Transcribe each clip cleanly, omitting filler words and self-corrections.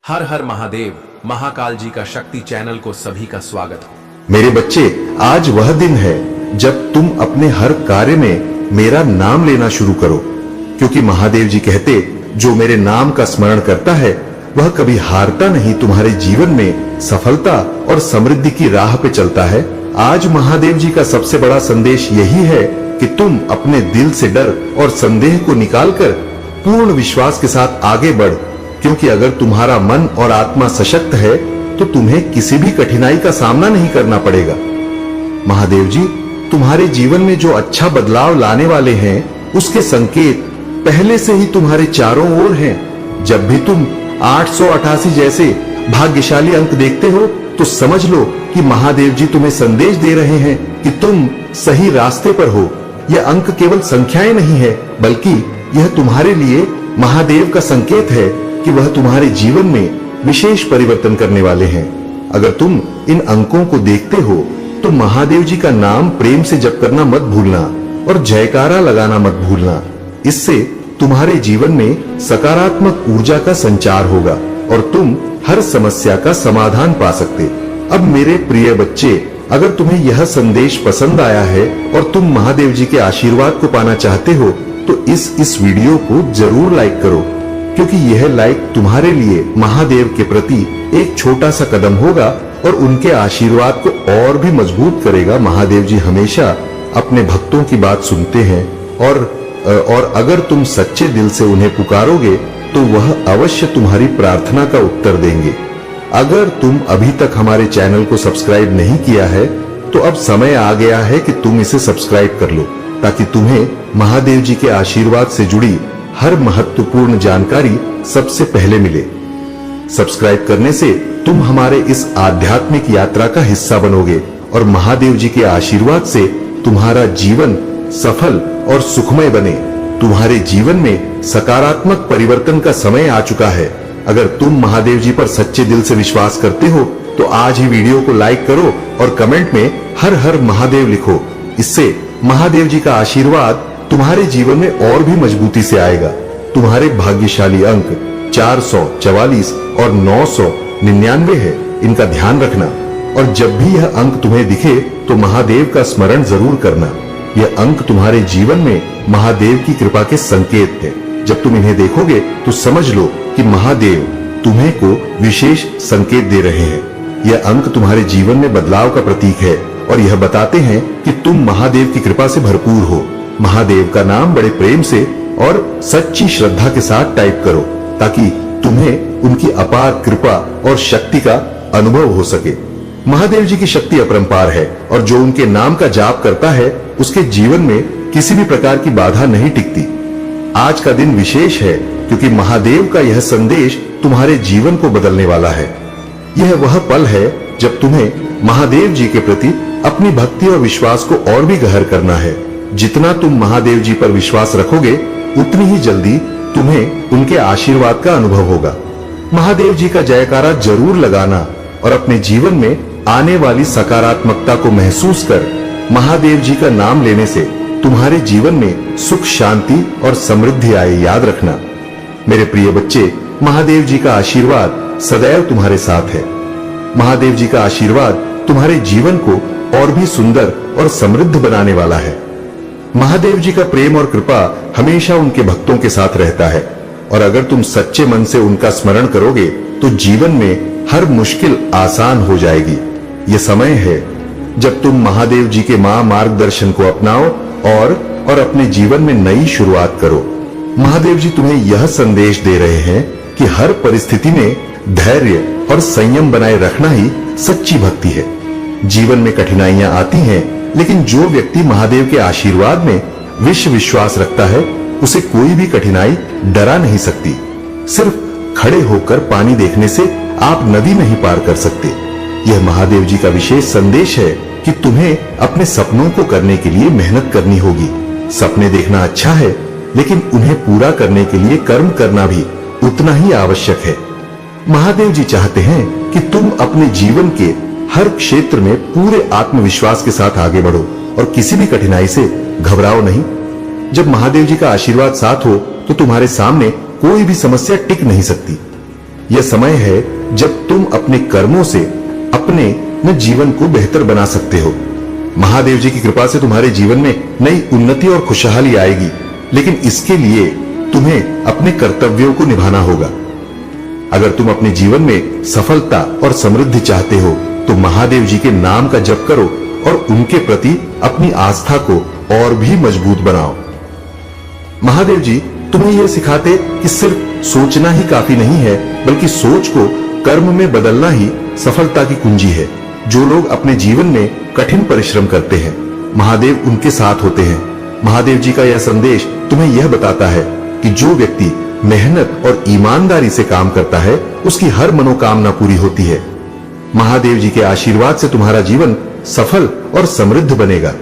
हर हर महादेव महाकाल जी का शक्ति चैनल को सभी का स्वागत हो। मेरे बच्चे, आज वह दिन है जब तुम अपने हर कार्य में मेरा नाम लेना शुरू करो, क्योंकि महादेव जी कहते, जो मेरे नाम का स्मरण करता है वह कभी हारता नहीं, तुम्हारे जीवन में सफलता और समृद्धि की राह पे चलता है। आज महादेव जी का सबसे बड़ा संदेश यही है कि तुम अपने दिल से डर और संदेह को निकालकर पूर्ण विश्वास के साथ आगे बढ़, क्योंकि अगर तुम्हारा मन और आत्मा सशक्त है तो तुम्हें किसी भी कठिनाई का सामना नहीं करना पड़ेगा। महादेव जी तुम्हारे जीवन में जो अच्छा बदलाव लाने वाले हैं, उसके संकेत पहले से ही तुम्हारे चारों ओर हैं। जब भी तुम 888 जैसे भाग्यशाली अंक देखते हो तो समझ लो कि महादेव जी तुम्हें संदेश दे रहे हैं कि तुम सही रास्ते पर हो। यह अंक केवल संख्याएं नहीं है, बल्कि यह तुम्हारे लिए महादेव का संकेत है कि वह तुम्हारे जीवन में विशेष परिवर्तन करने वाले हैं। अगर तुम इन अंकों को देखते हो तो महादेव जी का नाम प्रेम से जप करना मत भूलना और जयकारा लगाना मत भूलना। इससे तुम्हारे जीवन में सकारात्मक ऊर्जा का संचार होगा और तुम हर समस्या का समाधान पा सकते। अब मेरे प्रिय बच्चे, अगर तुम्हें यह संदेश पसंद आया है और तुम महादेव जी के आशीर्वाद को पाना चाहते हो तो इस वीडियो को जरूर लाइक करो, क्योंकि यह लाइक तुम्हारे लिए महादेव के प्रति एक छोटा सा कदम होगा और उनके आशीर्वाद को और भी मजबूत करेगा। महादेव जी हमेशा अपने भक्तों की बात सुनते हैं और अगर तुम सच्चे दिल से उन्हें पुकारोगे तो वह अवश्य तुम्हारी प्रार्थना का उत्तर देंगे। अगर तुम अभी तक हमारे चैनल को सब्सक्राइब नहीं किया है तो अब समय आ गया है कि तुम इसे सब्सक्राइब कर लो, ताकि तुम्हें महादेव जी के आशीर्वाद से जुड़ी हर महत्वपूर्ण जानकारी सबसे पहले मिले। सब्सक्राइब करने से तुम हमारे इस आध्यात्मिक यात्रा का हिस्सा बनोगे और महादेव जी के आशीर्वाद से तुम्हारा जीवन सफल और सुखमय बने। तुम्हारे जीवन में सकारात्मक परिवर्तन का समय आ चुका है। अगर तुम महादेव जी पर सच्चे दिल से विश्वास करते हो तो आज ही वीडियो को लाइक करो और कमेंट में हर हर महादेव लिखो। इससे महादेव जी का आशीर्वाद तुम्हारे जीवन में और भी मजबूती से आएगा। तुम्हारे भाग्यशाली अंक 444 और 999 है, इनका ध्यान रखना। और जब भी यह अंक तुम्हें दिखे तो महादेव का स्मरण जरूर करना। यह अंक तुम्हारे जीवन में महादेव की कृपा के संकेत है। जब तुम इन्हें देखोगे तो समझ लो कि महादेव तुम्हें को विशेष संकेत दे रहे हैं। यह अंक तुम्हारे जीवन में बदलाव का प्रतीक है और यह बताते हैं कि तुम महादेव की कृपा से भरपूर हो। महादेव का नाम बड़े प्रेम से और सच्ची श्रद्धा के साथ टाइप करो, ताकि तुम्हें उनकी अपार कृपा और शक्ति का अनुभव हो सके। महादेव जी की शक्ति अपरंपार है और जो उनके नाम का जाप करता है उसके जीवन में किसी भी प्रकार की बाधा नहीं टिकती। आज का दिन विशेष है क्योंकि महादेव का यह संदेश तुम्हारे जीवन को बदलने वाला है। यह वह पल है जब तुम्हें महादेव जी के प्रति अपनी भक्ति और विश्वास को और भी गहर करना है। जितना तुम महादेव जी पर विश्वास रखोगे उतनी ही जल्दी तुम्हें उनके आशीर्वाद का अनुभव होगा। महादेव जी का जयकारा जरूर लगाना और अपने जीवन में आने वाली सकारात्मकता को महसूस कर महादेव जी का नाम लेने से तुम्हारे जीवन में सुख, शांति और समृद्धि आए। याद रखना मेरे प्रिय बच्चे, महादेव जी का आशीर्वाद सदैव तुम्हारे साथ है। महादेव जी का आशीर्वाद तुम्हारे जीवन को और भी सुंदर और समृद्ध बनाने वाला है। महादेव जी का प्रेम और कृपा हमेशा उनके भक्तों के साथ रहता है और अगर तुम सच्चे मन से उनका स्मरण करोगे तो जीवन में हर मुश्किल आसान हो जाएगी। ये समय है जब तुम महादेव जी के मार्गदर्शन को अपनाओ और अपने जीवन में नई शुरुआत करो। महादेव जी तुम्हें यह संदेश दे रहे हैं कि हर परिस्थिति में धैर्य और संयम बनाए रखना ही सच्ची भक्ति है। जीवन में कठिनाइयां आती हैं, लेकिन जो व्यक्ति महादेव के आशीर्वाद में विश्वास रखता है उसे कोई भी कठिनाई डरा नहीं सकती। सिर्फ खड़े होकर पानी देखने से आप नदी नहीं पार कर सकते। यह महादेव जी का विशेष संदेश है कि तुम्हें अपने सपनों को करने के लिए मेहनत करनी होगी। सपने देखना अच्छा है, लेकिन उन्हें पूरा करने के लिए कर्म करना भी उतना ही आवश्यक है। महादेव जी चाहते हैं कि तुम अपने जीवन के हर क्षेत्र में पूरे आत्मविश्वास के साथ आगे बढ़ो और किसी भी कठिनाई से घबराओ नहीं। जब महादेव जी का आशीर्वाद साथ हो तो तुम्हारे सामने कोई भी समस्या टिक नहीं सकती। यह समय है जब तुम अपने कर्मों से अपने न जीवन को बेहतर बना सकते हो। महादेव जी की कृपा से तुम्हारे जीवन में नई उन्नति और खुशहाली आएगी, लेकिन इसके लिए तुम्हें अपने कर्तव्यों को निभाना होगा। अगर तुम अपने जीवन में सफलता और समृद्धि चाहते हो तो महादेव जी के नाम का जप करो और उनके प्रति अपनी आस्था को और भी मजबूत बनाओ। महादेव जी तुम्हें यह सिखाते कि सिर्फ सोचना ही काफी नहीं है, बल्कि सोच को कर्म में बदलना ही सफलता की कुंजी है। जो लोग अपने जीवन में कठिन परिश्रम करते हैं, महादेव उनके साथ होते हैं। महादेव जी का यह संदेश तुम्हें यह बताता है कि जो व्यक्ति मेहनत और ईमानदारी से काम करता है, उसकी हर मनोकामना पूरी होती है। महादेव जी के आशीर्वाद से तुम्हारा जीवन सफल और समृद्ध बनेगा,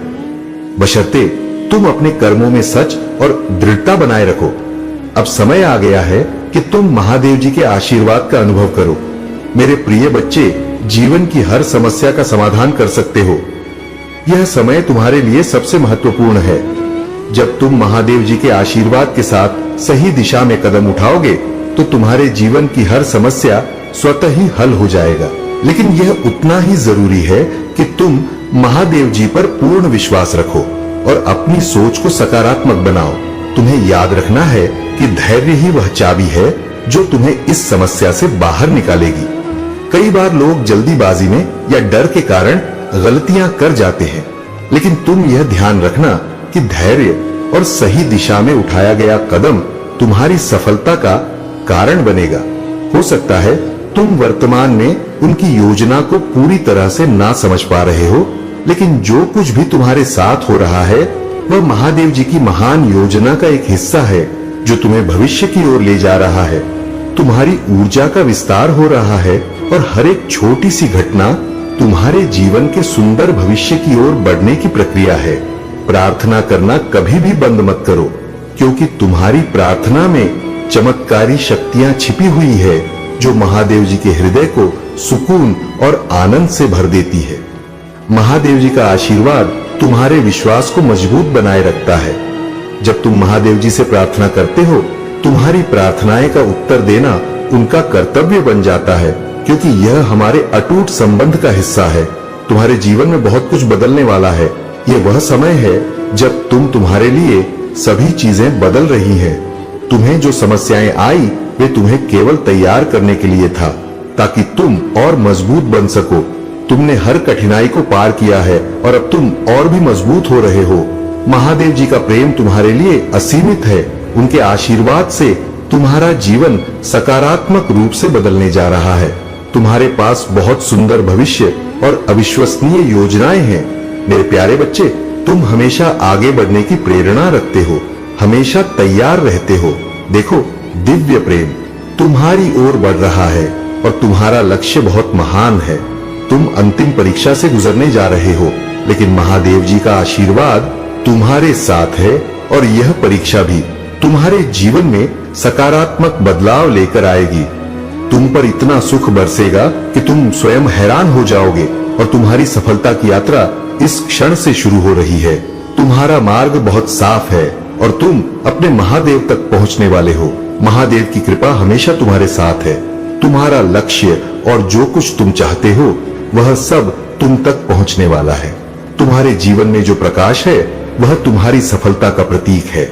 बशर्ते तुम अपने कर्मों में सच और दृढ़ता बनाए रखो। अब समय आ गया है कि तुम महादेव जी के आशीर्वाद का अनुभव करो। मेरे प्रिय बच्चे, जीवन की हर समस्या का समाधान कर सकते हो। यह समय तुम्हारे लिए सबसे महत्वपूर्ण है। जब तुम महादेव जी के आशीर्वाद के साथ सही दिशा में कदम उठाओगे तो तुम्हारे जीवन की हर समस्या स्वतः ही हल हो जाएगा। लेकिन यह उतना ही जरूरी है कि तुम महादेव जी पर पूर्ण विश्वास रखो और अपनी सोच को सकारात्मक बनाओ। तुम्हें याद रखना है कि धैर्य ही वह चाबी है जो तुम्हें इस समस्या से बाहर निकालेगी। कई बार लोग जल्दीबाजी में या डर के कारण गलतियां कर जाते हैं, लेकिन तुम यह ध्यान रखना कि धैर्य और सही दिशा में उठाया गया कदम तुम्हारी सफलता का कारण बनेगा। हो सकता है तुम वर्तमान में उनकी योजना को पूरी तरह से ना समझ पा रहे हो, लेकिन जो कुछ भी तुम्हारे साथ हो रहा है वह महादेव जी की महान योजना का एक हिस्सा है जो तुम्हें भविष्य की ओर ले जा रहा है। तुम्हारी ऊर्जा का विस्तार हो रहा है और हर एक छोटी सी घटना तुम्हारे जीवन के सुंदर भविष्य की ओर बढ़ने की प्रक्रिया है। प्रार्थना करना कभी भी बंद मत करो, क्योंकि तुम्हारी प्रार्थना में चमत्कारी शक्तियां छिपी हुई है जो महादेव जी के हृदय को सुकून और आनंद से भर देती है। महादेव जी का आशीर्वाद तुम्हारे विश्वास को मजबूत बनाए रखता है। जब तुम महादेव जी से प्रार्थना करते हो, तुम्हारी प्रार्थनाएं का उत्तर देना उनका कर्तव्य बन जाता है, क्योंकि यह हमारे अटूट संबंध का हिस्सा है। तुम्हारे जीवन में बहुत कुछ बदलने वाला है। यह वह समय है जब तुम्हारे लिए सभी चीजें बदल रही हैं। तुम्हें जो समस्याएं आई वे तुम्हें केवल तैयार करने के लिए था, ताकि तुम और मजबूत बन सको। तुमने हर कठिनाई को पार किया है और अब तुम और भी मजबूत हो रहे हो। महादेव जी का प्रेम तुम्हारे लिए असीमित है। उनके आशीर्वाद से तुम्हारा जीवन सकारात्मक रूप से बदलने जा रहा है। तुम्हारे पास बहुत सुंदर भविष्य और अविश्वसनीय योजनाएं हैं। मेरे प्यारे बच्चे, तुम हमेशा आगे बढ़ने की प्रेरणा रखते हो, हमेशा तैयार रहते हो। देखो, दिव्य प्रेम तुम्हारी ओर बढ़ रहा है और तुम्हारा लक्ष्य बहुत महान है। तुम अंतिम परीक्षा से गुजरने जा रहे हो, लेकिन महादेव जी का आशीर्वाद तुम्हारे साथ है और यह परीक्षा भी तुम्हारे जीवन में सकारात्मक बदलाव लेकर आएगी। तुम पर इतना सुख बरसेगा कि तुम स्वयं हैरान हो जाओगे और तुम्हारी सफलता की यात्रा इस क्षण से शुरू हो रही है। तुम्हारा मार्ग बहुत साफ है और तुम अपने महादेव तक पहुंचने वाले हो। महादेव की कृपा हमेशा तुम्हारे साथ है। तुम्हारा लक्ष्य और जो कुछ तुम चाहते हो वह सब तुम तक पहुंचने वाला है। तुम्हारे जीवन में जो प्रकाश है वह तुम्हारी सफलता का प्रतीक है।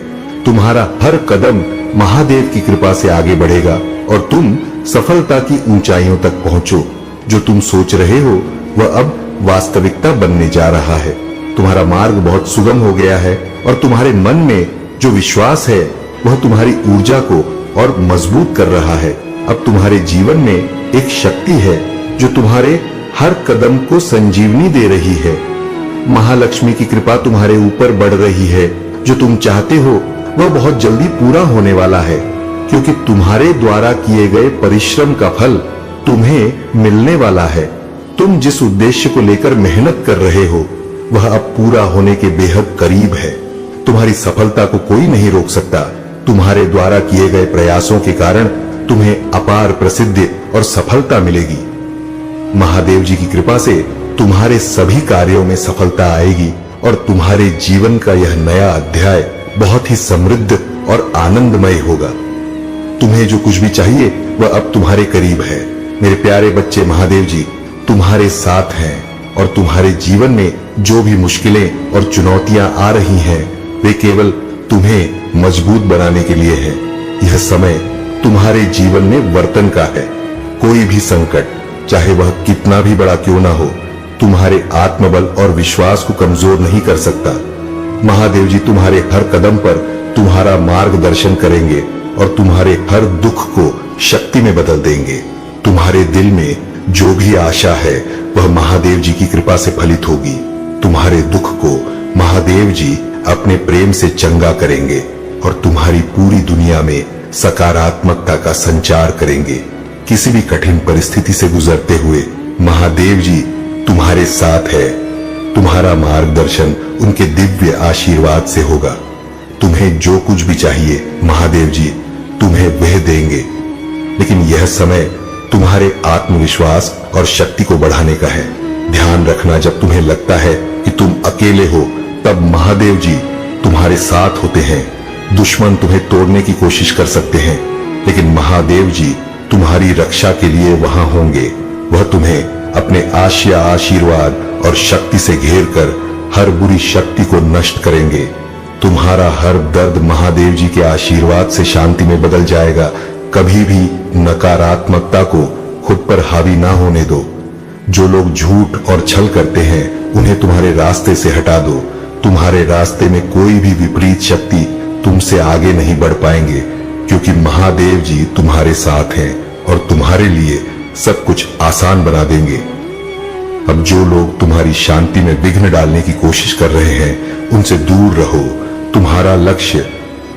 तुम्हारा हर कदम महादेव की कृपा से आगे बढ़ेगा और तुम सफलता की ऊंचाइयों तक पहुंचो। जो तुम सोच रहे हो वह अब वास्तविकता बनने जा रहा है। तुम्हारा मार्ग बहुत सुगम हो गया है और तुम्हारे मन में जो विश्वास है वह तुम्हारी ऊर्जा को और मजबूत कर रहा है। अब तुम्हारे जीवन में एक शक्ति है जो तुम्हारे हर कदम को संजीवनी दे रही है। महालक्ष्मी की कृपा तुम्हारे ऊपर बढ़ रही है। जो तुम चाहते हो वह बहुत जल्दी पूरा होने वाला है, क्योंकि तुम्हारे द्वारा किए गए परिश्रम का फल तुम्हें मिलने वाला है। तुम जिस उद्देश्य को लेकर मेहनत कर रहे हो वह अब पूरा होने के बेहद करीब है। तुम्हारी सफलता को कोई नहीं रोक सकता। तुम्हारे द्वारा किए गए प्रयासों के कारण तुम्हें अपार प्रसिद्धि और सफलता मिलेगी। महादेव जी की कृपा से तुम्हारे सभी कार्यों में सफलता आएगी और तुम्हारे जीवन का यह नया अध्याय बहुत ही समृद्ध और आनंदमय होगा। तुम्हें जो कुछ भी चाहिए वह अब तुम्हारे करीब है। मेरे प्यारे बच्चे, महादेव जी तुम्हारे साथ हैं और तुम्हारे जीवन में जो भी मुश्किलें और चुनौतियां आ रही हैं, वे केवल तुम्हें मजबूत बनाने के लिए है। यह समय तुम्हारे जीवन में वर्तन का है। कोई भी संकट, चाहे वह कितना भी बड़ा क्यों ना हो, तुम्हारे आत्मबल और विश्वास को कमजोर नहीं कर सकता। महादेव जी तुम्हारे हर कदम पर तुम्हारा मार्गदर्शन करेंगे और तुम्हारे हर दुख को शक्ति में बदल देंगे। तुम्हारे दिल में जो भी आशा है वह महादेव जी की कृपा से फलित होगी। तुम्हारे दुख को महादेव जी अपने प्रेम से चंगा करेंगे और तुम्हारी पूरी दुनिया में सकारात्मकता का संचार करेंगे। किसी भी कठिन परिस्थिति से गुजरते हुए महादेव जी तुम्हारे साथ है। तुम्हारा मार्गदर्शन उनके दिव्य आशीर्वाद से होगा। तुम्हें जो कुछ भी चाहिए महादेव जी तुम्हें वह देंगे, लेकिन यह समय तुम्हारे आत्मविश्वास और शक्ति को बढ़ाने का है। ध्यान रखना, जब तुम्हें लगता है कि तुम अकेले हो, तब महादेव जी तुम्हारे साथ होते हैं। दुश्मन तुम्हें तोड़ने की कोशिश कर सकते हैं, लेकिन महादेव जी तुम्हारी रक्षा के लिए वहां होंगे। वह तुम्हें अपने आशीर्वाद और शक्ति से घेर कर हर बुरी शक्ति को नष्ट करेंगे। तुम्हारा हर दर्द महादेव जी के आशीर्वाद से शांति में बदल जाएगा। कभी भी नकारात्मकता को खुद पर हावी ना होने दो। जो लोग झूठ और छल करते हैं उन्हें तुम्हारे रास्ते से हटा दो। तुम्हारे रास्ते में कोई भी विपरीत शक्ति तुमसे आगे नहीं बढ़ पाएंगे, क्योंकि महादेव जी तुम्हारे साथ हैं और तुम्हारे लिए सब कुछ आसान बना देंगे। अब जो लोग तुम्हारी शांति में विघ्न डालने की कोशिश कर रहे हैं उनसे दूर रहो। तुम्हारा लक्ष्य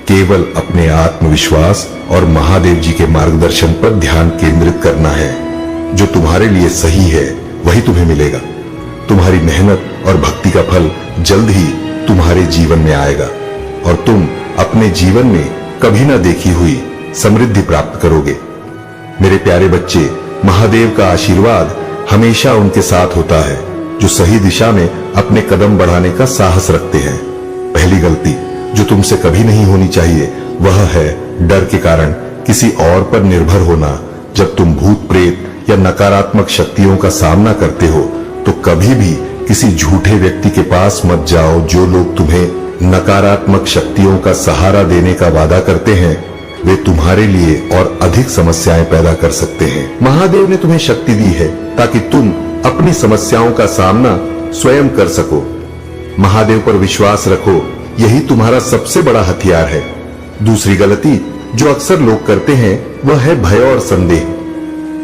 केवल अपने आत्मविश्वास और महादेव जी के मार्गदर्शन पर ध्यान केंद्रित करना है। जो तुम्हारे लिए सही है वही तुम्हें मिलेगा। तुम्हारी मेहनत और भक्ति का फल जल्द ही तुम्हारे जीवन में आएगा और तुम अपने जीवन में कभी ना देखी हुई समृद्धि प्राप्त करोगे। मेरे प्यारे बच्चे, महादेव का आशीर्वाद हमेशा उनके साथ होता है जो सही दिशा में अपने कदम बढ़ाने का साहस रखते हैं। पहली गलती जो तुमसे कभी नहीं होनी चाहिए वह है डर के कारण किसी और पर निर्भर होना। जब तुम भूत प्रेत या नकारात्मक शक्तियों का सामना करते हो तो कभी भी किसी झूठे व्यक्ति के पास मत जाओ। जो लोग तुम्हें नकारात्मक शक्तियों का सहारा देने का वादा करते हैं वे तुम्हारे लिए और अधिक समस्याएं पैदा कर सकते हैं। महादेव ने तुम्हें शक्ति दी है ताकि तुम अपनी समस्याओं का सामना स्वयं कर सको। महादेव पर विश्वास रखो, यही तुम्हारा सबसे बड़ा हथियार है। दूसरी गलती जो अक्सर लोग करते हैं वह है भय और संदेह।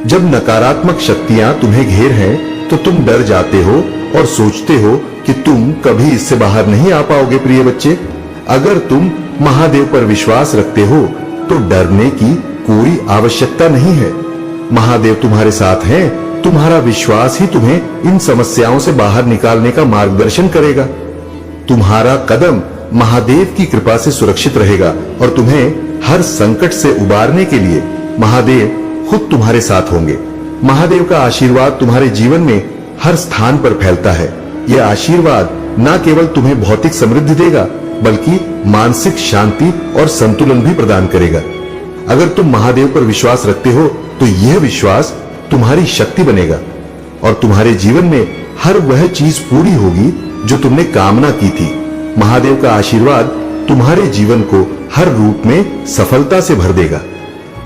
जब नकारात्मक शक्तियां तुम्हें घेर हैं तो तुम डर जाते हो और सोचते हो कि तुम कभी इससे बाहर नहीं आ पाओगे। प्रिय बच्चे, अगर तुम महादेव पर विश्वास रखते हो तो डरने की कोई आवश्यकता नहीं है। महादेव तुम्हारे साथ हैं। तुम्हारा विश्वास ही तुम्हें इन समस्याओं से बाहर निकालने का मार्गदर्शन करेगा। तुम्हारा कदम महादेव की कृपा से सुरक्षित रहेगा और तुम्हें हर संकट से उबारने के लिए महादेव खुद तुम्हारे साथ होंगे। महादेव का आशीर्वाद तुम्हारे जीवन में हर स्थान पर फैलता है। यह आशीर्वाद न केवल तुम्हें भौतिक समृद्धि देगा बल्कि मानसिक शांति और संतुलन भी प्रदान करेगा। अगर तुम महादेव पर विश्वास रखते हो तो यह विश्वास तुम्हारी शक्ति बनेगा और तुम्हारे जीवन में हर वह चीज पूरी होगी जो तुमने कामना की थी। महादेव का आशीर्वाद तुम्हारे जीवन को हर रूप में सफलता से भर देगा।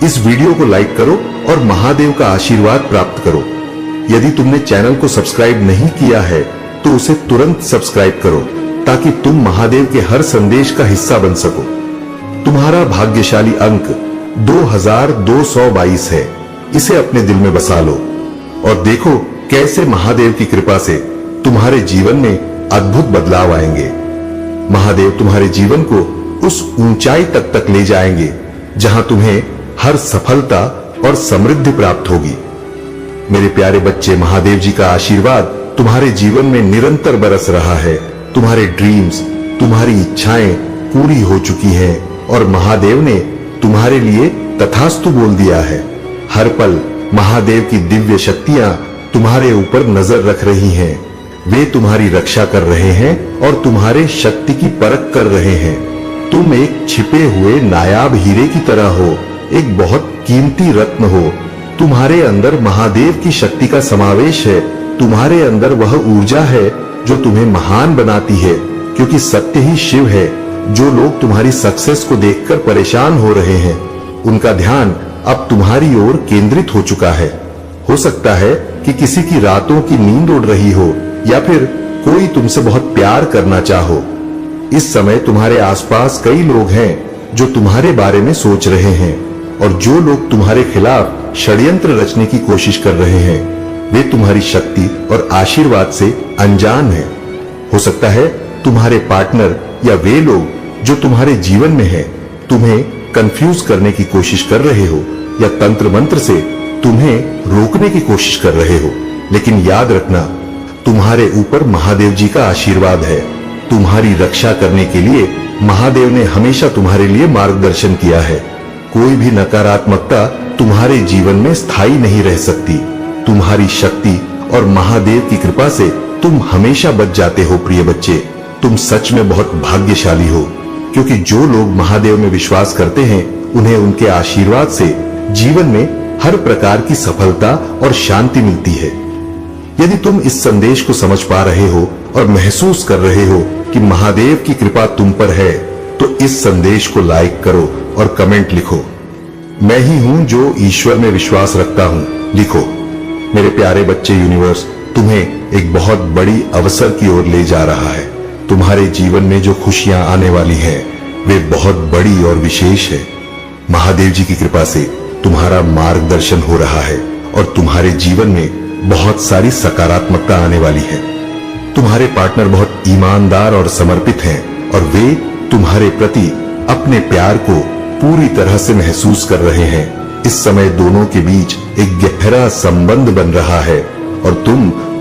इस वीडियो को लाइक करो और महादेव का आशीर्वाद प्राप्त करो। यदि तुमने चैनल को सब्सक्राइब नहीं किया है तो उसे तुरंत सब्सक्राइब करो ताकि तुम महादेव के हर संदेश का हिस्सा बन सको। तुम्हारा भाग्यशाली अंक 2222 है। इसे अपने दिल में बसा लो और देखो कैसे महादेव की कृपा से तुम्हारे जीवन में अद्भुत बदलाव आएंगे। महादेव तुम्हारे जीवन को उस ऊंचाई तक ले जाएंगे जहां तुम्हें हर सफलता और समृद्धि प्राप्त होगी। मेरे प्यारे बच्चे, महादेव जी का आशीर्वाद तुम्हारे जीवन में निरंतर बरस रहा है। तुम्हारे ड्रीम्स, तुम्हारी इच्छाएं पूरी हो चुकी हैं और महादेव ने तुम्हारे लिए तथास्तु बोल दिया है। हर पल महादेव की दिव्य शक्तियां तुम्हारे ऊपर नजर रख रही हैं। वे तुम्हारी रक्षा कर रहे हैं और तुम्हारे शक्ति की परख कर रहे हैं। तुम एक छिपे हुए नायाब हीरे की तरह हो, एक बहुत कीमती रत्न हो। तुम्हारे अंदर महादेव की शक्ति का समावेश है। तुम्हारे अंदर वह ऊर्जा है जो तुम्हें महान बनाती है, क्योंकि सत्य ही शिव है। जो लोग तुम्हारी सक्सेस को देखकर परेशान हो रहे हैं, उनका ध्यान अब तुम्हारी ओर केंद्रित हो चुका है। हो सकता है कि किसी की रातों की नींद उड़ रही हो, या फिर कोई तुमसे बहुत प्यार करना चाहो। इस समय तुम्हारे आसपास कई लोग हैं जो तुम्हारे बारे में सोच रहे हैं, और जो लोग तुम्हारे खिलाफ षड्यंत्र रचने की कोशिश कर रहे हैं, वे तुम्हारी शक्ति और आशीर्वाद से अनजान हैं। हो सकता है तुम्हारे पार्टनर या वे लोग जो तुम्हारे जीवन में हैं, तुम्हें कंफ्यूज करने की कोशिश कर रहे हो, या तंत्र मंत्र से तुम्हें रोकने की कोशिश कर रहे हो। लेकिन याद रखना, तुम्हारे ऊपर महादेव जी का आशीर्वाद है। तुम्हारी रक्षा करने के लिए महादेव ने हमेशा तुम्हारे लिए मार्गदर्शन किया है। कोई भी नकारात्मकता तुम्हारे जीवन में स्थायी नहीं रह सकती। तुम्हारी शक्ति और महादेव की कृपा से तुम हमेशा बच जाते हो। प्रिय बच्चे, तुम सच में बहुत भाग्यशाली हो, क्योंकि जो लोग महादेव में विश्वास करते हैं, उन्हें उनके आशीर्वाद से जीवन में हर प्रकार की सफलता और शांति मिलती है। यदि तुम इस संदेश को समझ पा रहे हो और महसूस कर रहे हो कि महादेव की कृपा तुम पर है, तो इस संदेश को लाइक करो और कमेंट लिखो, मैं ही हूं जो ईश्वर में विश्वास रखता हूं, लिखो। मेरे प्यारे बच्चे, यूनिवर्स तुम्हें एक बहुत बड़ी अवसर की ओर ले जा रहा है। तुम्हारे जीवन में जो खुशियां आने वाली हैं, वे बहुत बड़ी और विशेष है। महादेव जी की कृपा से तुम्हारा मार्गदर्शन हो रहा है, और तुम्हारे जीवन में बहुत सारी सकारात्मकता आने वाली है। तुम्हारे पार्टनर बहुत ईमानदार और समर्पित हैं, और वे तुम्हारे प्रति अपने प्यार को पूरी तरह से महसूस कर रहे हैं। इस समय दोनों के बीच एक गहरा संबंध बन रहा है, और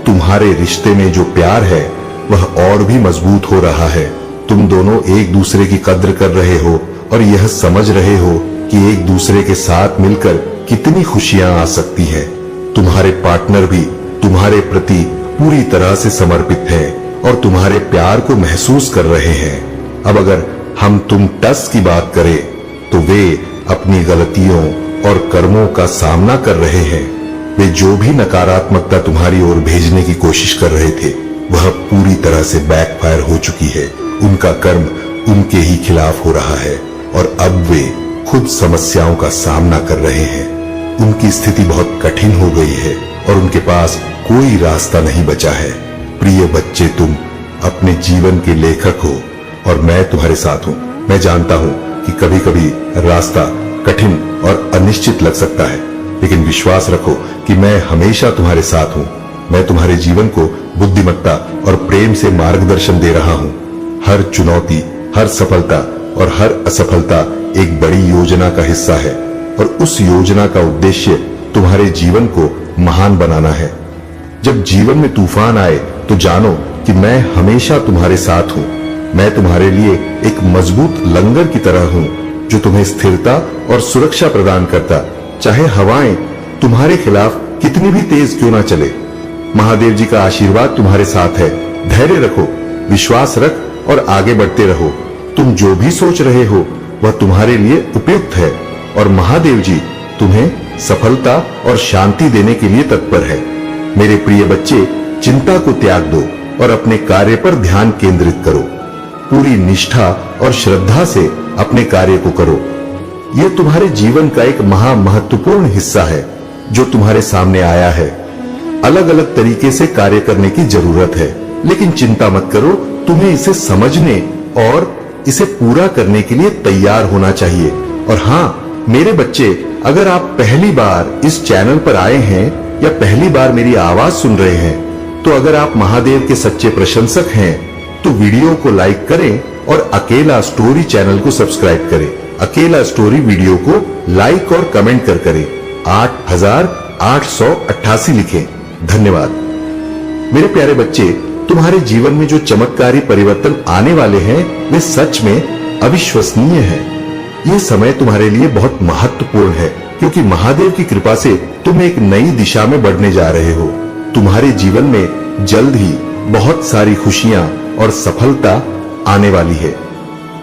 तुम्हारे रिश्ते में जो प्यार है वह और भी मजबूत हो रहा है। तुम दोनों एक दूसरे की कद्र कर रहे हो, और यह समझ रहे हो कि एक दूसरे के साथ मिलकर कितनी खुशियां आ सकती हैं। तुम्हारे पार्टनर भी तुम्हारे प्रति पूरी तरह से समर्पित है, और तुम्हारे प्यार को महसूस कर रहे हैं। अब अगर हम तुम टस की बात करें, तो वे अपनी गलतियों और कर्मों का सामना कर रहे हैं। वे जो भी नकारात्मकता तुम्हारी ओर भेजने की कोशिश कर रहे थे, वह पूरी तरह से बैकफायर हो चुकी है। उनका कर्म उनके ही खिलाफ हो रहा है, और अब वे खुद समस्याओं का सामना कर रहे हैं। उनकी स्थिति बहुत कठिन हो गई है, और उनके पास कोई रास्ता नहीं बचा है। प्रिय बच्चे, तुम अपने जीवन के लेखक हो, और मैं तुम्हारे साथ हूं। मैं जानता हूं कि कभी कभी रास्ता कठिन और अनिश्चित लग सकता है, लेकिन विश्वास रखो कि मैं हमेशा तुम्हारे साथ हूं। मैं तुम्हारे जीवन को बुद्धिमत्ता और प्रेम से मार्गदर्शन दे रहा हूं। हर चुनौती, हर सफलता और हर असफलता एक बड़ी योजना का हिस्सा है, और उस योजना का उद्देश्य तुम्हारे जीवन को महान बनाना है। जब जीवन में तूफान आए, तो जानो कि मैं हमेशा तुम्हारे साथ हूं। मैं तुम्हारे लिए एक मजबूत लंगर की तरह हूं, जो तुम्हें स्थिरता और सुरक्षा प्रदान करता, चाहे हवाएं तुम्हारे खिलाफ कितनी भी तेज क्यों ना चले। महादेव जी का आशीर्वाद तुम्हारे साथ है। धैर्य रखो, विश्वास रख, और आगे बढ़ते रहो। तुम जो भी सोच रहे हो, वह तुम्हारे लिए उपयुक्त है, और महादेव जी तुम्हें सफलता और शांति देने के लिए तत्पर है। मेरे प्रिय बच्चे, चिंता को त्याग दो और अपने कार्य पर ध्यान केंद्रित करो। पूरी निष्ठा और श्रद्धा से अपने कार्य को करो। यह तुम्हारे जीवन का एक महत्वपूर्ण हिस्सा है जो तुम्हारे सामने आया है। अलग अलग तरीके से कार्य करने की जरूरत है, लेकिन चिंता मत करो। तुम्हें इसे समझने और इसे पूरा करने के लिए तैयार होना चाहिए। और हाँ मेरे बच्चे, अगर आप पहली बार इस चैनल पर आए हैं या पहली बार मेरी आवाज सुन रहे हैं, तो अगर आप महादेव के सच्चे प्रशंसक हैं, तो वीडियो को लाइक करें और अकेला स्टोरी चैनल को सब्सक्राइब करें। अकेला स्टोरी वीडियो को लाइक और कमेंट करें। 8888 लिखें। धन्यवाद। मेरे प्यारे बच्चे, तुम्हारे जीवन में जो चमत्कारी परिवर्तन आने वाले हैं, वे सच में अविश्वसनीय हैं। यह समय तुम्हारे लिए बहुत महत्वपूर्ण है, क्योंकि महादेव की कृपा से तुम एक नई दिशा में बढ़ने जा रहे हो। तुम्हारे जीवन में जल्द ही बहुत सारी खुशियां और सफलता आने वाली है।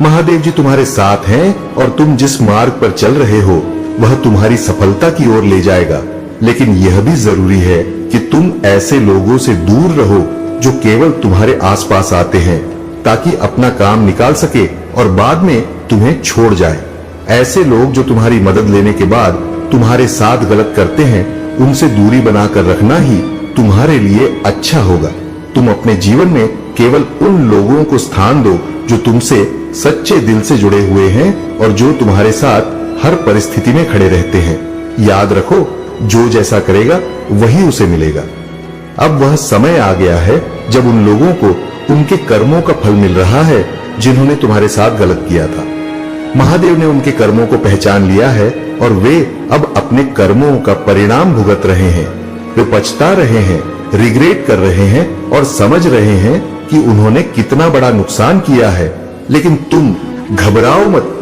महादेव जी तुम्हारे साथ हैं, और तुम जिस मार्ग पर चल रहे हो, वह तुम्हारी सफलता की ओर ले जाएगा। लेकिन यह भी जरूरी है कि तुम ऐसे लोगों से दूर रहो जो केवल तुम्हारे आसपास आते हैं ताकि अपना काम निकाल सके और बाद में तुम्हें छोड़ जाए। ऐसे लोग जो तुम्हारी मदद लेने के बाद तुम्हारे साथ गलत करते हैं, उनसे दूरी बनाकर रखना ही तुम्हारे लिए अच्छा होगा। तुम अपने जीवन में केवल उन लोगों को स्थान दो जो तुमसे सच्चे दिल से जुड़े हुए हैं और जो तुम्हारे साथ हर परिस्थिति में खड़े रहते हैं। याद रखो, जो जैसा करेगा वही उसे मिलेगा। अब वह समय आ गया है जब उन लोगों को उनके कर्मों का फल मिल रहा है जिन्होंने तुम्हारे साथ गलत किया था। महादेव ने उनके कर्मों को पहचान लिया है और वे अब अपने कर्मों का परिणाम भुगत रहे हैं। वे पछता रहे हैं, रिग्रेट कर रहे हैं और समझ रहे हैं कि उन्होंने कितना बड़ा नुकसान किया है। लेकिन तुम घबराओ मत,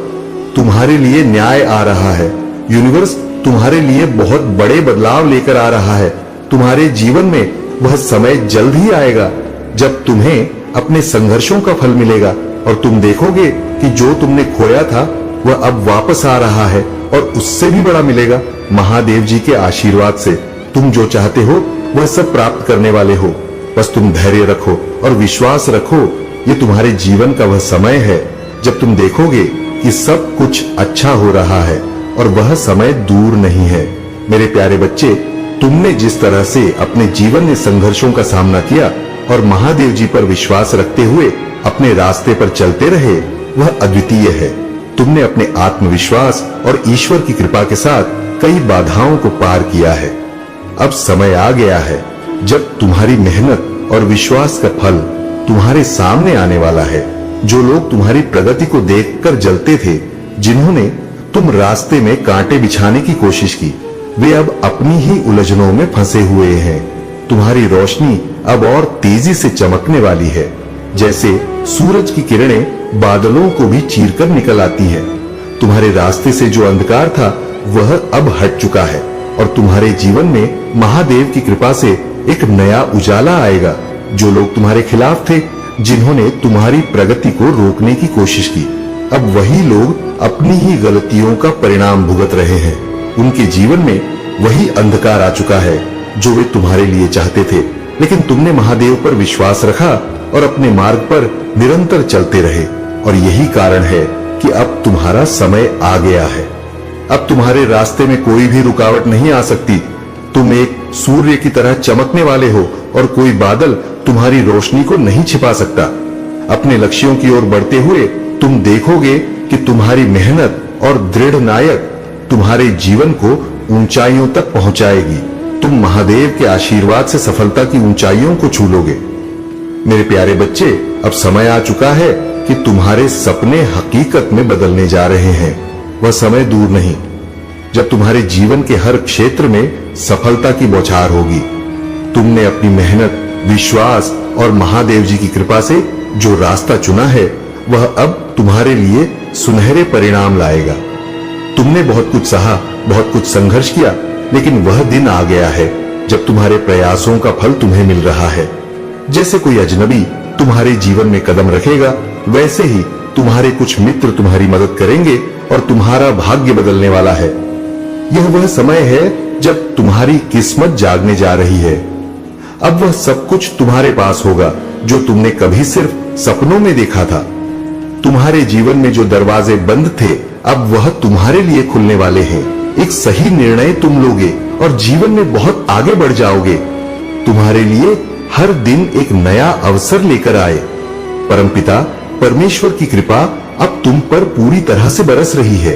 तुम्हारे लिए न्याय आ रहा है। यूनिवर्स तुम्हारे लिए बहुत बड़े बदलाव लेकर आ रहा है। तुम्हारे जीवन में वह समय जल्द ही आएगा जब तुम्हें अपने संघर्षों का फल मिलेगा और तुम देखोगे कि जो तुमने खोया था वह अब वापस आ रहा है और उससे भी बड़ा मिलेगा। महादेव जी के आशीर्वाद से तुम जो चाहते हो वह सब प्राप्त करने वाले हो। बस तुम धैर्य रखो और विश्वास रखो। ये तुम्हारे जीवन का वह समय है जब तुम देखोगे कि सब कुछ अच्छा हो रहा है और वह समय दूर नहीं है। मेरे प्यारे बच्चे, तुमने जिस तरह से अपने जीवन में संघर्षों का सामना किया और महादेव जी पर विश्वास रखते हुए अपने रास्ते पर चलते रहे, वह अद्वितीय है। तुमने अपने आत्मविश्वास और ईश्वर की कृपा के साथ कई बाधाओं को पार किया है। अब समय आ गया है जब तुम्हारी मेहनत और विश्वास का फल तुम्हारे सामने आने वाला है। जो लोग तुम्हारी प्रगति को देखकर जलते थे, जिन्होंने तुम रास्ते में कांटे बिछाने की कोशिश की, वे अब अपनी ही उलझनों में फंसे हुए हैं। तुम्हारी रोशनी अब और तेजी से चमकने वाली है, जैसे सूरज की किरणें बादलों को भी चीरकर निकल आती हैं। तुम्हारे रास्ते से जो अंधकार था वह अब हट चुका है और तुम्हारे जीवन में महादेव की कृपा से एक नया उजाला आएगा। जो लोग तुम्हारे खिलाफ थे, जिन्होंने तुम्हारी प्रगति को रोकने की कोशिश की, अब वही लोग अपनी ही गलतियों का परिणाम भुगत रहे हैं। उनके जीवन में वही अंधकार आ चुका है जो वे तुम्हारे लिए चाहते थे, लेकिन तुमने महादेव पर विश्वास रखा और अपने मार्ग पर निरंतर चलते रहे। और यही कारण है कि अब तुम्हारा समय आ गया है। अब तुम्हारे रास्ते में कोई भी रुकावट नहीं आ सकती। तुम एक सूर्य की तरह चमकने वाले हो और कोई बादल तुम्हारी रोशनी को नहीं छिपा सकता। अपने लक्ष्यों की ओर बढ़ते हुए तुम देखोगे कि तुम्हारी मेहनत और दृढ़ नायक तुम्हारे जीवन को ऊंचाइयों तक पहुंचाएगी। तुम महादेव के आशीर्वाद से सफलता की ऊंचाइयों को छू लोगे। मेरे प्यारे बच्चे, अब समय आ चुका है कि तुम्हारे सपने हकीकत में बदलने जा रहे हैं। वह समय दूर नहीं जब तुम्हारे जीवन के हर क्षेत्र में सफलता की बौछार होगी। तुमने अपनी मेहनत, विश्वास और महादेव जी की कृपा से जो रास्ता चुना है, वह अब तुम्हारे लिए सुनहरे परिणाम लाएगा। तुमने बहुत कुछ सहा, बहुत कुछ संघर्ष किया, लेकिन वह दिन आ गया है जब तुम्हारे प्रयासों का फल तुम्हें मिल रहा है। जैसे कोई अजनबी तुम्हारे जीवन में कदम रखेगा, वैसे ही तुम्हारे कुछ मित्र तुम्हारी मदद करेंगे और तुम्हारा भाग्य बदलने वाला है। यह वह समय है जब तुम्हारी किस्मत जागने जा रही है। अब वह सब कुछ तुम्हारे पास होगा जो तुमने कभी सिर्फ सपनों में देखा था। तुम्हारे जीवन में जो दरवाजे बंद थे, अब वह तुम्हारे लिए खुलने वाले हैं। एक सही निर्णय तुम लोगे और जीवन में बहुत आगे बढ़ जाओगे। तुम्हारे लिए हर दिन एक नया अवसर लेकर आए। परमपिता परमेश्वर की कृपा अब तुम पर पूरी तरह से बरस रही है।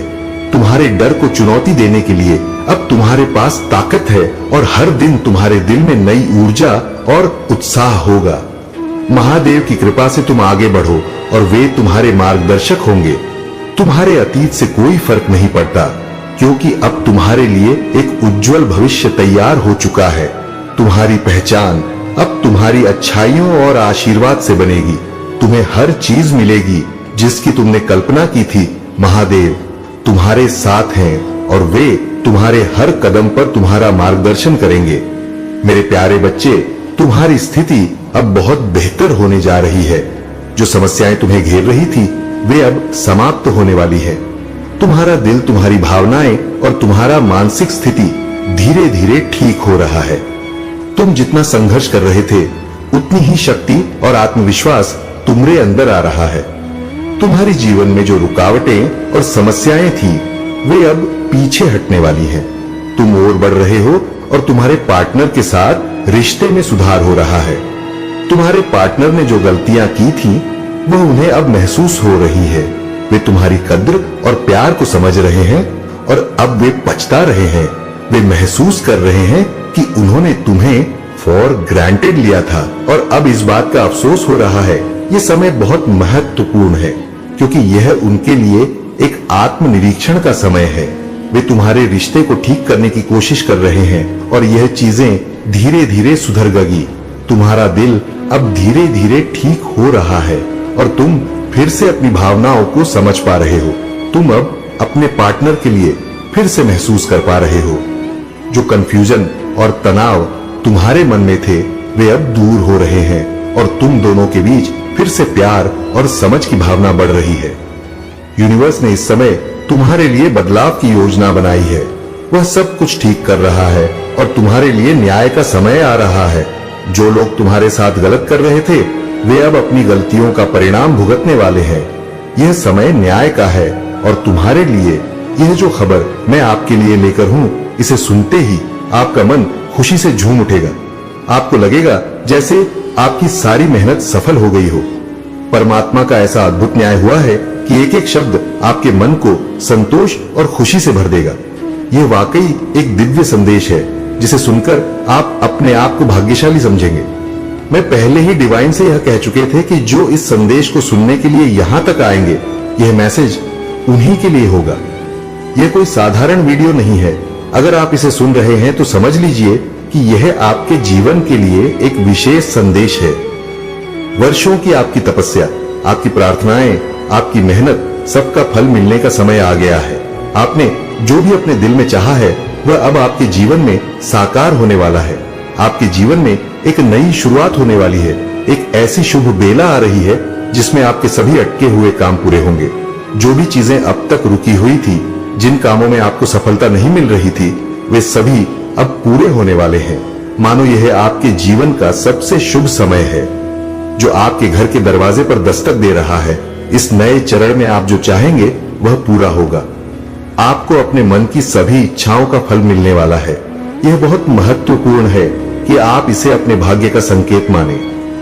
तुम्हारे डर को चुनौती देने के लिए अब तुम्हारे पास ताकत है और हर दिन तुम्हारे दिल में नई ऊर्जा और उत्साह होगा। महादेव की कृपा से तुम आगे बढ़ो और वे तुम्हारे मार्गदर्शक होंगे। तुम्हारे अतीत से कोई फर्क नहीं पड़ता, क्योंकि अब तुम्हारे लिए एक उज्जवल भविष्य तैयार हो चुका है। तुम्हारी पहचान अब तुम्हारी अच्छाइयों और आशीर्वाद से बनेगी। तुम्हें हर चीज मिलेगी जिसकी तुमने कल्पना की थी। महादेव तुम्हारे साथ हैं और वे तुम्हारे हर कदम पर तुम्हारा मार्गदर्शन करेंगे। मेरे प्यारे बच्चे, तुम्हारी स्थिति अब बहुत बेहतर होने जा रही है। जो समस्याएं तुम्हें घेर रही थी, वे अब समाप्त होने वाली है। तुम्हारा दिल, तुम्हारी भावनाएं और तुम्हारा मानसिक स्थिति धीरे धीरे ठीक हो रहा है। तुम जितना संघर्ष कर रहे थे उतनी ही शक्ति और आत्मविश्वास तुम्हारे अंदर आ रहा है। तुम्हारे जीवन में जो रुकावटें और समस्याएं थी वे अब पीछे हटने वाली हैं। तुम और बढ़ रहे हो और तुम्हारे पार्टनर के साथ रिश्ते में सुधार हो रहा है। तुम्हारे पार्टनर ने जो गलतियां की थी वह उन्हें अब महसूस हो रही है। वे तुम्हारी कद्र और प्यार को समझ रहे हैं और अब वे पछता रहे हैं। वे महसूस कर रहे हैं कि उन्होंने तुम्हें फॉर ग्रांटेड लिया था और अब इस बात का अफसोस हो रहा है। ये समय बहुत महत्वपूर्ण है क्योंकि यह उनके लिए एक आत्मनिरीक्षण का समय है। वे तुम्हारे रिश्ते को ठीक करने की कोशिश कर रहे हैं और यह चीजें धीरे धीरे सुधर गई। तुम्हारा दिल अब धीरे धीरे ठीक हो रहा है और तुम फिर से अपनी भावनाओं को समझ पा रहे हो। तुम अब अपने पार्टनर के लिए फिर से महसूस कर पा रहे हो। जो कंफ्यूजन और तनाव तुम्हारे मन में थे वे अब दूर हो रहे हैं और तुम दोनों के बीच फिर से प्यार और समझ की भावना बढ़ रही है। यूनिवर्स ने इस समय तुम्हारे लिए बदलाव की योजना बनाई है। वह सब कुछ ठीक कर रहा है और तुम्हारे लिए न्याय का समय आ रहा है। जो लोग तुम्हारे साथ गलत कर रहे थे वे अब अपनी गलतियों का परिणाम भुगतने वाले हैं। यह समय न्याय का है और तुम्हारे लिए यह जो खबर मैं आपके लिए लेकर हूं, इसे सुनते ही आपका मन खुशी से झूम उठेगा। आपको लगेगा जैसे आपकी सारी मेहनत सफल हो गई हो। परमात्मा का ऐसा अद्भुत न्याय हुआ है कि एक एक शब्द आपके मन को संतोष और खुशी से भर देगा। यह वाकई एक दिव्य संदेश है जिसे सुनकर आप अपने आप को भाग्यशाली समझेंगे। मैं पहले ही डिवाइन से यह कह चुके थे कि जो इस संदेश को सुनने के लिए यहां तक आएंगे, यह मैसेज उन्हीं के लिए होगा। यह कोई साधारण वीडियो नहीं है। अगर आप इसे सुन रहे हैं तो समझ लीजिए कि यह आपके जीवन के लिए एक विशेष संदेश है। वर्षों की आपकी तपस्या, आपकी प्रार्थनाएं, आपकी मेहनत, सबका फल मिलने का समय आ गया है। आपने जो भी अपने दिल में चाहा है वह अब आपके जीवन में साकार होने वाला है। आपके जीवन में एक नई शुरुआत होने वाली है। एक ऐसी शुभ बेला आ रही है जिसमें आपके सभी अटके हुए काम पूरे होंगे। जो भी चीजें अब तक रुकी हुई थी, जिन कामों में आपको सफलता नहीं मिल रही थी, वे सभी अब पूरे होने वाले हैं। मानो यह आपके जीवन का सबसे शुभ समय है जो आपके घर के दरवाजे पर दस्तक दे रहा है। इस नए चरण में आप जो चाहेंगे वह पूरा होगा। आपको अपने मन की सभी इच्छाओं का फल मिलने वाला है। यह बहुत महत्वपूर्ण है कि आप इसे अपने भाग्य का संकेत माने।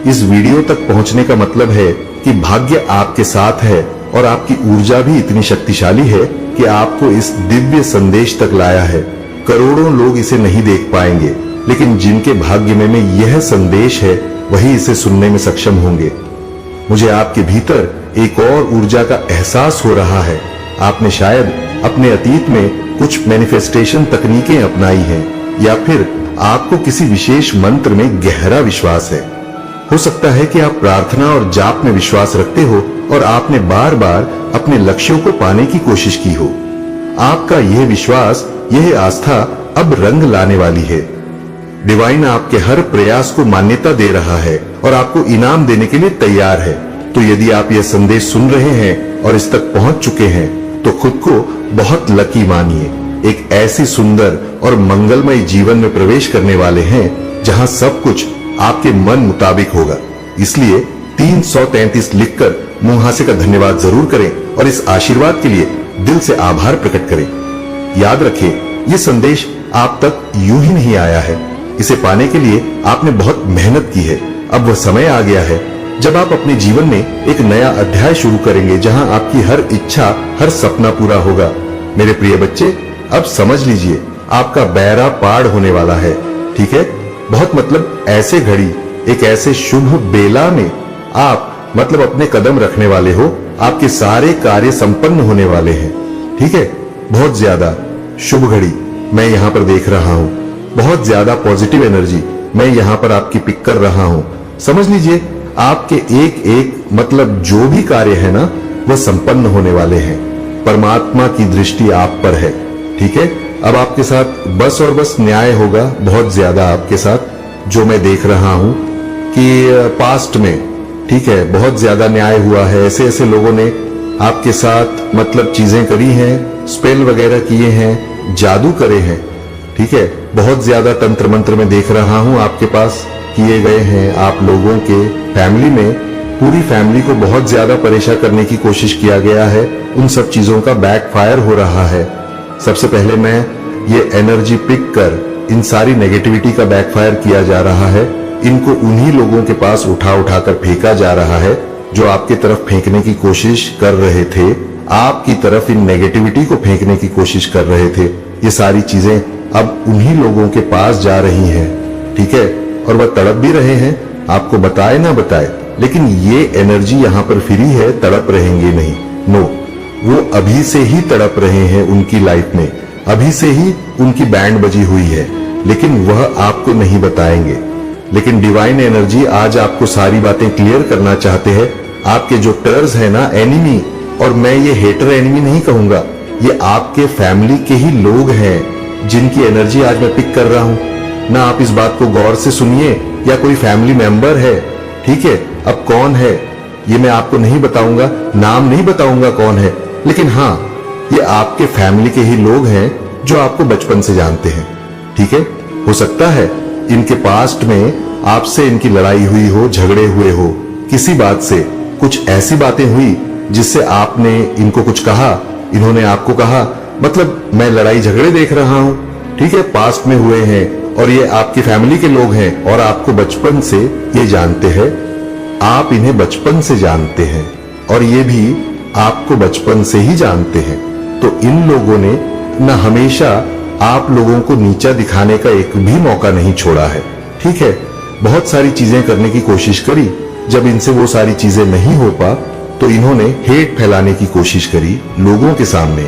इस वीडियो तक पहुंचने का मतलब है कि भाग्य आपके साथ है और आपकी ऊर्जा भी इतनी शक्तिशाली है कि आपको इस दिव्य संदेश तक लाया है। करोड़ों लोग इसे नहीं देख पाएंगे, लेकिन जिनके भाग्य में यह संदेश है वही इसे सुनने में सक्षम होंगे। मुझे आपके भीतर एक और ऊर्जा का एहसास हो रहा है। आपने शायद अपने अतीत में कुछ मैनिफेस्टेशन तकनीकें अपनाई हैं या फिर आपको किसी विशेष मंत्र में गहरा विश्वास है। हो सकता है कि आप प्रार्थना और जाप में विश्वास रखते हो और आपने बार बार अपने लक्ष्यों को पाने की कोशिश की हो। आपका यह विश्वास, यह आस्था अब रंग लाने वाली है। डिवाइन आपके हर प्रयास को मान्यता दे रहा है और आपको इनाम देने के लिए तैयार है। तो यदि आप यह संदेश सुन रहे हैं और इस तक पहुंच चुके हैं तो खुद को बहुत लकी मानिए। एक ऐसी सुंदर और मंगलमय जीवन में प्रवेश करने वाले हैं जहां सब कुछ आपके मन मुताबिक होगा। इसलिए 333 लिखकर मुंहासे का धन्यवाद जरूर करें और इस आशीर्वाद के लिए दिल से आभार प्रकट करें। याद रखिए, ये संदेश आप तक यूं ही नहीं आया है। इसे पाने के लिए आपने बहुत मेहनत की है। अब वह समय आ गया है जब आप अपने जीवन में एक नया अध्याय शुरू करेंगे जहां आपकी हर इच्छा, हर सपना पूरा होगा। मेरे प्रिय बच्चे, अब समझ लीजिए आपका बेड़ा पार होने वाला है। ठीक है, बहुत मतलब ऐसे घड़ी, एक ऐसे शुभ बेला में आप मतलब अपने कदम रखने वाले हो। आपके सारे कार्य संपन्न होने वाले हैं। ठीक है, बहुत ज्यादा शुभ घड़ी मैं यहाँ पर देख रहा हूँ। बहुत ज्यादा पॉजिटिव एनर्जी मैं यहाँ पर आपकी पिक कर रहा हूँ। समझ लीजिए आपके एक एक मतलब जो भी कार्य है ना, वह संपन्न होने वाले हैं। परमात्मा की दृष्टि आप पर है। ठीक है, अब आपके साथ बस और बस न्याय होगा, बहुत ज्यादा आपके साथ। जो मैं देख रहा हूं कि पास्ट में, ठीक है, बहुत ज्यादा न्याय हुआ है। ऐसे ऐसे लोगों ने आपके साथ मतलब चीजें करी हैं, स्पेल वगैरह किए हैं, जादू करे हैं, ठीक है। बहुत ज्यादा तंत्र मंत्र में देख रहा हूं आपके पास किए गए हैं। आप लोगों के फैमिली में पूरी फैमिली को बहुत ज्यादा परेशान करने की कोशिश किया गया है। उन सब चीजों का बैकफायर हो रहा है। सबसे पहले मैं ये एनर्जी पिक कर इन सारी नेगेटिविटी का बैकफायर किया जा रहा है। इनको उन्हीं लोगों के पास उठा उठा कर फेंका जा रहा है जो आपकी तरफ फेंकने की कोशिश कर रहे थे। आपकी तरफ इन नेगेटिविटी को फेंकने की कोशिश कर रहे थे। ये सारी चीजें अब उन्हीं लोगों के पास जा रही हैं, ठीक है। और वह तड़प भी रहे हैं, आपको बताए ना बताए, लेकिन ये एनर्जी यहां पर फ्री है, तड़प रहेंगे नहीं। नो, वो अभी से ही तड़प रहे हैं उनकी लाइफ में, अभी से ही उनकी बैंड बजी हुई है, लेकिन वह आपको नहीं बताएंगे। लेकिन डिवाइन एनर्जी आज आपको सारी बातें क्लियर करना चाहते हैं। आपके जो टर्स है ना, एनिमी, और मैं ये हेटर एनिमी नहीं कहूंगा, ये आपके फैमिली के ही लोग हैं जिनकी एनर्जी आज मैं पिक कर रहा हूं ना। आप इस बात को गौर से सुनिए, या कोई फैमिली मेंबर है, ठीक है। अब कौन है ये मैं आपको नहीं बताऊंगा, नाम नहीं बताऊंगा कौन है, लेकिन हाँ, ये आपके फैमिली के ही लोग हैं जो आपको बचपन से जानते हैं, ठीक है। हो सकता है इनके पास्ट में आपसे इनकी लड़ाई हुई हो, झगड़े हुए हो, किसी बात से कुछ ऐसी बातें हुई जिससे आपने इनको कुछ कहा, इन्होंने आपको कहा, मतलब मैं लड़ाई झगड़े देख रहा हूं, ठीक है, पास्ट में हुए हैं और ये आपकी फैमिली के लोग हैं और आपको बचपन से ये जानते हैं। आप इन्हें बचपन से जानते हैं और ये भी आपको बचपन से ही जानते हैं। तो इन लोगों ने न हमेशा आप लोगों को नीचा दिखाने का एक भी मौका नहीं छोड़ा है, ठीक है। बहुत सारी चीजें करने की कोशिश करी, जब इनसे वो सारी चीजें नहीं हो पा तो इन्होंने हेट फैलाने की कोशिश करी लोगों के सामने,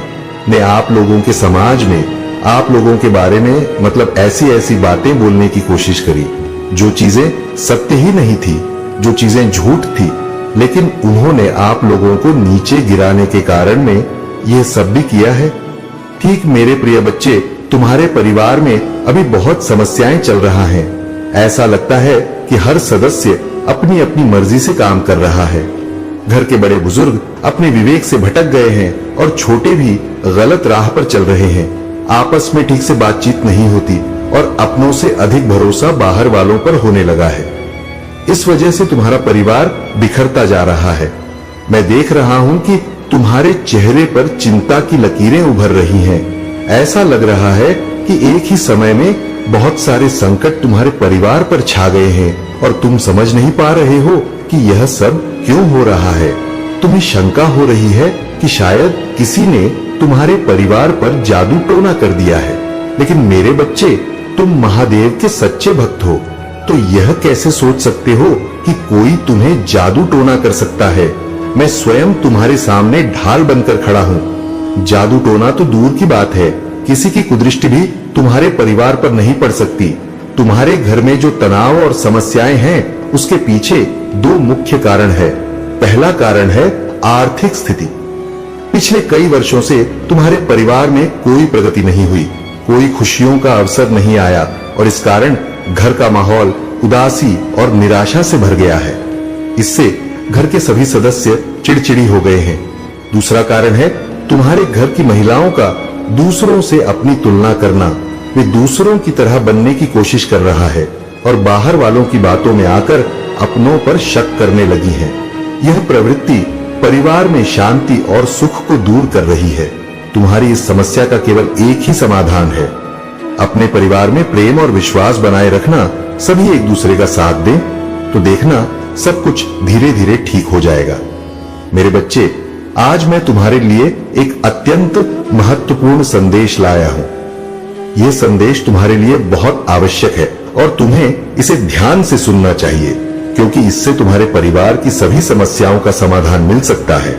ने आप लोगों के समाज में आप लोगों के बारे में मतलब ऐसी ऐसी बातें बोलने की कोशिश करी जो चीजें सत्य ही नहीं थी, जो चीजें झूठ थी, लेकिन उन्होंने आप लोगों को नीचे गिराने के कारण में यह सब भी किया है। ठीक मेरे प्रिय बच्चे, तुम्हारे परिवार में अभी बहुत समस्याएं चल रहा है। ऐसा लगता है कि हर सदस्य अपनी अपनी मर्जी से काम कर रहा है। घर के बड़े बुजुर्ग अपने विवेक से भटक गए हैं और छोटे भी गलत राह पर चल रहे हैं। आपस में ठीक से बातचीत नहीं होती और अपनों से अधिक भरोसा बाहर वालों पर होने लगा है। इस वजह से तुम्हारा परिवार बिखरता जा रहा है। मैं देख रहा हूं कि तुम्हारे चेहरे पर चिंता की लकीरें उभर रही हैं। ऐसा लग रहा है कि एक ही समय में बहुत सारे संकट तुम्हारे परिवार पर छा गए हैं और तुम समझ नहीं पा रहे हो कि यह सब क्यों हो रहा है। तुम्हें शंका हो रही है कि शायद किसी ने तुम्हारे परिवार पर जादू टोना कर दिया है। लेकिन मेरे बच्चे, तुम महादेव के सच्चे भक्त हो, तो यह कैसे सोच सकते हो कि कोई तुम्हें जादू टोना कर सकता है। मैं स्वयं तुम्हारे सामने ढाल बनकर खड़ा हूँ। जादू टोना तो दूर की बात है, किसी की कुदृष्टि भी तुम्हारे परिवार पर नहीं पड़ सकती। तुम्हारे घर में जो तनाव और समस्याएं हैं, उसके पीछे दो मुख्य कारण है। पहला कारण है आर्थिक स्थिति। पिछले कई वर्षों से तुम्हारे परिवार में कोई प्रगति नहीं हुई, कोई खुशियों का अवसर नहीं आया और इस कारण घर का माहौल उदासी और निराशा से भर गया है। इससे घर के सभी सदस्य चिड़चिड़ी हो गए हैं। दूसरा कारण है तुम्हारे घर की महिलाओं का दूसरों से अपनी तुलना करना। वे दूसरों की तरह बनने की कोशिश कर रहा है और बाहर वालों की बातों में आकर अपनों पर शक करने लगी है। यह प्रवृत्ति परिवार में शांति और सुख को दूर कर रही है। तुम्हारी इस समस्या का केवल एक ही समाधान है, अपने परिवार में प्रेम और विश्वास बनाए रखना। सभी एक दूसरे का साथ दें तो देखना सब कुछ धीरे धीरे ठीक हो जाएगा। मेरे बच्चे, आज मैं तुम्हारे लिए एक अत्यंत महत्वपूर्ण संदेश लाया हूं। यह संदेश तुम्हारे लिए बहुत आवश्यक है और तुम्हें इसे ध्यान से सुनना चाहिए, क्योंकि इससे तुम्हारे परिवार की सभी समस्याओं का समाधान मिल सकता है।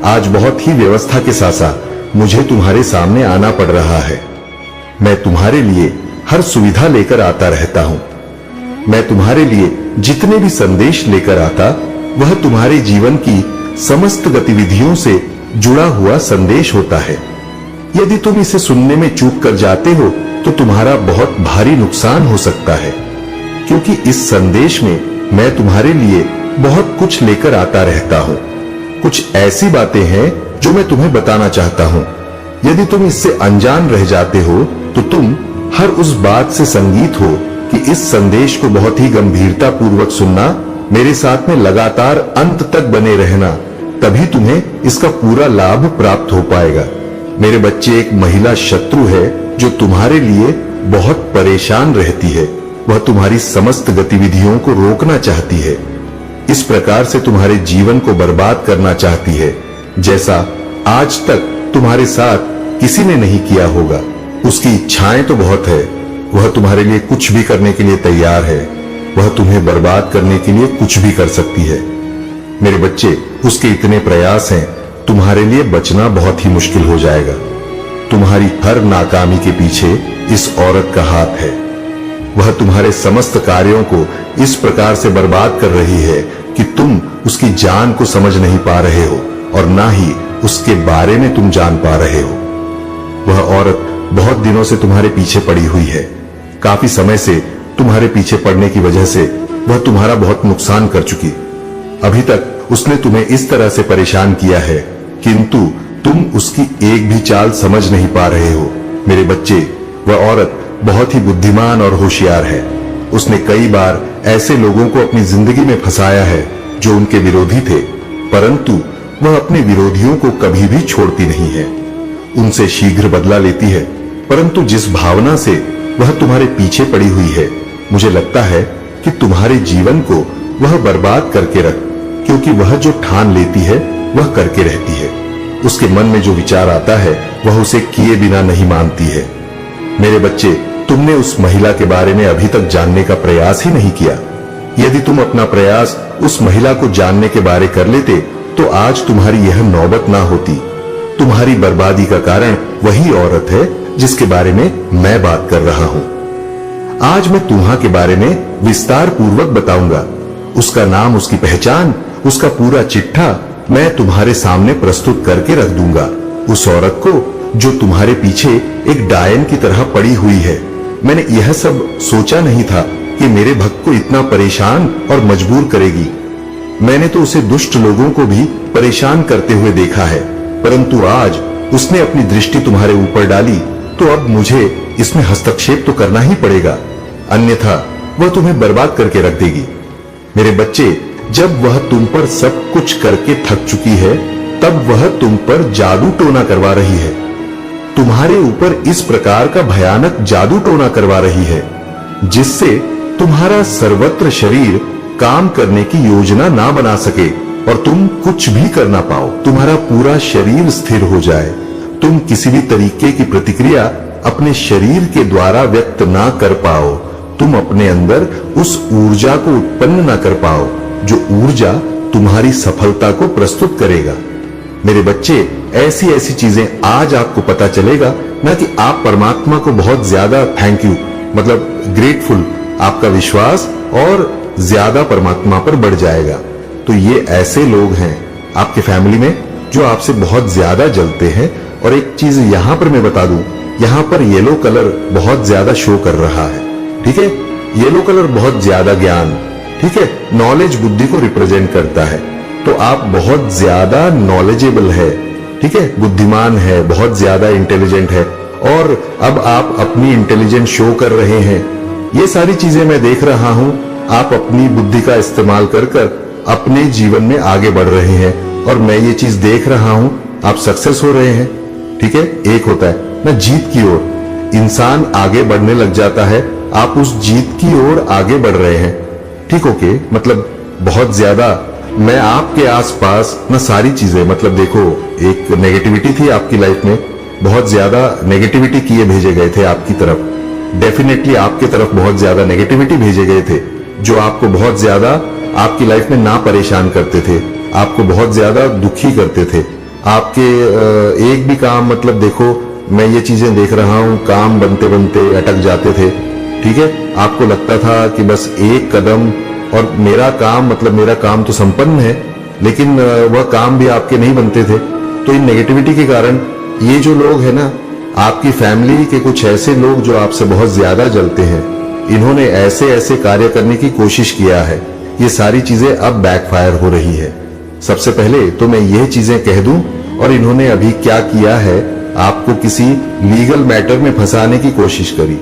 आज बहुत ही व्यवस्था के साथ साथ मुझे तुम्हारे सामने आना पड़ रहा है। मैं तुम्हारे लिए हर सुविधा लेकर आता रहता हूं। मैं तुम्हारे लिए जितने भी संदेश लेकर आता, वह तुम्हारे जीवन की समस्त गतिविधियों से जुड़ा हुआ संदेश होता है। यदि तुम इसे सुनने में चूक कर जाते हो तो तुम्हारा बहुत भारी नुकसान हो सकता है, क्योंकि इस संदेश में मैं तुम्हारे लिए बहुत कुछ लेकर आता रहता हूं। कुछ ऐसी बातें हैं जो मैं तुम्हें बताना चाहता हूं। यदि तुम इससे अनजान रह जाते हो तो तुम हर उस बात से संगीत हो कि इस संदेश को बहुत ही गंभीरता पूर्वक सुनना, मेरे साथ में लगातार अंत तक बने रहना, तभी तुम्हें इसका पूरा लाभ प्राप्त हो पाएगा। मेरे बच्चे, एक महिला शत्रु है जो तुम्हारे लिए बहुत परेशान रहती है। वह तुम्हारी समस्त गतिविधियों को रोकना चाहती है, इस प्रकार से तुम्हारे जीवन को बर्बाद करना चाहती है, जैसा आज तक तुम्हारे साथ किसी ने नहीं किया होगा। उसकी इच्छाएं तो बहुत है, वह तुम्हारे लिए कुछ भी करने के लिए तैयार है। वह तुम्हें बर्बाद करने के लिए कुछ भी कर सकती है। मेरे बच्चे, उसके इतने प्रयास हैं, तुम्हारे लिए बचना बहुत ही मुश्किल हो जाएगा। तुम्हारी हर नाकामी के पीछे इस औरत का हाथ है। वह तुम्हारे समस्त कार्यों को इस प्रकार से बर्बाद कर रही है कि तुम उसकी जान को समझ नहीं पा रहे हो और ना ही उसके बारे में तुम जान पा रहे हो। वह औरत बहुत दिनों से तुम्हारे पीछे पड़ी हुई है। काफी समय से तुम्हारे पीछे पड़ने की वजह से वह तुम्हारा बहुत नुकसान कर चुकी। अभी तक उसने तुम्हें इस तरह से परेशान किया है, किंतु तुम उसकी एक भी चाल समझ नहीं पा रहे हो। मेरे बच्चे, वह औरत बहुत ही बुद्धिमान और होशियार है। उसने कई बार ऐसे लोगों को अपनी जिंदगी में फंसाया है जो उनके विरोधी थे, परंतु वह अपने विरोधियों को कभी भी छोड़ती नहीं है। उनसे शीघ्र बदला लेती है, परंतु जिस भावना से वह तुम्हारे पीछे पड़ी हुई है, मुझे लगता है कि तुम्हारे जीवन को वह बर्बाद करके रख, क्योंकि वह जो ठान लेती है वह करके रहती है। उसके मन में जो विचार आता है वह उसे किए बिना नहीं मानती है। मेरे बच्चे, तुमने उस महिला के बारे में अभी तक जानने का प्रयास ही नहीं किया। यदि तुम अपना प्रयास उस महिला को जानने के बारे कर लेते तो आज तुम्हारी यह नौबत ना होती। तुम्हारी बर्बादी का कारण वही औरत है जिसके बारे में मैं बात कर रहा हूं। आज मैं तुम्हा के बारे में विस्तार पूर्वक बताऊंगा। उसका नाम, उसकी पहचान, उसका पूरा चिट्ठा मैं तुम्हारे सामने प्रस्तुत करके रख दूंगा। उस औरत को जो तुम्हारे पीछे एक डायन की तरह पड़ी हुई है। मैंने यह सब सोचा नहीं था कि मेरे भक्त को इतना परेशान और मजबूर करेगी। मैंने तो उसे दुष्ट लोगों को भी परेशान करते हुए देखा है, परंतु आज उसने अपनी दृष्टि तुम्हारे ऊपर डाली, तो अब मुझे इसमें हस्तक्षेप तो करना ही पड़ेगा, अन्यथा वह तुम्हें बर्बाद करके रख देगी। मेरे बच्चे, जब वह तुम पर सब कुछ करके थक चुकी है, तब वह तुम पर जादू टोना करवा रही है। तुम्हारे ऊपर इस प्रकार का भयानक जादू टोना करवा रही है जिससे तुम्हारा सर्वत्र शरीर काम करने की योजना ना बना सके और तुम कुछ भी कर ना पाओ। तुम्हारा पूरा शरीर स्थिर हो जाए, तुम किसी भी तरीके की प्रतिक्रिया अपने शरीर के द्वारा व्यक्त ना कर पाओ, तुम अपने अंदर उस ऊर्जा को उत्पन्न ना कर पाओ जो ऊर्जा तुम्हारी सफलता को प्रस्तुत करेगा। मेरे बच्चे, ऐसी ऐसी चीजें आज आपको पता चलेगा ना कि आप परमात्मा को बहुत ज्यादा थैंक यू, मतलब ग्रेटफुल, आपका विश्वास और ज्यादा परमात्मा पर बढ़ जाएगा। तो ये ऐसे लोग हैं आपके फैमिली में जो आपसे बहुत ज्यादा जलते हैं। और एक चीज यहां पर मैं बता दूं, यहां पर येलो कलर बहुत ज्यादा शो कर रहा है, ठीक है। येलो कलर बहुत ज्यादा ज्ञान, ठीक है, नॉलेज, बुद्धि को रिप्रेजेंट करता है। तो आप बहुत ज्यादा नॉलेजेबल है, ठीक है, बुद्धिमान है, बहुत ज्यादा इंटेलिजेंट है और अब आप अपनी इंटेलिजेंस शो कर रहे हैं। ये सारी चीजें मैं देख रहा हूं। आप अपनी बुद्धि का इस्तेमाल कर कर अपने जीवन में आगे बढ़ रहे हैं और मैं ये चीज देख रहा हूं, आप सक्सेस हो रहे हैं, ठीक है। एक होता है ना जीत की ओर, इंसान आगे बढ़ने लग जाता है, आप उस जीत की ओर आगे बढ़ रहे हैं, ठीक, ओके। मतलब बहुत ज्यादा मैं आपके आसपास ना सारी चीजें, मतलब देखो, एक नेगेटिविटी थी आपकी लाइफ में, बहुत ज्यादा नेगेटिविटी किए भेजे गए थे आपकी तरफ, डेफिनेटली आपके तरफ बहुत ज्यादा नेगेटिविटी भेजे गए थे जो आपको बहुत ज्यादा आपकी लाइफ में ना परेशान करते थे, आपको बहुत ज्यादा दुखी करते थे। आपके एक भी काम, मतलब देखो, मैं ये चीजें देख रहा हूं, काम बनते बनते अटक जाते थे, ठीक है। आपको लगता था कि बस एक कदम और मेरा काम, मतलब मेरा काम तो संपन्न है, लेकिन वह काम भी आपके नहीं बनते थे। तो इन नेगेटिविटी के कारण ये जो लोग हैं ना, आपकी फैमिली के कुछ ऐसे लोग जो आपसे बहुत ज्यादा जलते हैं, इन्होंने ऐसे ऐसे कार्य करने की कोशिश किया है। ये सारी चीजें अब बैकफायर हो रही है। सबसे पहले तो मैं यह चीजें कह दूं, और इन्होंने अभी क्या किया है, आपको किसी लीगल मैटर में फंसाने की कोशिश करी।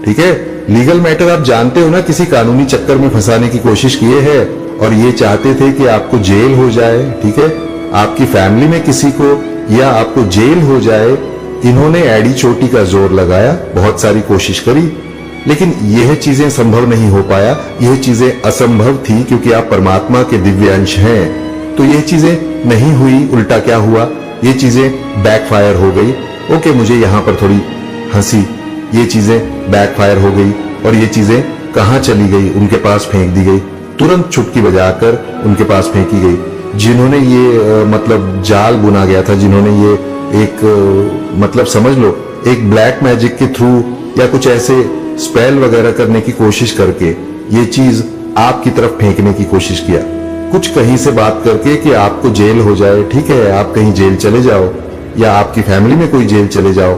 ठीक है, लीगल मैटर आप जानते हो ना, किसी कानूनी चक्कर में फंसाने की कोशिश किए है, और ये चाहते थे कि आपको जेल हो जाए। ठीक है, आपकी फैमिली में किसी को या आपको जेल हो जाए। इन्होंने एड़ी चोटी का जोर लगाया, बहुत सारी कोशिश करी, लेकिन यह चीजें संभव नहीं हो पाया। यह चीजें असंभव थी क्योंकि आप परमात्मा के दिव्य अंश हैं। तो यह चीजें नहीं हुई। उल्टा क्या हुआ, ये चीजें बैकफायर हो गई। ओके, मुझे यहां पर थोड़ी हंसी, ये चीजें बैकफायर हो गई, और ये चीजें कहां चली गई, उनके पास फेंक दी गई, तुरंत चुटकी बजाकर उनके पास फेंकी गई। जिन्होंने ये मतलब जाल बुना गया था, जिन्होंने ये एक मतलब समझ लो एक ब्लैक मैजिक के थ्रू या कुछ ऐसे स्पेल वगैरह करने की कोशिश करके ये चीज आपकी तरफ फेंकने की कोशिश किया, कुछ कहीं से बात करके कि आपको जेल हो जाए। ठीक है, आप कहीं जेल चले जाओ, या आपकी फैमिली में कोई जेल चले जाओ।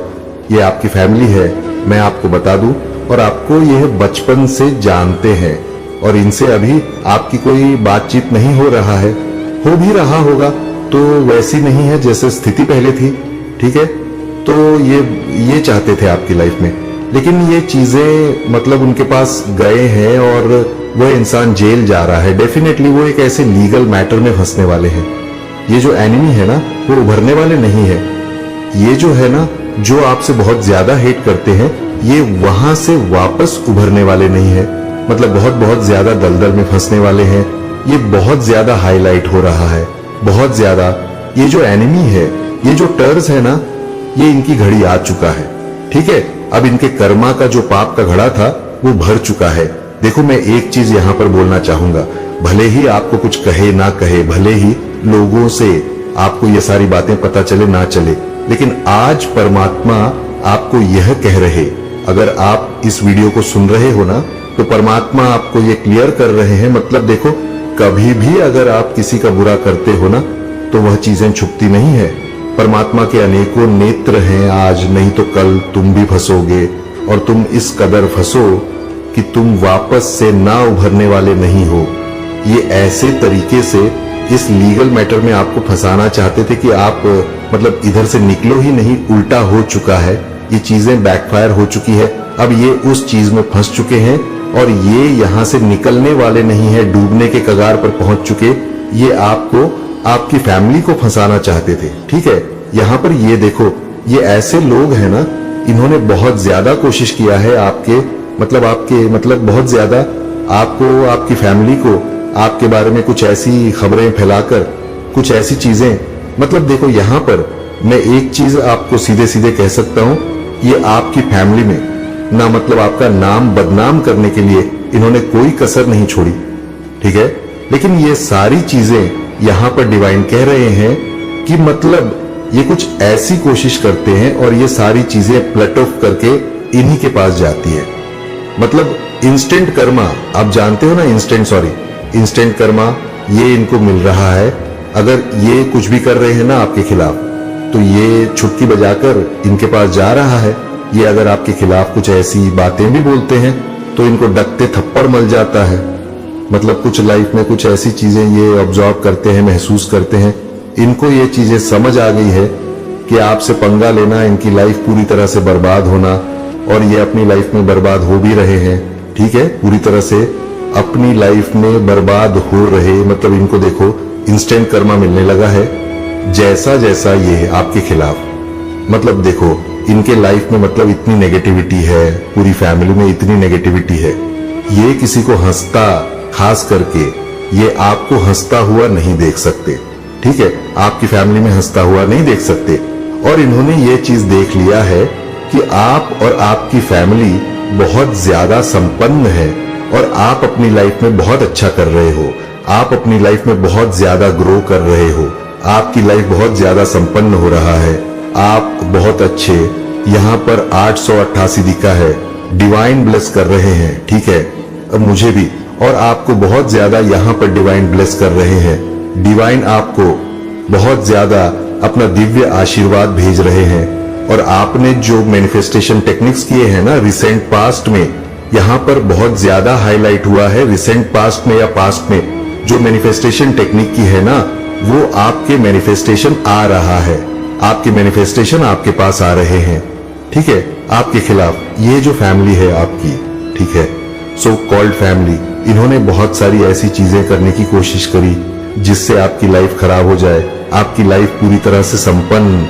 ये आपकी फैमिली है, मैं आपको बता दूं, और आपको यह बचपन से जानते हैं, और इनसे अभी आपकी कोई बातचीत नहीं हो रहा है। हो भी रहा होगा तो वैसी नहीं है जैसे स्थिति पहले थी। ठीक है, तो ये चाहते थे आपकी लाइफ में, लेकिन ये चीजें मतलब उनके पास गए हैं और वो इंसान जेल जा रहा है। डेफिनेटली वो एक ऐसे लीगल मैटर में फंसने वाले हैं। ये जो एनिमी है ना, वो उभरने वाले नहीं है। ये जो है ना, जो आपसे बहुत ज्यादा हेट करते हैं, ये वहां से वापस उभरने वाले नहीं है। मतलब बहुत बहुत ज्यादा दलदल में फंसने वाले हैं। ये बहुत ज्यादा हाईलाइट हो रहा है, बहुत ज्यादा। ये जो एनिमी है, ये जो टर्स है ना, ये इनकी घड़ी आ चुका है। ठीक है, अब इनके कर्मा का जो पाप का घड़ा था वो भर चुका है। देखो, मैं एक चीज यहां पर बोलना चाहूंगा, भले ही आपको कुछ कहे ना कहे, भले ही लोगों से आपको ये सारी बातें पता चले ना चले, लेकिन आज परमात्मा आपको यह कह रहे, अगर आप इस वीडियो को सुन रहे हो ना, तो परमात्मा आपको ये क्लियर कर रहे हैं। मतलब देखो, कभी भी अगर आप किसी का बुरा करते हो ना, तो वह चीजें छुपती नहीं है। परमात्मा के अनेकों नेत्र हैं, आज नहीं तो कल तुम भी फंसोगे, और तुम इस कदर फंसो कि तुम वापस से ना उभरने वाले नहीं हो। ये ऐसे तरीके से इस लीगल मैटर में आपको फंसाना चाहते थे कि आप मतलब इधर से निकलो ही नहीं, उल्टा हो चुका है। ये चीजें बैकफायर हो चुकी है। अब ये उस चीज में फंस चुके हैं, और ये यहां से निकलने वाले नहीं है, डूबने के कगार पर पहुंच चुके। ये आपको, आपकी फैमिली को फंसाना चाहते थे। ठीक है, यहां पर ये देखो, ये ऐसे लोग हैं ना, इन्होंने बहुत ज्यादा कोशिश किया है आपके मतलब बहुत ज्यादा आपको, आपकी फैमिली को, आपके बारे में कुछ ऐसी खबरें फैलाकर, कुछ ऐसी चीजें, मतलब देखो यहां पर मैं एक चीज आपको सीधे सीधे कह सकता हूं, ये आपकी फैमिली में ना मतलब आपका नाम बदनाम करने के लिए इन्होंने कोई कसर नहीं छोड़ी। ठीक है, लेकिन ये सारी चीजें यहां पर डिवाइन कह रहे हैं कि मतलब ये कुछ ऐसी कोशिश करते हैं, और ये सारी चीजें प्लट ऑफ करके इन्हीं के पास जाती है। मतलब इंस्टेंट कर्मा, आप जानते हो ना, इंस्टेंट कर्मा ये इनको मिल रहा है। अगर ये कुछ भी कर रहे हैं ना आपके खिलाफ, तो ये छुटकी बजाकर इनके पास जा रहा है। ये अगर आपके खिलाफ कुछ ऐसी बातें भी बोलते हैं तो इनको डकते थप्पड़ मल जाता है। मतलब कुछ लाइफ में कुछ ऐसी चीजें ये ऑब्जर्व करते हैं, महसूस करते हैं। इनको ये चीजें समझ आ गई है कि आपसे पंगा लेना, इनकी लाइफ पूरी तरह से बर्बाद होना, और ये अपनी लाइफ में बर्बाद हो भी रहे हैं। ठीक है, पूरी तरह से अपनी लाइफ में बर्बाद हो रहे, मतलब इनको देखो इंस्टेंट कर्मा मिलने लगा है जैसा जैसा ये आपके खिलाफ, मतलब देखो इनके लाइफ में मतलब इतनी नेगेटिविटी है, पूरी फैमिली में इतनी नेगेटिविटी है। ये किसी को हंसता, खास करके ये आपको हंसता हुआ नहीं देख सकते। ठीक है, आपकी फैमिली में हंसता हुआ नहीं देख सकते, और इन्होंने ये चीज देख लिया है कि आप और आपकी फैमिली बहुत ज्यादा संपन्न है, और आप अपनी लाइफ में बहुत अच्छा कर रहे हो, आप अपनी लाइफ में बहुत ज्यादा ग्रो कर रहे हो, आपकी लाइफ बहुत ज्यादा संपन्न हो रहा है, आप बहुत अच्छे, यहाँ पर 888 दिखा है, डिवाइन ब्लेस कर रहे हैं। ठीक है, अब मुझे भी, और आपको बहुत ज्यादा यहाँ पर डिवाइन ब्लेस कर रहे हैं। डिवाइन आपको बहुत ज्यादा अपना दिव्य आशीर्वाद भेज रहे हैं, और आपने जो मैनिफेस्टेशन टेक्निक्स किए हैं ना रिसेंट पास्ट में, यहाँ पर बहुत ज्यादा हाईलाइट हुआ है। रिसेंट पास्ट में या पास्ट में जो मैनिफेस्टेशन टेक्निक की है ना, वो आपके मैनिफेस्टेशन आ रहा है, आपके मैनिफेस्टेशन आपके पास आ रहे हैं, ठीक है, आपके खिलाफ। ये जो फैमिली है आपकी, ठीक है, सो कॉल्ड फैमिली, इन्होंने बहुत सारी ऐसी चीजें करने की कोशिश करी जिससे आपकी लाइफ खराब हो जाए, आपकी लाइफ पूरी तरह से संपन्न,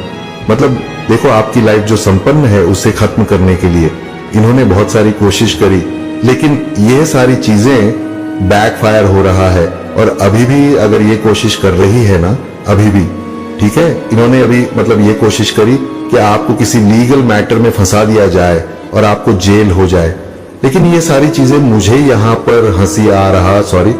मतलब देखो आपकी लाइफ जो संपन्न है उसे खत्म करने के लिए इन्होंने बहुत सारी कोशिश करी, लेकिन ये सारी चीजें बैकफायर हो रहा है। और अभी भी अगर ये कोशिश कर रही है ना, अभी भी, ठीक है, इन्होंने अभी मतलब ये कोशिश करी कि आपको किसी लीगल मैटर में फंसा दिया जाए और आपको जेल हो जाए। लेकिन ये सारी चीजें, मुझे यहाँ पर हंसी आ रहा, सॉरी,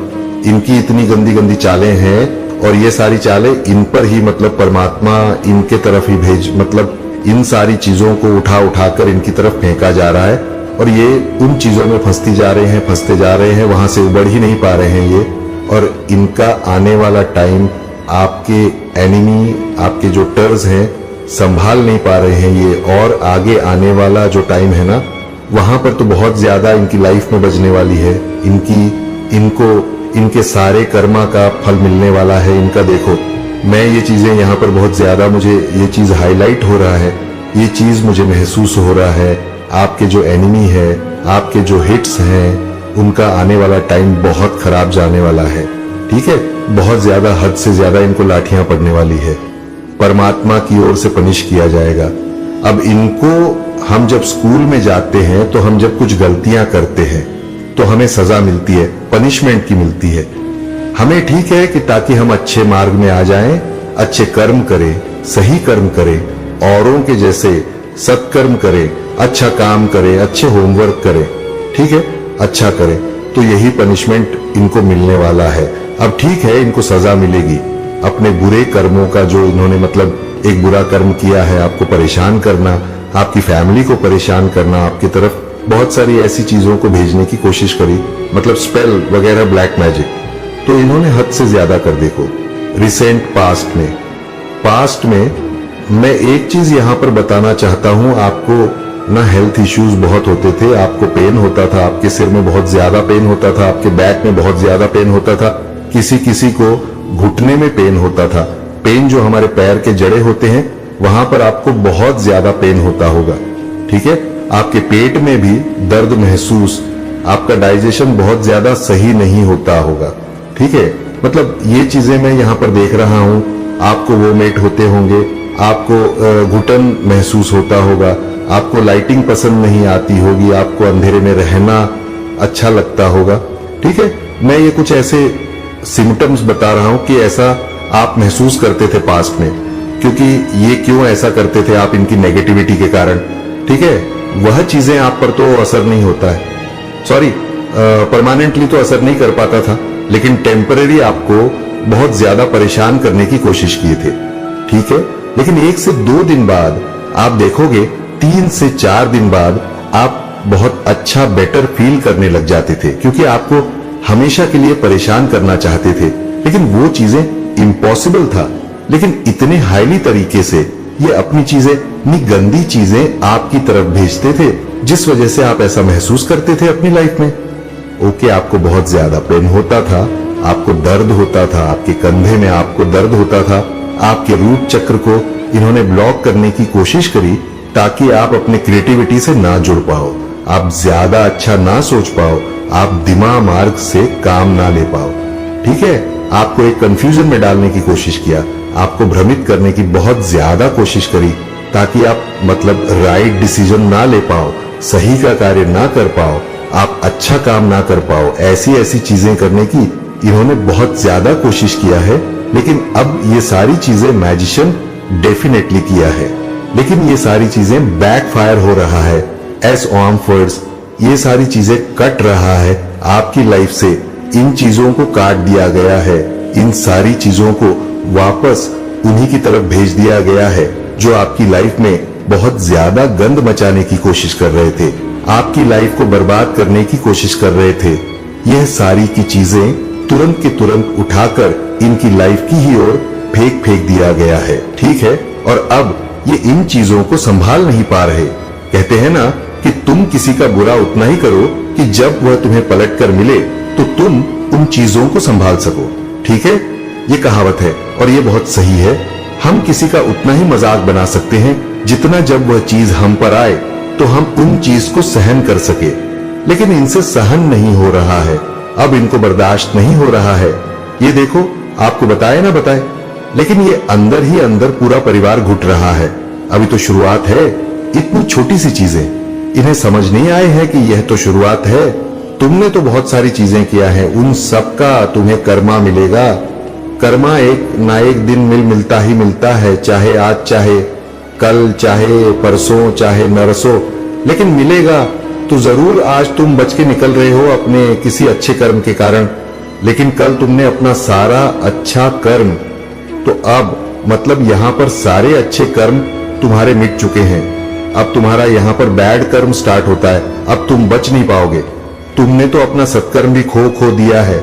इनकी इतनी गंदी गंदी चालें हैं और ये सारी चालें इन पर ही मतलब परमात्मा इनके तरफ ही मतलब इन सारी चीजों को उठा उठाकर इनकी तरफ फेंका जा रहा है और ये उन चीजों में फंसती जा रहे हैं, फंसते जा रहे हैं, वहां से उबड़ ही नहीं पा रहे हैं ये। और इनका आने वाला टाइम आपके एनिमी, आपके जो टर्स हैं, संभाल नहीं पा रहे हैं ये। और आगे आने वाला जो टाइम है ना, वहां पर तो बहुत ज्यादा इनकी लाइफ में बजने वाली है, इनके सारे कर्मा का फल मिलने वाला है इनका। देखो, मैं ये चीजें यहाँ पर बहुत ज्यादा, मुझे ये चीज हाईलाइट हो रहा है, ये चीज मुझे महसूस हो रहा है। आपके जो एनिमी है, आपके जो हिट्स हैं, उनका आने वाला टाइम बहुत खराब जाने वाला है, ठीक है, बहुत ज्यादा, हद से ज्यादा इनको लाठियां पड़ने वाली है, परमात्मा की ओर से पनिश किया जाएगा। अब इनको, हम जब स्कूल में जाते हैं तो हम जब कुछ गलतियां करते हैं तो हमें सजा मिलती है, पनिशमेंट की मिलती है हमें, ठीक है, कि ताकि हम अच्छे मार्ग में आ जाएं, अच्छे कर्म करें, सही कर्म करें, औरों के जैसे सत्कर्म करें, अच्छा काम करें, अच्छे होमवर्क करें, ठीक है, अच्छा करें, तो यही पनिशमेंट इनको मिलने वाला है। अब ठीक है, इनको सजा मिलेगी अपने बुरे कर्मों का, जो इन्होंने मतलब एक बुरा कर्म किया है, आपको परेशान करना, आपकी फैमिली को परेशान करना, आपकी तरफ बहुत सारी ऐसी चीजों को भेजने की कोशिश करी, मतलब स्पेल वगैरह, ब्लैक मैजिक, तो इन्होंने हद से ज्यादा कर। देखो रिसेंट पास्ट में मैं एक चीज यहां पर बताना चाहता हूं आपको ना, हेल्थ इश्यूज बहुत होते थे, आपको पेन होता था, आपके सिर में बहुत ज्यादा पेन होता था, आपके बैक में बहुत ज्यादा पेन होता था, किसी किसी को घुटने में पेन होता था, पेन जो हमारे पैर के जड़े होते हैं वहां पर आपको बहुत ज्यादा पेन होता होगा, ठीक है, आपके पेट में भी दर्द महसूस, आपका डाइजेशन बहुत ज्यादा सही नहीं होता होगा, ठीक है, मतलब ये चीजें मैं यहाँ पर देख रहा हूं। आपको वोमिट होते होंगे, आपको घुटन महसूस होता होगा, आपको लाइटिंग पसंद नहीं आती होगी, आपको अंधेरे में रहना अच्छा लगता होगा, ठीक है। मैं ये कुछ ऐसे सिम्टम्स बता रहा हूं कि ऐसा आप महसूस करते थे पास्ट में, क्योंकि ये क्यों ऐसा करते थे आप, इनकी नेगेटिविटी के कारण, ठीक है। वह चीजें आप पर तो असर नहीं होता है, सॉरी, परमानेंटली तो असर नहीं कर पाता था, लेकिन टेम्पररी आपको बहुत ज्यादा परेशान करने की कोशिश किए थे, ठीक है। लेकिन 1 से 2 दिन बाद आप देखोगे, 3 से 4 दिन बाद आप बहुत अच्छा, बेटर फील करने लग जाते थे, क्योंकि आपको हमेशा के लिए परेशान करना चाहते थे, लेकिन वो चीजें इम्पॉसिबल था। लेकिन इतने हाईली तरीके से ये अपनी चीजें, अपनी गंदी चीजें आपकी तरफ भेजते थे, जिस वजह से आप ऐसा महसूस करते थे अपनी लाइफ में। ओके, आपको बहुत ज्यादा पेन होता था, आपको दर्द होता था, आपके कंधे में आपको दर्द होता था, आपके रूट चक्र को इन्होंने ब्लॉक करने की कोशिश करी ताकि आप अपने क्रिएटिविटी से ना जुड़ पाओ, आप ज्यादा अच्छा ना सोच पाओ, आप दिमाग मार्ग से काम ना ले पाओ, ठीक है। आपको एक कंफ्यूजन में डालने की कोशिश किया, आपको भ्रमित करने की बहुत ज्यादा कोशिश करी, ताकि आप मतलब राइट डिसीजन ना ले पाओ, सही का कार्य ना कर पाओ, आप अच्छा काम ना कर पाओ, ऐसी ऐसी चीजें करने की इन्होंने बहुत ज्यादा कोशिश किया है। लेकिन अब ये सारी चीजें मैजिशियन डेफिनेटली किया है, लेकिन ये सारी चीजें बैकफायर हो रहा है एज ऑर्मफर्ड्स, ये सारी चीजें कट रहा है आपकी लाइफ से, इन चीजों को काट दिया गया है, इन सारी चीजों को वापस उन्हीं की तरफ भेज दिया गया है जो आपकी लाइफ में बहुत ज्यादा गंद मचाने की कोशिश कर रहे थे, आपकी लाइफ को बर्बाद करने की कोशिश कर रहे थे। यह सारी की चीजें तुरंत के तुरंत उठाकर इनकी लाइफ की ही ओर फेंक दिया गया है, ठीक है। और अब ये इन चीजों को संभाल नहीं पा रहे। कहते हैं ना कि तुम किसी का बुरा उतना ही करो कि जब वह तुम्हें पलट कर मिले तो तुम उन चीजों को संभाल सको, ठीक है। ये कहावत है और ये बहुत सही है। हम किसी का उतना ही मजाक बना सकते हैं जितना जब वह चीज हम पर आए तो हम उन चीज को सहन कर सके, लेकिन इनसे सहन नहीं हो रहा है, अब इनको बर्दाश्त नहीं हो रहा है। ये देखो, आपको बताए ना बताए, लेकिन ये अंदर ही अंदर पूरा परिवार घुट रहा है। अभी तो शुरुआत है, इतनी छोटी सी चीजें, इन्हें समझ नहीं आए हैं कि यह तो शुरुआत है। तुमने तो बहुत सारी चीजें किया है, उन सब का तुम्हें कर्मा मिलेगा। कर्मा एक ना एक दिन मिलता ही मिलता है, चाहे आज, चाहे कल, चाहे परसों, चाहे नरसों, लेकिन मिलेगा तो जरूर। आज तुम बच के निकल रहे हो अपने किसी अच्छे कर्म के कारण, लेकिन कल तुमने अपना सारा अच्छा कर्म, तो अब मतलब यहां पर सारे अच्छे कर्म तुम्हारे मिट चुके हैं। अब तुम्हारा यहां पर बैड कर्म स्टार्ट होता है। अब तुम बच नहीं पाओगे। तुमने तो अपना सत्कर्म भी खो दिया है।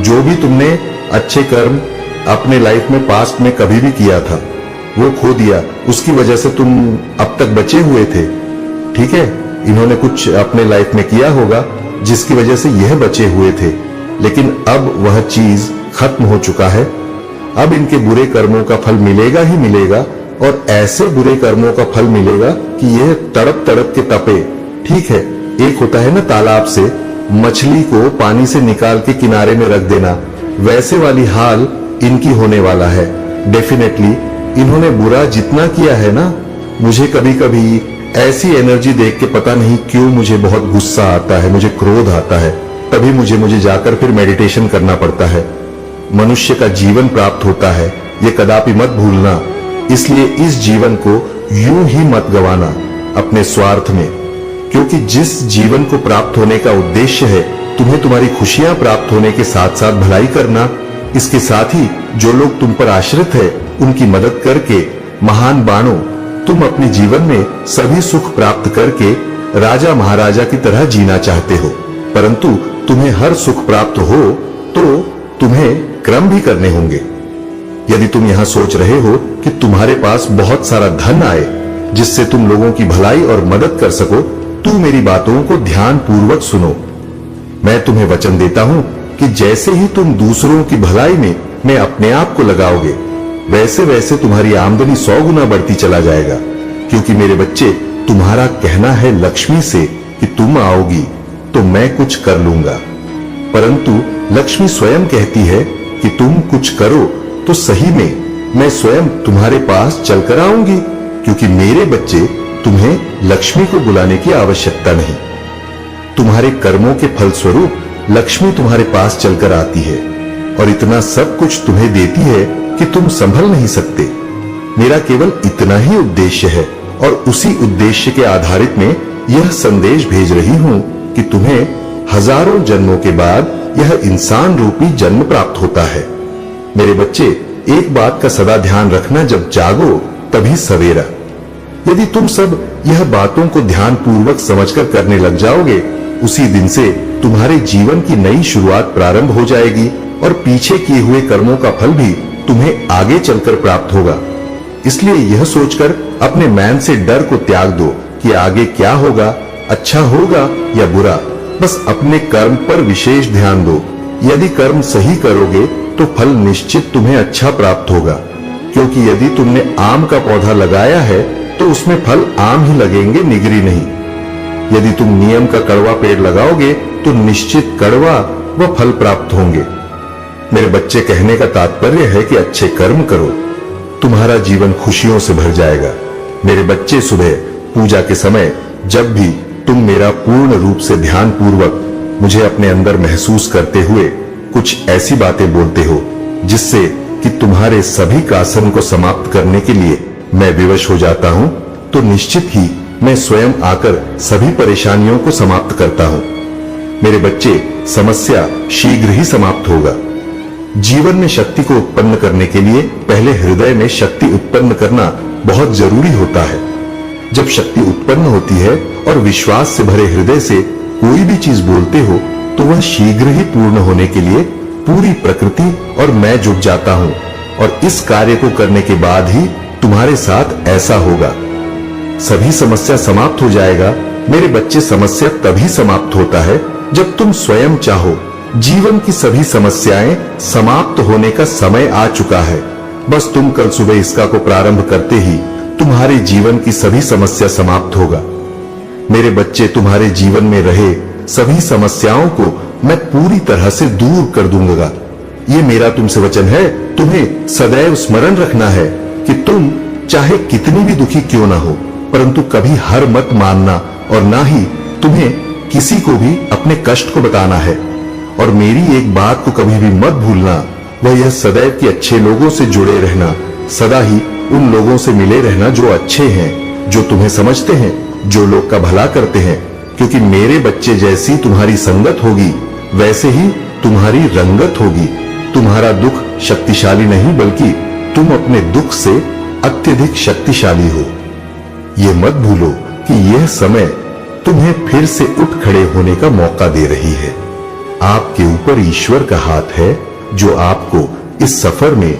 जो भी तुमने अच्छे कर्म अपने लाइफ में पास्ट में कभी भी किया था वो खो दिया, उसकी वजह से तुम अब तक बचे हुए थे। ठीक है, इन्होंने कुछ अपने लाइफ में किया होगा जिसकी वजह से यह बचे हुए थे, लेकिन अब वह चीज खत्म हो चुका है। अब इनके बुरे कर्मों का फल मिलेगा ही मिलेगा, और ऐसे बुरे कर्मों का फल मिलेगा कि यह तड़प तड़प के तपे। ठीक है, एक होता है ना तालाब से मछली को पानी से निकाल के किनारे में रख देना, वैसे वाली हाल इनकी होने वाला है। डेफिनेटली इन्होंने बुरा जितना किया है ना, मुझे कभी कभी ऐसी एनर्जी देख के पता नहीं क्यों मुझे बहुत गुस्सा आता है, मुझे क्रोध आता है, तभी मुझे जाकर फिर मेडिटेशन करना पड़ता है। मनुष्य का जीवन प्राप्त होता है, ये कदापि मत भूलना। इसलिए इस जीवन को यूं ही मत गवाना अपने स्वार्थ में, क्योंकि जिस जीवन को प्राप्त होने का उद्देश्य है तुम्हें तुम्हारी खुशियां प्राप्त होने के साथ साथ भलाई करना, इसके साथ ही जो लोग तुम पर आश्रित है उनकी मदद करके महान बानो तुम अपने जीवन में सभी सुख प्राप्त करके राजा महाराजा की तरह जीना चाहते हो। परंतु तुम्हें हर सुख प्राप्त हो तो तुम्हें कर्म भी करने होंगे। यदि तुम यहां सोच रहे हो कि तुम्हारे पास बहुत सारा धन आए जिससे तुम लोगों की भलाई और मदद कर सको, तो मेरी बातों को ध्यान पूर्वक सुनो। मैं तुम्हें वचन देता हूं कि जैसे ही तुम दूसरों की भलाई में अपने आप को लगाओगे, वैसे वैसे तुम्हारी आमदनी 100 गुना बढ़ती चला जाएगा। क्योंकि मेरे बच्चे, तुम्हारा कहना है लक्ष्मी से कि तुम आओगी तो मैं कुछ कर लूंगा, परंतु लक्ष्मी स्वयं कहती है कि तुम कुछ करो तो सही में मैं स्वयं तुम्हारे पास चलकर आऊंगी, क्योंकि मेरे बच्चे, तुम्हें लक्ष्मी को बुलाने की आवश्यकता नहीं। तुम्हारे कर्मों के फलस्वरूप लक्ष्मी तुम्हारे पास चलकर आती है और इतना सब कुछ तुम्हें देती है कि तुम संभल नहीं सकते। मेरा केवल इतना ही उद्देश्य है और उसी उद्देश्य के आधारित में यह संदेश भेज रही हूं कि तुम्हें हजारों जन्मों के बाद यह इंसान रूपी जन्म प्राप्त होता है। मेरे बच्चे, एक बात का सदा ध्यान रखना, जब जागो तभी सवेरा। यदि तुम सब यह बातों को ध्यान पूर्वक समझकर करने लग जाओगे, उसी दिन से तुम्हारे जीवन की नई शुरुआत प्रारंभ हो जाएगी और पीछे किए हुए कर्मों का फल भी तुम्हें आगे चलकर प्राप्त होगा। इसलिए यह सोचकर अपने मन से डर को त्याग दो कि आगे क्या होगा, अच्छा होगा या बुरा। बस अपने कर्म पर विशेष ध्यान दो। यदि कर्म सही करोगे तो फल निश्चित तुम्हें अच्छा प्राप्त होगा, क्योंकि यदि तुमने आम का पौधा लगाया है तो उसमें फल आम ही लगेंगे, निगरी नहीं। यदि तुम नियम का कड़वा पेड़ लगाओगे तो निश्चित कड़वा व फल प्राप्त होंगे। मेरे बच्चे, कहने का तात्पर्य है कि अच्छे कर्म करो, तुम्हारा जीवन खुशियों से भर जाएगा। मेरे बच्चे, सुबह पूजा के समय जब भी तुम मेरा पूर्ण रूप से ध्यान पूर्वक मुझे अपने अंदर महसूस करते हुए कुछ ऐसी बातें बोलते हो जिससे कि तुम्हारे सभी कासन को समाप्त करने के लिए मैं विवश हो जाता हूं, तो निश्चित ही मैं स्वयं आकर सभी परेशानियों को समाप्त करता हूं। मेरे बच्चे, समस्या शीघ्र ही समाप्त होगा। जीवन में शक्ति को उत्पन्न करने के लिए पहले हृदय में शक्ति उत्पन्न करना बहुत जरूरी होता है। जब शक्ति उत्पन्न होती है और विश्वास से भरे हृदय से कोई भी चीज बोलते हो तो वह शीघ्र ही पूर्ण होने के लिए पूरी प्रकृति और मैं जुट जाता हूं, और इस कार्य को करने के बाद ही तुम्हारे साथ ऐसा होगा। सभी समस्या समाप्त हो जाएगा। मेरे बच्चे, समस्या तभी समाप्त होता है जब तुम स्वयं चाहो जीवन की सभी समस्याएं समाप्त होने का समय आ चुका है। बस तुम कल सुबह इसका को प्रारंभ करते ही तुम्हारे जीवन की सभी समस्या समाप्त होगा। मेरे बच्चे, तुम्हारे जीवन में रहे सभी समस्याओं को मैं पूरी तरह से दूर कर दूंगा। ये मेरा तुमसे वचन है। तुम्हें सदैव स्मरण रखना है कि तुम चाहे कितनी भी दुखी क्यों ना हो, परंतु कभी हार मत मानना और ना ही तुम्हें किसी को भी अपने कष्ट को बताना है। और मेरी एक बात को कभी भी मत भूलना, वह यह सदैव कि अच्छे लोगों से जुड़े रहना, सदा ही उन लोगों से मिले रहना जो अच्छे हैं, जो तुम्हें समझते हैं, जो लोग का भला करते हैं। क्योंकि मेरे बच्चे, जैसी तुम्हारी संगत होगी वैसे ही तुम्हारी रंगत होगी। तुम्हारा दुख शक्तिशाली नहीं, बल्कि तुम अपने दुख से अत्यधिक शक्तिशाली हो। ये मत भूलो कि यह समय तुम्हें फिर से उठ खड़े होने का मौका दे रही है। आपके ऊपर ईश्वर का हाथ है जो आपको इस सफर में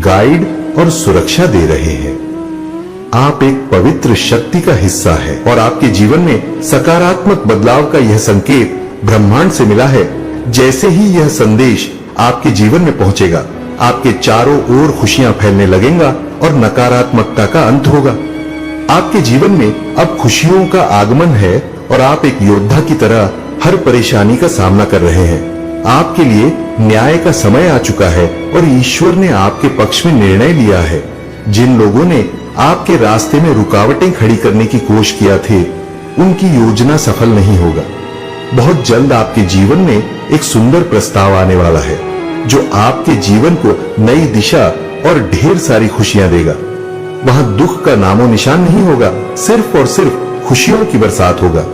गाइड और सुरक्षा दे रहे हैं। आप एक पवित्र शक्ति का हिस्सा है और आपके जीवन में सकारात्मक बदलाव का यह संकेत ब्रह्मांड से मिला है। जैसे ही यह संदेश आपके जीवन में पहुंचेगा, आपके चारों ओर खुशियां फैलने लगेंगा और नकारात्मकता का अंत होगा। आपके जीवन में अब खुशियों का आगमन है और आप एक योद्धा की तरह हर परेशानी का सामना कर रहे हैं। आपके लिए न्याय का समय आ चुका है और ईश्वर ने आपके पक्ष में निर्णय लिया है। जिन लोगों ने आपके रास्ते में रुकावटें खड़ी करने की कोशिश किया थे, उनकी योजना सफल नहीं होगा। बहुत जल्द आपके जीवन में एक सुंदर प्रस्ताव आने वाला है जो आपके जीवन को नई दिशा और ढेर सारी खुशियां देगा। वहां दुख का नामो निशान नहीं होगा, सिर्फ और सिर्फ खुशियों की बरसात होगा।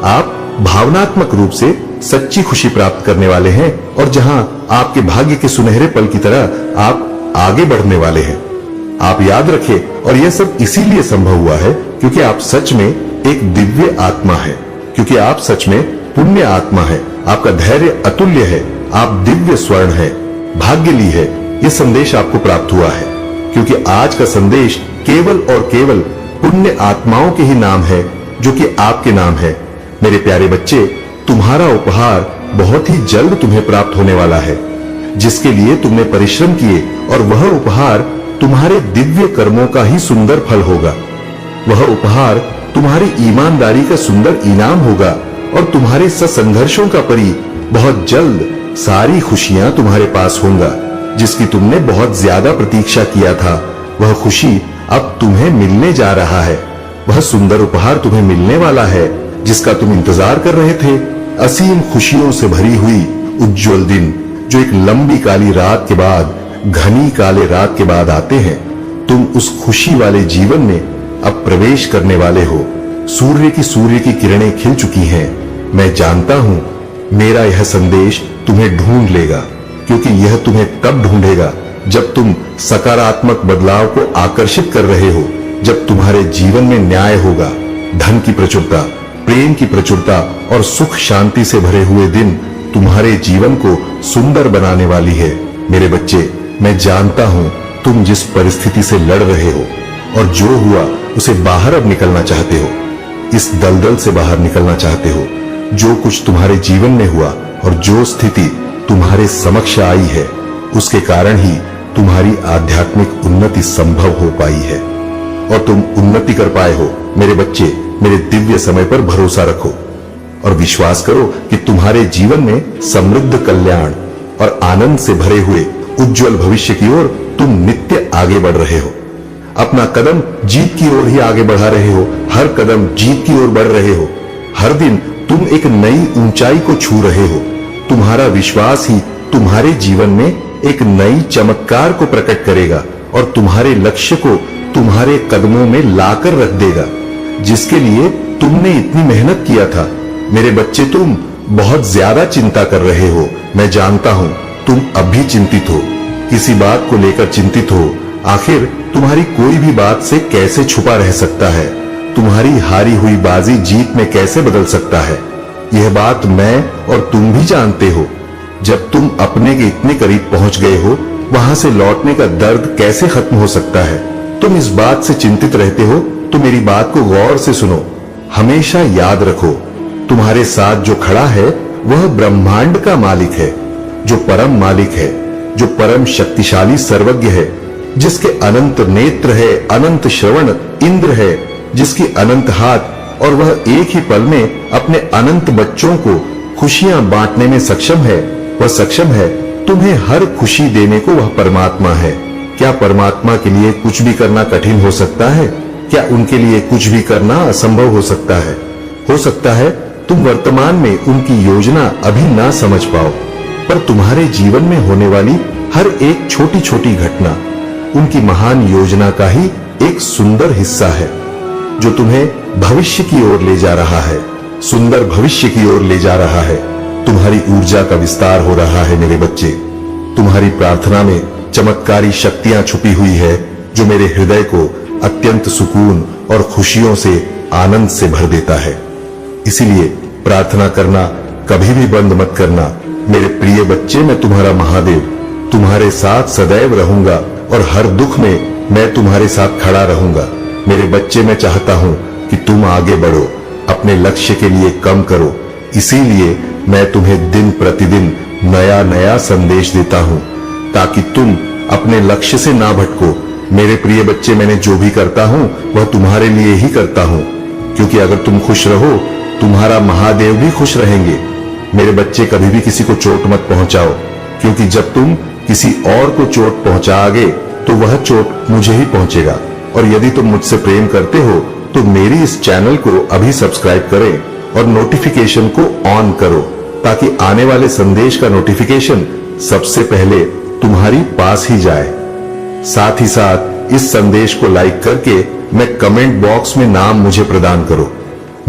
आप भावनात्मक रूप से सच्ची खुशी प्राप्त करने वाले हैं और जहां आपके भाग्य के सुनहरे पल की तरह आप आगे बढ़ने वाले हैं। आप याद रखें, और यह सब इसीलिए संभव हुआ है क्योंकि आप सच में एक दिव्य आत्मा है, क्योंकि आप सच में पुण्य आत्मा है। आपका धैर्य अतुल्य है, आप दिव्य स्वर्ण है, भाग्यली है। यह संदेश आपको प्राप्त हुआ है क्योंकि आज का संदेश केवल और केवल पुण्य आत्माओं के ही नाम है जो कि आपके नाम है। मेरे प्यारे बच्चे, तुम्हारा उपहार बहुत ही जल्द तुम्हें प्राप्त होने वाला है, जिसके लिए तुमने परिश्रम किए, और वह उपहार तुम्हारे दिव्य कर्मों का ही सुंदर फल होगा। वह उपहार तुम्हारी ईमानदारी का सुंदर इनाम होगा और तुम्हारे संघर्षों का परी बहुत जल्द सारी खुशियां तुम्हारे पास होंगे जिसकी तुमने बहुत ज्यादा प्रतीक्षा किया था। वह खुशी अब तुम्हें मिलने जा रहा है। वह सुंदर उपहार तुम्हें मिलने वाला है जिसका तुम इंतजार कर रहे थे। असीम खुशियों से भरी हुई उज्जवल दिन जो एक लंबी काली रात के बाद, घनी काले रात के बाद आते हैं। तुम उस खुशी वाले जीवन में अब प्रवेश करने वाले हो। सूर्य की किरणें खिल चुकी हैं। मैं जानता हूं मेरा यह संदेश तुम्हें ढूंढ लेगा, क्योंकि यह तुम्हें तब ढूंढेगा जब तुम सकारात्मक बदलाव को आकर्षित कर रहे हो, जब तुम्हारे जीवन में न्याय होगा, धन की प्रचुरता, प्रेम की प्रचुरता और सुख शांति से भरे हुए दिन तुम्हारे जीवन को सुंदर बनाने वाली है। मेरे बच्चे, मैं जानता हूं तुम जिस परिस्थिति से लड़ रहे हो और जो हुआ उसे बाहर अब निकलना चाहते हो। इस दलदल से बाहर निकलना चाहते हो। जो कुछ तुम्हारे जीवन में हुआ और जो स्थिति तुम्हारे समक्ष आई है, उसके कारण ही तुम्हारी आध्यात्मिक उन्नति संभव हो पाई है और तुम उन्नति कर पाए हो। मेरे बच्चे, मेरे दिव्य समय पर भरोसा रखो और विश्वास करो कि तुम्हारे जीवन में समृद्ध कल्याण और आनंद से भरे हुए उज्जवल भविष्य की ओर तुम नित्य आगे बढ़ रहे हो। अपना कदम जीत की ओर ही आगे बढ़ा रहे हो। हर कदम जीत की ओर बढ़ रहे हो। हर दिन तुम एक नई ऊंचाई को छू रहे हो। तुम्हारा विश्वास ही तुम्हारे जीवन में एक नई चमत्कार को प्रकट करेगा और तुम्हारे लक्ष्य को तुम्हारे कदमों में लाकर रख देगा, जिसके लिए तुमने इतनी मेहनत किया था। मेरे बच्चे, तुम बहुत ज्यादा चिंता कर रहे हो। मैं जानता हूं तुम अब भी चिंतित हो, किसी बात को लेकर चिंतित हो। आखिर तुम्हारी कोई भी बात से कैसे छुपा रह सकता है? तुम्हारी हारी हुई बाजी जीत में कैसे बदल सकता है? यह बात मैं और तुम भी जानते हो। जब तुम अपने के इतने करीब पहुंच गए हो, वहां से लौटने का दर्द कैसे खत्म हो सकता है? तुम इस बात से चिंतित रहते हो तो मेरी बात को गौर से सुनो। हमेशा याद रखो, तुम्हारे साथ जो खड़ा है वह ब्रह्मांड का मालिक है, जो परम मालिक है, जो परम शक्तिशाली सर्वज्ञ है, जिसके अनंत नेत्र है, अनंत श्रवण इंद्र है, जिसकी अनंत हाथ और वह एक ही पल में अपने अनंत बच्चों को खुशियां बांटने में सक्षम है। वह सक्षम है तुम्हें हर खुशी देने को। वह परमात्मा है। क्या परमात्मा के लिए कुछ भी करना कठिन हो सकता है? क्या उनके लिए कुछ भी करना असंभव हो सकता है? हो सकता है तुम वर्तमान में उनकी योजना अभी ना समझ पाओ, पर तुम्हारे जीवन में होने वाली हर एक छोटी छोटी घटना उनकी महान योजना का ही एक सुंदर हिस्सा है, जो तुम्हें भविष्य की ओर ले जा रहा है, सुंदर भविष्य की ओर ले जा रहा है। तुम्हारी ऊर्जा का विस्तार हो रहा है मेरे बच्चे। तुम्हारी प्रार्थना में चमत्कारी शक्तियां छुपी हुई है, जो मेरे हृदय को अत्यंत सुकून और खुशियों से, आनंद से भर देता है। इसीलिए प्रार्थना करना कभी भी बंद मत करना। मेरे प्रिय बच्चे, मैं तुम्हारा महादेव तुम्हारे साथ सदैव रहूंगा और हर दुख में मैं तुम्हारे साथ खड़ा रहूंगा। मेरे बच्चे, मैं चाहता हूं कि तुम आगे बढ़ो, अपने लक्ष्य के लिए काम करो। इसीलिए मैं तुम्हें दिन प्रतिदिन नया नया संदेश देता हूं, ताकि तुम अपने लक्ष्य से ना भटको। मेरे प्रिय बच्चे, मैंने जो भी करता हूं वह तुम्हारे लिए ही करता हूं, क्योंकि अगर तुम खुश रहो, तुम्हारा महादेव भी खुश रहेंगे। मेरे बच्चे, कभी भी किसी को चोट मत पहुंचाओ, क्योंकि जब तुम किसी और को चोट पहुंचाओगे तो वह चोट मुझे ही पहुंचेगा। और यदि तुम मुझसे प्रेम करते हो तो मेरी इस चैनल को अभी सब्सक्राइब करें और नोटिफिकेशन को ऑन करो, ताकि आने वाले संदेश का नोटिफिकेशन सबसे पहले तुम्हारी पास ही जाए। साथ ही साथ इस संदेश को लाइक करके मैं कमेंट बॉक्स में नाम मुझे प्रदान करो।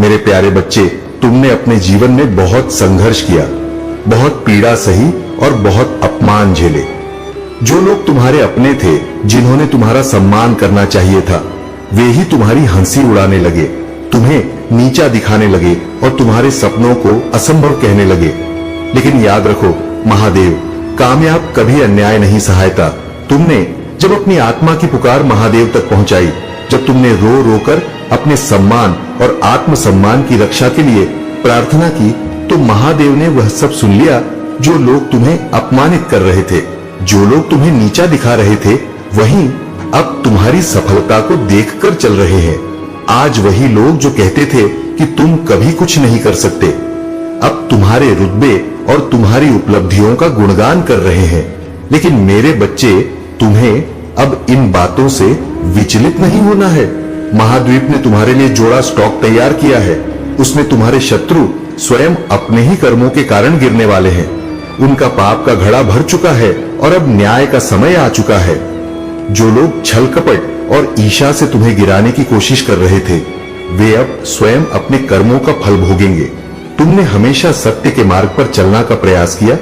मेरे प्यारे बच्चे, तुमने अपने जीवन में बहुत संघर्ष किया, बहुत पीड़ा सही और बहुत अपमान झेले। जो लोग तुम्हारे अपने थे, जिन्होंने तुम्हारा सम्मान करना चाहिए था, वे ही तुम्हारी हंसी उड़ाने लगे, तुम्हें नीचा दिखाने लगे और तुम्हारे सपनों को असंभव कहने लगे। लेकिन याद रखो, महादेव कामयाब कभी अन्याय नहीं सहायता। तुमने जब अपनी आत्मा की पुकार महादेव तक पहुंचाई, जब तुमने रो रो कर अपने सम्मान और आत्मसम्मान की रक्षा के लिए प्रार्थना की, तो महादेव ने वह सब सुन लिया। जो लोग तुम्हें अपमानित कर रहे थे, जो लोग तुम्हें नीचा दिखा रहे थे, वहीं अब तुम्हारी सफलता को देखकर चल रहे हैं। आज वही लोग जो कहते थे कि तुम कभी कुछ नहीं कर सकते, अब तुम्हारे रुतबे और तुम्हारी उपलब्धियों का गुणगान कर रहे हैं। लेकिन मेरे बच्चे, तुम्हें अब इन बातों से विचलित नहीं होना है। महाद्वीप ने तुम्हारे लिए जोड़ा स्टॉक तैयार किया है। उसमें तुम्हारे शत्रु स्वयं अपने ही कर्मों के कारण गिरने वाले हैं। उनका पाप का घड़ा भर चुका है और अब न्याय का समय आ चुका है। जो लोग छल कपट और ईर्ष्या से तुम्हें गिराने की कोशिश कर रहे थे, वे अब स्वयं अपने कर्मों का फल भोगेंगे। तुमने हमेशा सत्य के मार्ग पर चलने का प्रयास किया,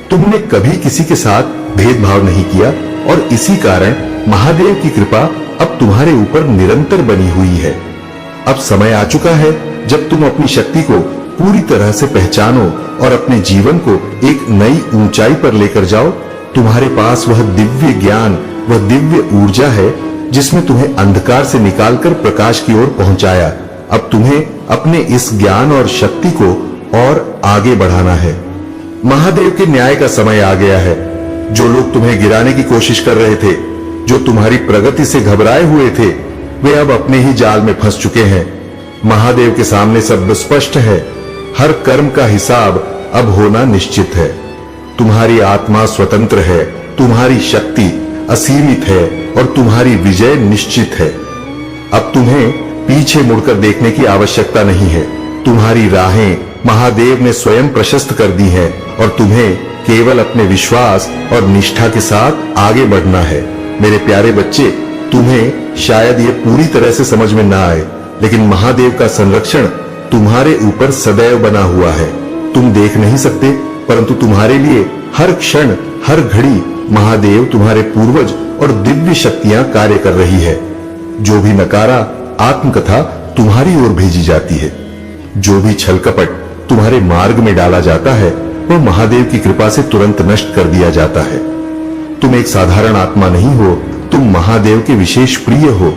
तुमने कभी किसी के साथ भेदभाव नहीं किया, और इसी कारण महादेव की कृपा अब तुम्हारे ऊपर निरंतर बनी हुई है। अब समय आ चुका है जब तुम अपनी शक्ति को पूरी तरह से पहचानो और अपने जीवन को एक नई ऊंचाई पर लेकर जाओ। तुम्हारे पास वह दिव्य ज्ञान, वह दिव्य ऊर्जा है, जिसमें तुम्हें अंधकार से निकालकर प्रकाश की ओर पहुंचाया। अब तुम्हें अपने इस ज्ञान और शक्ति को और आगे बढ़ाना है। महादेव के न्याय का समय आ गया है। जो लोग तुम्हें गिराने की कोशिश कर रहे थे, जो तुम्हारी प्रगति से घबराए हुए थे, वे अब अपने ही जाल में फंस चुके हैं। महादेव के सामने सब स्पष्ट है। हर कर्म का हिसाब अब होना निश्चित है। तुम्हारी आत्मा स्वतंत्र है, तुम्हारी शक्ति असीमित है और तुम्हारी विजय निश्चित है। अब तुम्हें पीछे मुड़कर देखने की आवश्यकता नहीं है। तुम्हारी राहें महादेव ने स्वयं प्रशस्त कर दी हैं और तुम्हें केवल अपने विश्वास और निष्ठा के साथ आगे बढ़ना है। मेरे प्यारे बच्चे, तुम्हें शायद ये पूरी तरह से समझ में ना आए, लेकिन महादेव का संरक्षण तुम्हारे ऊपर सदैव बना हुआ है। तुम देख नहीं सकते, परंतु तुम्हारे लिए हर क्षण, हर घड़ी महादेव, तुम्हारे पूर्वज और दिव्य शक्तियां कार्य कर रही है। जो भी नकारा आत्मकथा तुम्हारी ओर भेजी जाती है, जो भी छल कपट तुम्हारे मार्ग में डाला जाता है, वह महादेव की कृपा से तुरंत नष्ट कर दिया जाता है। तुम एक साधारण आत्मा नहीं हो, तुम महादेव के विशेष प्रिय हो।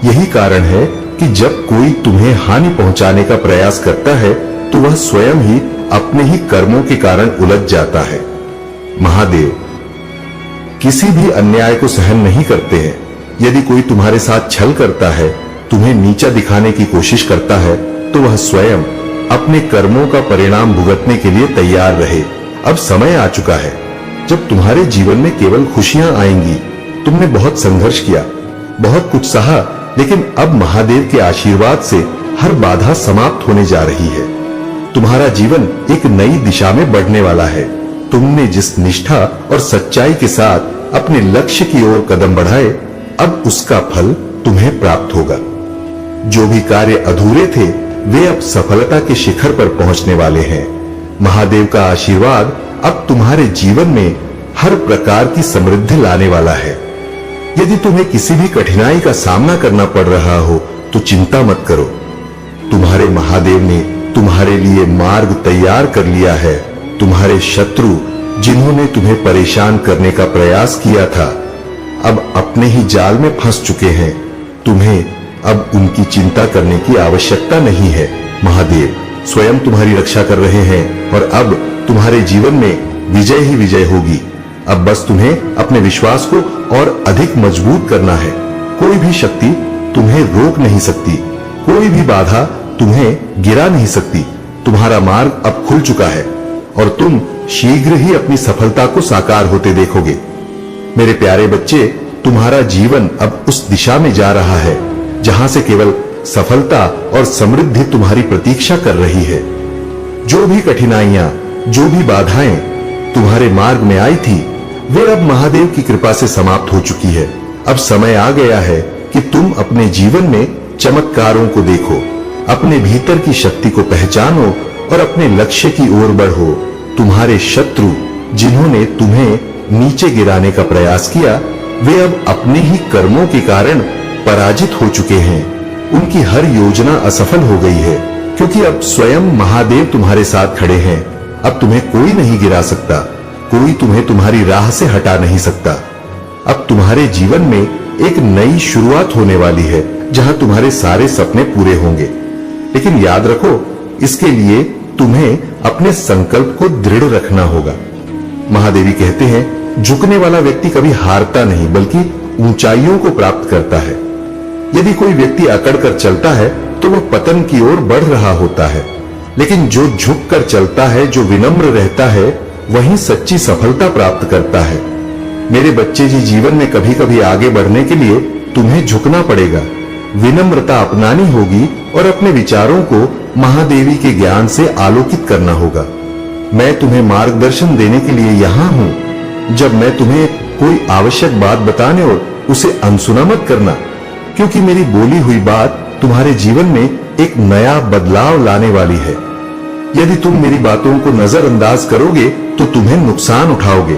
यही कारण है कि जब कोई तुम्हें हानि पहुंचाने का प्रयास करता है, तो वह स्वयं ही अपने ही कर्मों के कारण उलझ जाता है। महादेव किसी भी अन्याय को सहन नहीं करते हैं। यदि कोई तुम्हारे साथ छल करता है, तुम्हें नीचा दिखाने की कोशिश करता है, तो वह स्वयं अपने कर्मों का परिणाम भुगतने के लिए तैयार रहे। अब समय आ चुका है जब तुम्हारे जीवन में केवल खुशियां आएंगी। तुमने बहुत संघर्ष किया, बहुत कुछ सहा, लेकिन अब महादेव के आशीर्वाद से हर बाधा समाप्त होने जा रही है। तुम्हारा जीवन एक नई दिशा में बढ़ने वाला है। तुमने जिस निष्ठा और सच्चाई के साथ अपने लक्ष्य की ओर कदम बढ़ाए, अब उसका फल तुम्हें प्राप्त होगा। जो भी कार्य अधूरे थे, वे अब सफलता के शिखर पर पहुंचने वाले हैं। महादेव का आशीर्वाद अब तुम्हारे जीवन में हर प्रकार की समृद्धि लाने वाला है। यदि तुम्हें किसी भी कठिनाई का सामना करना पड़ रहा हो, तो चिंता मत करो। तुम्हारे महादेव ने तुम्हारे लिए मार्ग तैयार कर लिया है। तुम्हारे शत्रु, जिन्होंने तुम्हें परेशान करने का प्रयास किया था, अब अपने ही जाल में फंस चुके हैं। तुम्हें अब उनकी चिंता करने की आवश्यकता नहीं है। महादेव स्वयं तुम्हारी रक्षा कर रहे हैं और अब तुम्हारे जीवन में विजय ही विजय होगी। अब बस तुम्हें अपने विश्वास को और अधिक मजबूत करना है। कोई भी शक्ति तुम्हें रोक नहीं सकती, कोई भी बाधा तुम्हें गिरा नहीं सकती। तुम्हारा मार्ग अब खुल चुका है और तुम शीघ्र ही अपनी सफलता को साकार होते देखोगे। मेरे प्यारे बच्चे, तुम्हारा जीवन अब उस दिशा में जा रहा है जहां से केवल सफलता और समृद्धि तुम्हारी प्रतीक्षा कर रही है। जो भी कठिनाइयां, जो भी बाधाएं तुम्हारे मार्ग में आई थी, वे अब महादेव की कृपा से समाप्त हो चुकी है। अब समय आ गया है कि तुम अपने जीवन में चमत्कारों को देखो, अपने भीतर की शक्ति को पहचानो और अपने लक्ष्य की ओर बढ़ो। तुम्हारे शत्रु, जिन्होंने तुम्हें नीचे गिराने का प्रयास किया, वे अब अपने ही कर्मों के कारण पराजित हो चुके हैं। उनकी हर योजना असफल हो गई है, क्योंकि अब स्वयं महादेव तुम्हारे साथ खड़े हैं। अब तुम्हें कोई नहीं गिरा सकता, कोई तुम्हें तुम्हारी राह से हटा नहीं सकता। अब तुम्हारे जीवन में एक नई शुरुआत होने वाली है, जहां तुम्हारे सारे सपने पूरे होंगे। लेकिन याद रखो, इसके लिए तुम्हें अपने संकल्प को दृढ़ रखना होगा। महादेवी कहते हैं, झुकने वाला व्यक्ति कभी हारता नहीं, बल्कि ऊंचाइयों को प्राप्त करता है। यदि कोई व्यक्ति अकड़ कर चलता है, तो वह पतन की ओर बढ़ रहा होता है। लेकिन जो झुक कर चलता है, जो विनम्र रहता है, वही सच्ची सफलता प्राप्त करता है। मेरे बच्चे जी, जीवन में कभी कभी आगे बढ़ने के लिए तुम्हें झुकना पड़ेगा, विनम्रता अपनानी होगी और अपने विचारों को महादेवी के ज्ञान से आलोकित करना होगा। मैं तुम्हें मार्गदर्शन देने के लिए यहाँ हूँ। जब मैं तुम्हें कोई आवश्यक बात बताने और उसे अनसुना मत करना, क्योंकि मेरी बोली हुई बात तुम्हारे जीवन में एक नया बदलाव लाने वाली है। यदि तुम मेरी बातों को नजरअंदाज करोगे, तो तुम्हें नुकसान उठाओगे।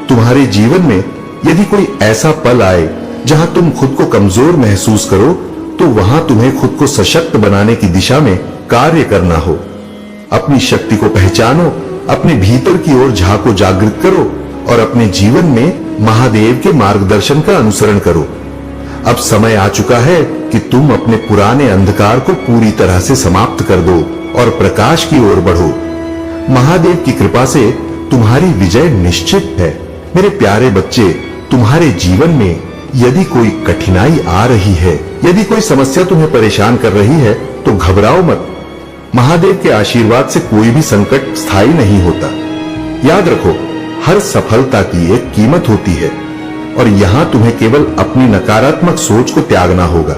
तुम्हारे जीवन में यदि कोई ऐसा पल आए जहां तुम खुद को कमजोर महसूस करो, तो वहां तुम्हें खुद को सशक्त बनाने की दिशा में कार्य करना हो। अपनी शक्ति को पहचानो, अपने भीतर की ओर झांको, जागृत करो और अपने जीवन में महादेव के मार्गदर्शन का अनुसरण करो। अब समय आ चुका है कि तुम अपने पुराने अंधकार को पूरी तरह से समाप्त कर दो और प्रकाश की ओर बढ़ो। महादेव की कृपा से तुम्हारी विजय निश्चित है। मेरे प्यारे बच्चे, तुम्हारे जीवन में यदि कोई कठिनाई आ रही है, यदि कोई समस्या तुम्हें परेशान कर रही है, तो घबराओ मत। महादेव के आशीर्वाद से कोई भी संकट स्थायी नहीं होता। याद रखो, हर सफलता की एक कीमत होती है और यहां तुम्हें केवल अपनी नकारात्मक सोच को त्यागना होगा।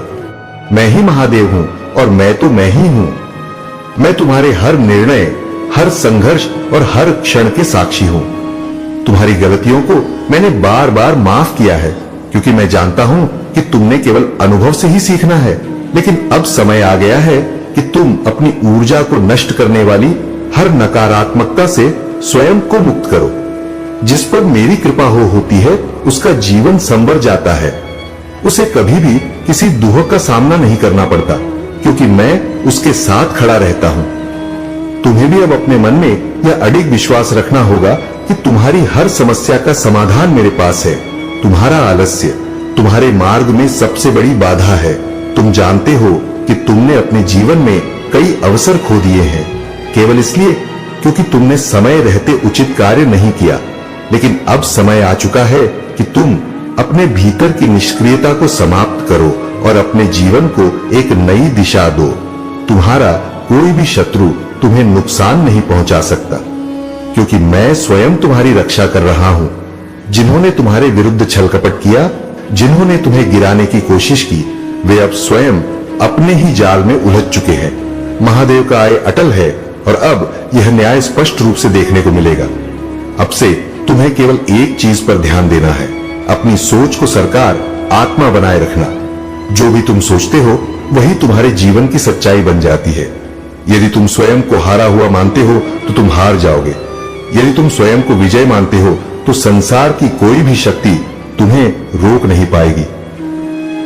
मैं ही महादेव हूं और मैं तो मैं ही हूं। मैं तुम्हारे हर निर्णय, हर संघर्ष और हर क्षण के साक्षी हूं। तुम्हारी गलतियों को मैंने बार बार माफ किया है, क्योंकि मैं जानता हूं कि तुमने केवल अनुभव से ही सीखना है। लेकिन अब समय आ गया है कि तुम अपनी ऊर्जा को नष्ट करने वाली हर नकारात्मकता से स्वयं को मुक्त करो। जिस पर मेरी कृपा होती है, उसका जीवन संवर जाता है। उसे कभी भी किसी दुख का सामना नहीं करना पड़ता, क्योंकि मैं उसके साथ खड़ा रहता हूं। तुम्हें भी अब अपने मन में यह अडिग विश्वास रखना होगा कि तुम्हारी हर समस्या का समाधान मेरे पास है। तुम्हारा आलस्य तुम्हारे मार्ग में सबसे बड़ी बाधा है। तुम जानते हो कि तुमने अपने जीवन में कई अवसर खो दिए हैं, केवल इसलिए क्योंकि तुमने समय रहते उचित कार्य नहीं किया। लेकिन अब समय आ चुका है कि तुम अपने भीतर की निष्क्रियता को समाप्त करो और अपने जीवन को एक नई दिशा दो। तुम्हारा कोई भी शत्रु तुम्हें नुकसान नहीं पहुंचा सकता, क्योंकि मैं स्वयं तुम्हारी रक्षा कर रहा हूं। जिन्होंने तुम्हारे विरुद्ध छल कपट किया, जिन्होंने तुम्हें गिराने की कोशिश की, वे अब स्वयं अपने ही जाल में उलझ चुके हैं। महादेव का आय अटल है और अब यह न्याय स्पष्ट रूप से देखने को मिलेगा। अब से तुम्हें केवल एक चीज पर ध्यान देना है, अपनी सोच को सरकार आत्मा बनाए रखना। जो भी तुम सोचते हो वही तुम्हारे जीवन की सच्चाई बन जाती है। यदि तुम स्वयं को हारा हुआ मानते हो तो तुम हार जाओगे। यदि तुम स्वयं को विजय मानते हो तो संसार की कोई भी शक्ति तुम्हें रोक नहीं पाएगी।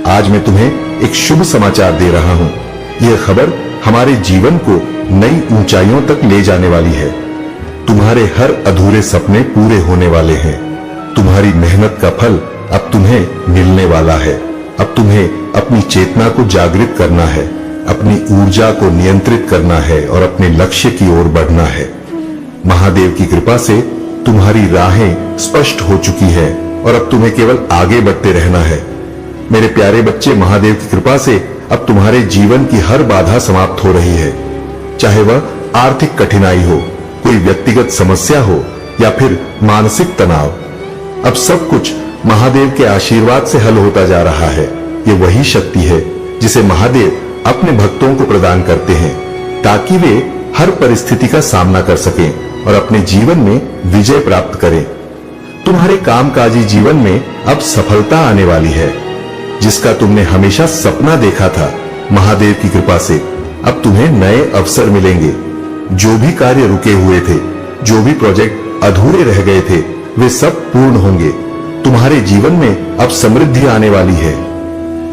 आज मैं तुम्हें एक शुभ समाचार दे रहा हूं। यह खबर हमारे जीवन को नई ऊंचाइयों तक ले जाने वाली है। तुम्हारे हर अधूरे सपने पूरे होने वाले हैं। तुम्हारी मेहनत का फल अब तुम्हें मिलने वाला है। अब तुम्हें अपनी चेतना को जागृत करना है, अपनी ऊर्जा को नियंत्रित करना है और अपने लक्ष्य की ओर बढ़ना है। महादेव की कृपा से तुम्हारी राहें स्पष्ट हो चुकी है और अब तुम्हें केवल आगे बढ़ते रहना है। मेरे प्यारे बच्चे, महादेव की कृपा से अब तुम्हारे जीवन की हर बाधा समाप्त हो रही है। चाहे वह आर्थिक कठिनाई हो, कोई व्यक्तिगत समस्या हो या फिर मानसिक तनाव, अब सब कुछ महादेव के आशीर्वाद से हल होता जा रहा है। ये वही शक्ति है जिसे महादेव अपने भक्तों को प्रदान करते हैं, ताकि वे हर परिस्थिति का सामना कर सकें और अपने जीवन में विजय प्राप्त करें। तुम्हारे कामकाजी जीवन में अब सफलता आने वाली है, जिसका तुमने हमेशा सपना देखा था। महादेव की कृपा से अब तुम्हें नए अवसर मिलेंगे। जो भी कार्य रुके हुए थे, जो भी प्रोजेक्ट अधूरे रह गए थे, वे सब पूर्ण होंगे। तुम्हारे जीवन में अब समृद्धि आने वाली है।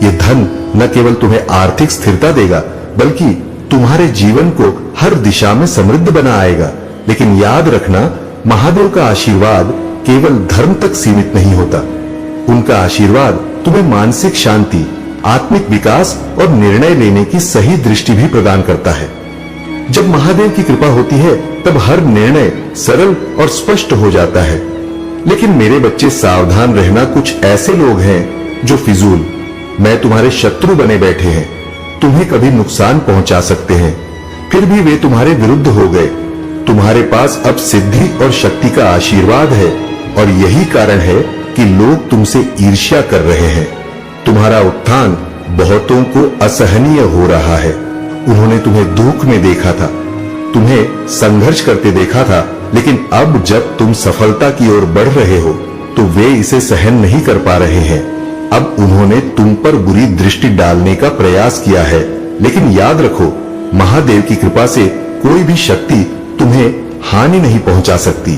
ये धन न केवल तुम्हें आर्थिक स्थिरता देगा, बल्कि तुम्हारे जीवन को हर दिशा में समृद्ध बनाएगा। लेकिन याद रखना, महादेव का आशीर्वाद केवल धर्म तक सीमित नहीं होता। उनका आशीर्वाद तुम्हें मानसिक शांति, आत्मिक विकास और निर्णय लेने की सही दृष्टि भी प्रदान करता है। जब महादेव की कृपा होती है, तब हर निर्णय सरल और स्पष्ट हो जाता है। लेकिन मेरे बच्चे, सावधान रहना, कुछ ऐसे लोग हैं जो फिजूल, मैं तुम्हारे शत्रु बने बैठे हैं, तुम्हें कभी नुकसान पहुंचा सकते हैं, फिर भी वे तुम्हारे विरुद्ध हो गए। तुम्हारे पास अब सिद्धि और शक्ति का आशीर्वाद है और यही कारण है कि लोग तुमसे ईर्ष्या कर रहे हैं। तुम्हारा उत्थान बहुतों को असहनीय हो रहा है। उन्होंने तुम्हें दुख में देखा था, तुम्हें संघर्ष करते देखा था, लेकिन अब जब तुम सफलता की ओर बढ़ रहे हो तो वे इसे सहन नहीं कर पा रहे हैं। अब उन्होंने तुम पर बुरी दृष्टि डालने का प्रयास किया है, लेकिन याद रखो, महादेव की कृपा से कोई भी शक्ति तुम्हें हानि नहीं पहुंचा सकती।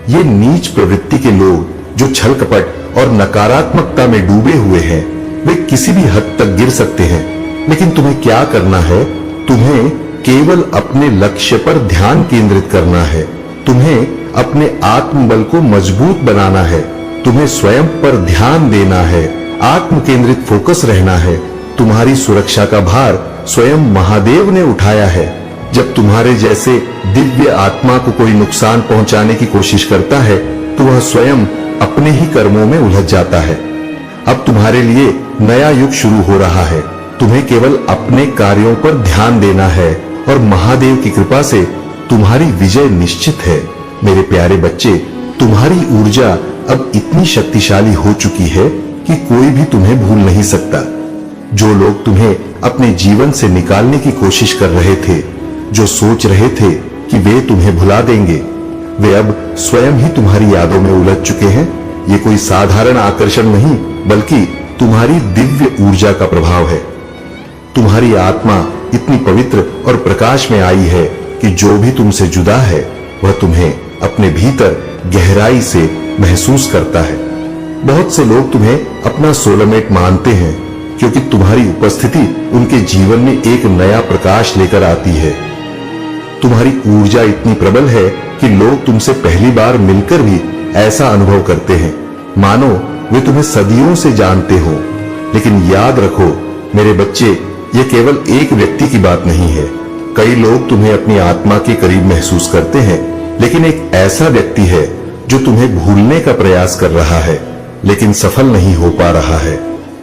ये नीच प्रवृत्ति के लोग जो छल कपट और नकारात्मकता में डूबे हुए हैं, वे किसी भी हद तक गिर सकते हैं। लेकिन तुम्हें क्या करना है? तुम्हें केवल अपने लक्ष्य पर ध्यान केंद्रित करना है। तुम्हें अपने आत्मबल को मजबूत बनाना है। तुम्हें स्वयं पर ध्यान देना है, आत्म केंद्रित फोकस रहना है। तुम्हारी सुरक्षा का भार स्वयं महादेव ने उठाया है। जब तुम्हारे जैसे दिव्य आत्मा को कोई नुकसान पहुंचाने की कोशिश करता है, तो वह स्वयं अपने ही कर्मों में उलझ जाता है। अब तुम्हारे लिए नया युग शुरू हो रहा है। तुम्हें केवल अपने कार्यों पर ध्यान देना है और महादेव की कृपा से तुम्हारी विजय निश्चित है। मेरे प्यारे बच्चे, तुम्हारी ऊर्जा अब इतनी शक्तिशाली हो चुकी है कि कोई भी तुम्हें भूल नहीं सकता। जो लोग तुम्हें अपने जीवन से निकालने की कोशिश कर रहे थे, जो सोच रहे थे कि वे तुम्हें भुला देंगे, वे अब स्वयं ही तुम्हारी यादों में उलझ चुके हैं। ये कोई साधारण आकर्षण नहीं, बल्कि तुम्हारी दिव्य ऊर्जा का प्रभाव है। तुम्हारी आत्मा इतनी पवित्र और प्रकाश में आई है कि जो भी तुमसे जुदा है, वह तुम्हें अपने भीतर गहराई से महसूस करता है। बहुत से लोग तुम्हें अपना सोलमेट मानते हैं, क्योंकि तुम्हारी उपस्थिति उनके जीवन में एक नया प्रकाश लेकर आती है। तुम्हारी ऊर्जा इतनी प्रबल है कि लोग तुमसे पहली बार मिलकर भी ऐसा अनुभव करते हैं मानो वे तुम्हें सदियों से जानते हो। लेकिन याद रखो मेरे बच्चे, ये केवल एक व्यक्ति की बात नहीं है, कई लोग तुम्हें अपनी आत्मा के करीब महसूस करते हैं, लेकिन एक ऐसा व्यक्ति है जो तुम्हें भूलने का प्रयास कर रहा है, लेकिन सफल नहीं हो पा रहा है।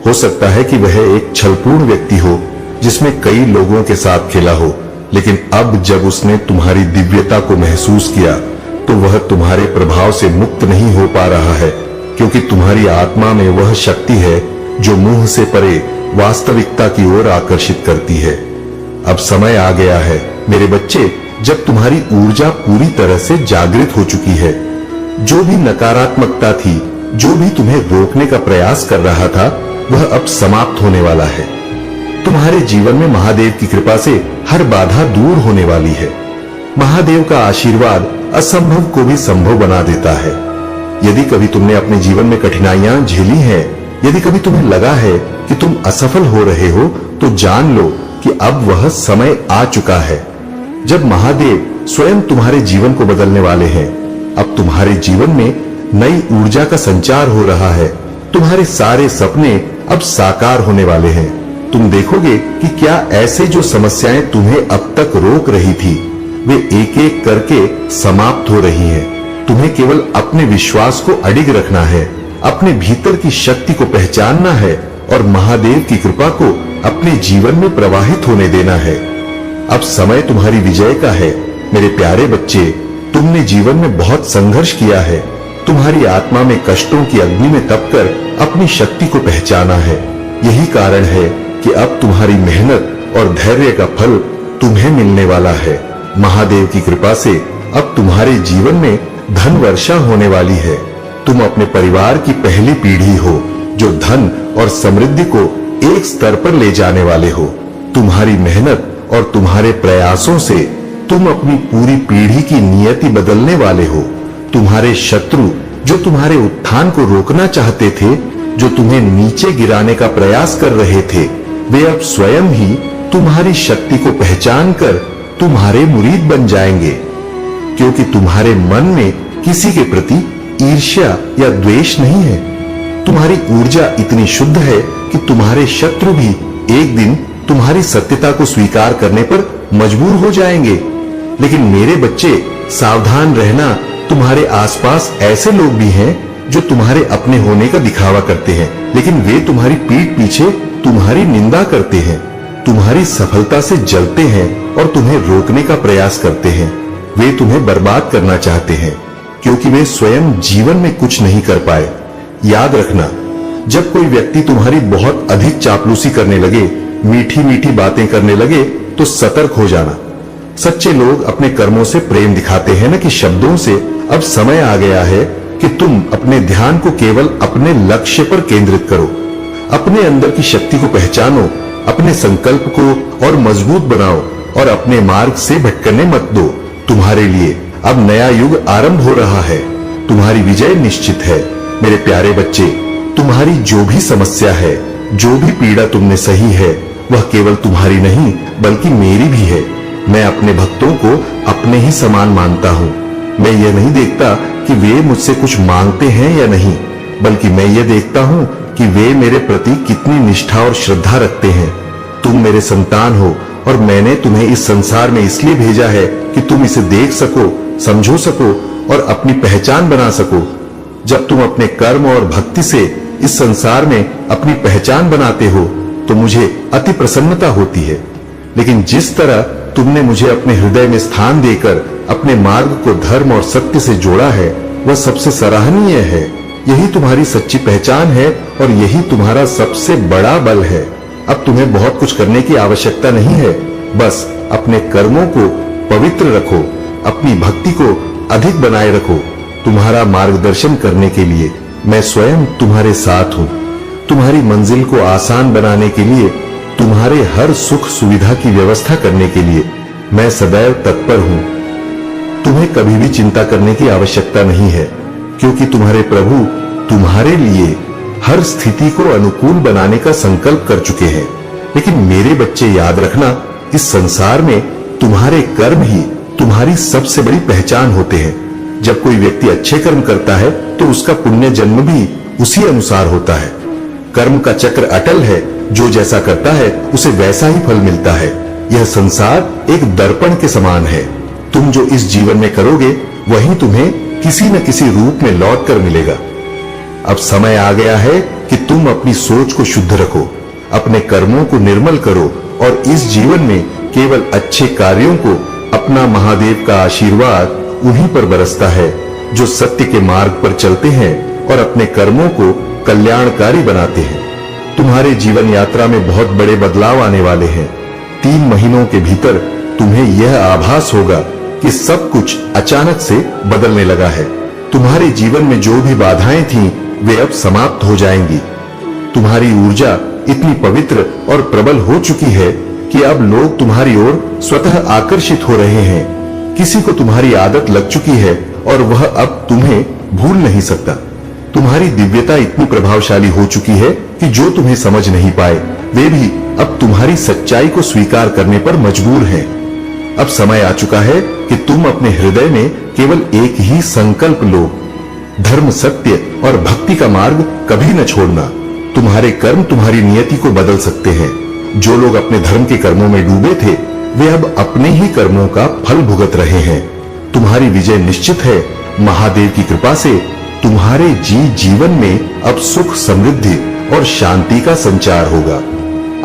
हो सकता है कि वह एक छलपूर्ण व्यक्ति हो जिसमें कई लोगों के साथ खेला हो, लेकिन अब जब उसने तुम्हारी दिव्यता को महसूस किया तो वह तुम्हारे प्रभाव से मुक्त नहीं हो पा रहा है, क्योंकि तुम्हारी आत्मा में वह शक्ति है जो मुंह से परे वास्तविकता की ओर आकर्षित करती है। अब समय आ गया है मेरे बच्चे, जब तुम्हारी ऊर्जा पूरी तरह से जागृत हो चुकी है। जो भी नकारात्मकता थी, जो भी तुम्हें रोकने का प्रयास कर रहा था, वह अब समाप्त होने वाला है। तुम्हारे जीवन में महादेव की कृपा से हर बाधा दूर होने वाली है। महादेव का आशीर्वाद असंभव को भी संभव बना देता है। यदि कभी तुमने अपने जीवन में कठिनाइयां झेली हैं, यदि कभी तुम्हें लगा है कि तुम असफल हो रहे हो, तो जान लो कि अब वह समय आ चुका है जब महादेव स्वयं तुम्हारे जीवन को बदलने वाले हैं। अब तुम्हारे जीवन में नई ऊर्जा का संचार हो रहा है। तुम्हारे सारे सपने अब साकार होने वाले हैं। तुम देखोगे कि क्या ऐसे जो समस्याएं तुम्हें अब तक रोक रही थी, वे एक एक करके समाप्त हो रही हैं। तुम्हें केवल अपने विश्वास को अडिग रखना है, अपने भीतर की शक्ति को पहचानना है और महादेव की कृपा को अपने जीवन में प्रवाहित होने देना है। अब समय तुम्हारी विजय का है मेरे प्यारे बच्चे। तुमने जीवन में बहुत संघर्ष किया है। तुम्हारी आत्मा में कष्टों की अग्नि में तपकर अपनी शक्ति को पहचाना है। यही कारण है कि अब तुम्हारी मेहनत और धैर्य का फल तुम्हें मिलने वाला है। महादेव की कृपा से अब तुम्हारे जीवन में धन वर्षा होने वाली है। तुम अपने परिवार की पहली पीढ़ी हो जो धन और समृद्धि को एक स्तर पर ले जाने वाले हो। तुम्हारी मेहनत और तुम्हारे प्रयासों से तुम अपनी पूरी पीढ़ी की नियति बदलने वाले हो। तुम्हारे शत्रु जो तुम्हारे उत्थान को रोकना चाहते थे, जो तुम्हें नीचे गिराने का प्रयास कर रहे थे, वे अब स्वयं ही तुम्हारी शक्ति को पहचान कर तुम्हारे मुरीद बन जाएंगे, क्योंकि तुम्हारे मन में किसी के प्रति ईर्ष्या या द्वेष नहीं है। तुम्हारी ऊर्जा इतनी शुद्ध है कि तुम्हारे शत्रु भी एक दिन तुम्हारी सत्यता को स्वीकार करने पर मजबूर हो जाएंगे। लेकिन मेरे बच्चे, सावधान रहना। तुम्हारे आसपास ऐसे लोग भी हैं जो तुम्हारे अपने होने का दिखावा करते हैं, लेकिन वे तुम्हारी पीठ पीछे तुम्हारी निंदा करते हैं, तुम्हारी सफलता से जलते हैं और तुम्हें रोकने का प्रयास करते हैं। वे तुम्हें बर्बाद करना चाहते हैं, क्योंकि वे स्वयं जीवन में कुछ नहीं कर पाए। याद रखना, जब कोई व्यक्ति तुम्हारी बहुत अधिक चापलूसी करने लगे, मीठी मीठी बातें करने लगे, तो सतर्क हो जाना। सच्चे लोग अपने कर्मों से प्रेम दिखाते हैं, न कि शब्दों से। अब समय आ गया है कि तुम अपने ध्यान को केवल अपने लक्ष्य पर केंद्रित करो। अपने अंदर की शक्ति को पहचानो, अपने संकल्प को और मजबूत बनाओ और अपने मार्ग से भटकने मत दो। तुम्हारे लिए अब नया युग आरंभ हो रहा है। तुम्हारी विजय निश्चित है मेरे प्यारे बच्चे। तुम्हारी जो भी समस्या है, जो भी पीड़ा तुमने सही है, वह केवल तुम्हारी नहीं बल्कि मेरी भी है। मैं अपने भक्तों को अपने ही समान मानता हूँ। मैं यह नहीं देखता कि वे मुझसे कुछ मांगते हैं या नहीं, बल्कि मैं यह देखता हूँ कि वे मेरे प्रति कितनी निष्ठा और श्रद्धा रखते हैं। तुम मेरे संतान हो और मैंने तुम्हें इस संसार में इसलिए भेजा है कि तुम इसे देख सको, समझो सको और अपनी पहचान बना सको। जब तुम अपने कर्म और भक्ति से इस संसार में अपनी पहचान बनाते हो तो मुझे अति प्रसन्नता होती है। लेकिन जिस तरह तुमने मुझे अपने हृदय में स्थान देकर अपने मार्ग को धर्म और सत्य से जोड़ा है, वह सबसे सराहनीय है। यही तुम्हारी सच्ची पहचान है और यही तुम्हारा सबसे बड़ा बल है। अब तुम्हें बहुत कुछ करने की आवश्यकता नहीं है। बस अपने कर्मों को पवित्र रखो, अपनी भक्ति को अधिक बनाए रखो। तुम्हारा मार्गदर्शन करने के लिए मैं स्वयं तुम्हारे साथ हूँ। तुम्हारी मंजिल को आसान बनाने के लिए, तुम्हारे हर सुख सुविधा की व्यवस्था करने के लिए मैं सदैव तत्पर हूँ। तुम्हें कभी भी चिंता करने की आवश्यकता नहीं है, क्योंकि तुम्हारे प्रभु तुम्हारे लिए हर स्थिति को अनुकूल बनाने का संकल्प कर चुके हैं। लेकिन मेरे बच्चे, याद रखना, इस संसार में तुम्हारे कर्म ही तुम्हारी सबसे बड़ी पहचान होते हैं। जब कोई व्यक्ति अच्छे कर्म करता है तो उसका पुण्य जन्म भी उसी अनुसार होता है। कर्म का चक्र अटल है, जो जैसा करता है उसे वैसा ही फल मिलता है। यह संसार एक दर्पण के समान है। तुम जो इस जीवन में करोगे वही तुम्हें किसी न किसी रूप में लौट कर मिलेगा। अब समय आ गया है कि तुम अपनी सोच को शुद्ध रखो, अपने कर्मों को निर्मल करो और इस जीवन में केवल अच्छे कार्यों को अपना महादेव का आशीर्वाद उन्हीं पर बरसता है जो सत्य के मार्ग पर चलते हैं और अपने कर्मों को कल्याणकारी बनाते हैं। तुम्हारे जीवन यात्रा में बहुत बड़े बदलाव आने वाले हैं। 3 महीनों के भीतर तुम्हें यह आभास होगा कि सब कुछ अचानक से बदलने लगा है। तुम्हारे जीवन में जो भी बाधाएं थीं, वे अब समाप्त हो जाएंगी। तुम्हारी ऊर्जा इतनी पवित्र और प्रबल हो चुकी है कि अब लोग तुम्हारी ओर स्वतः आकर्षित हो रहे हैं। किसी को तुम्हारी आदत लग चुकी है और वह अब तुम्हें भूल नहीं सकता। तुम्हारी दिव्यता इतनी प्रभावशाली हो चुकी है कि जो तुम्हें समझ नहीं पाए, वे भी अब तुम्हारी सच्चाई को स्वीकार करने पर मजबूर हैं। अब समय आ चुका है कि तुम अपने हृदय में केवल एक ही संकल्प लो, धर्म, सत्य और भक्ति का मार्ग कभी न छोड़ना। तुम्हारे कर्म तुम्हारी नियति को बदल सकते हैं। जो लोग अपने धर्म के कर्मों में डूबे थे, वे अब अपने ही कर्मों का फल भुगत रहे हैं। तुम्हारी विजय निश्चित है। महादेव की कृपा से तुम्हारे जीवन में अब सुख, समृद्धि और शांति का संचार होगा।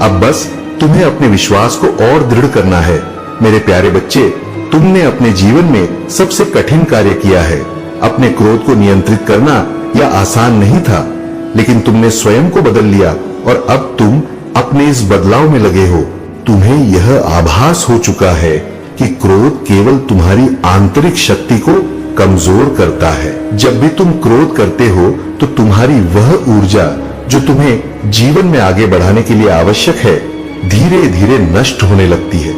अब बस तुम्हें अपने विश्वास को और दृढ़ करना है। मेरे प्यारे बच्चे, तुमने अपने जीवन में सबसे कठिन कार्य किया है। अपने क्रोध को नियंत्रित करना यह आसान नहीं था, लेकिन तुमने स्वयं को बदल लिया और अब तुम अपने इस बदलाव में लगे हो। तुम्हें यह आभास हो चुका है कि क्रोध केवल तुम्हारी आंतरिक शक्ति को कमजोर करता है। जब भी तुम क्रोध करते हो तो तुम्हारी वह ऊर्जा जो तुम्हें जीवन में आगे बढ़ाने के लिए आवश्यक है, धीरे धीरे नष्ट होने लगती है।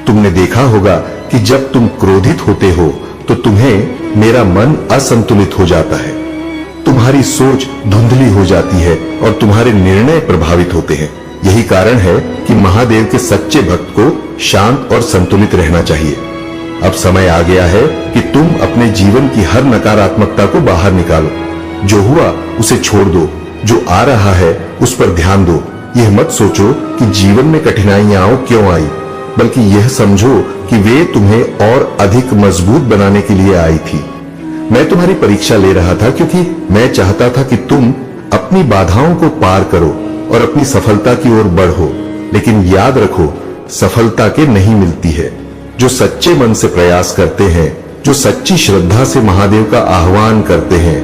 तुमने देखा होगा कि जब तुम क्रोधित होते हो तो तुम्हें मेरा मन असंतुलित हो जाता है। तुम्हारी सोच धुंधली हो जाती है और तुम्हारे निर्णय प्रभावित होते हैं। यही कारण है कि महादेव के सच्चे भक्त को शांत और संतुलित रहना चाहिए। अब समय आ गया है कि तुम अपने जीवन की हर नकारात्मकता को बाहर निकालो। जो हुआ उसे छोड़ दो, जो आ रहा है उस पर ध्यान दो। यह मत सोचो कि जीवन में कठिनाइयां क्यों आई, बल्कि यह समझो कि वे तुम्हें और अधिक मजबूत बनाने के लिए आई थी। मैं तुम्हारी परीक्षा ले रहा था क्योंकि मैं चाहता था कि तुम अपनी बाधाओं को पार करो और अपनी सफलता की ओर बढ़ो। लेकिन याद रखो, सफलता के नहीं मिलती है। जो सच्चे मन से प्रयास करते हैं, जो सच्ची श्रद्धा से महादेव का आह्वान करते हैं।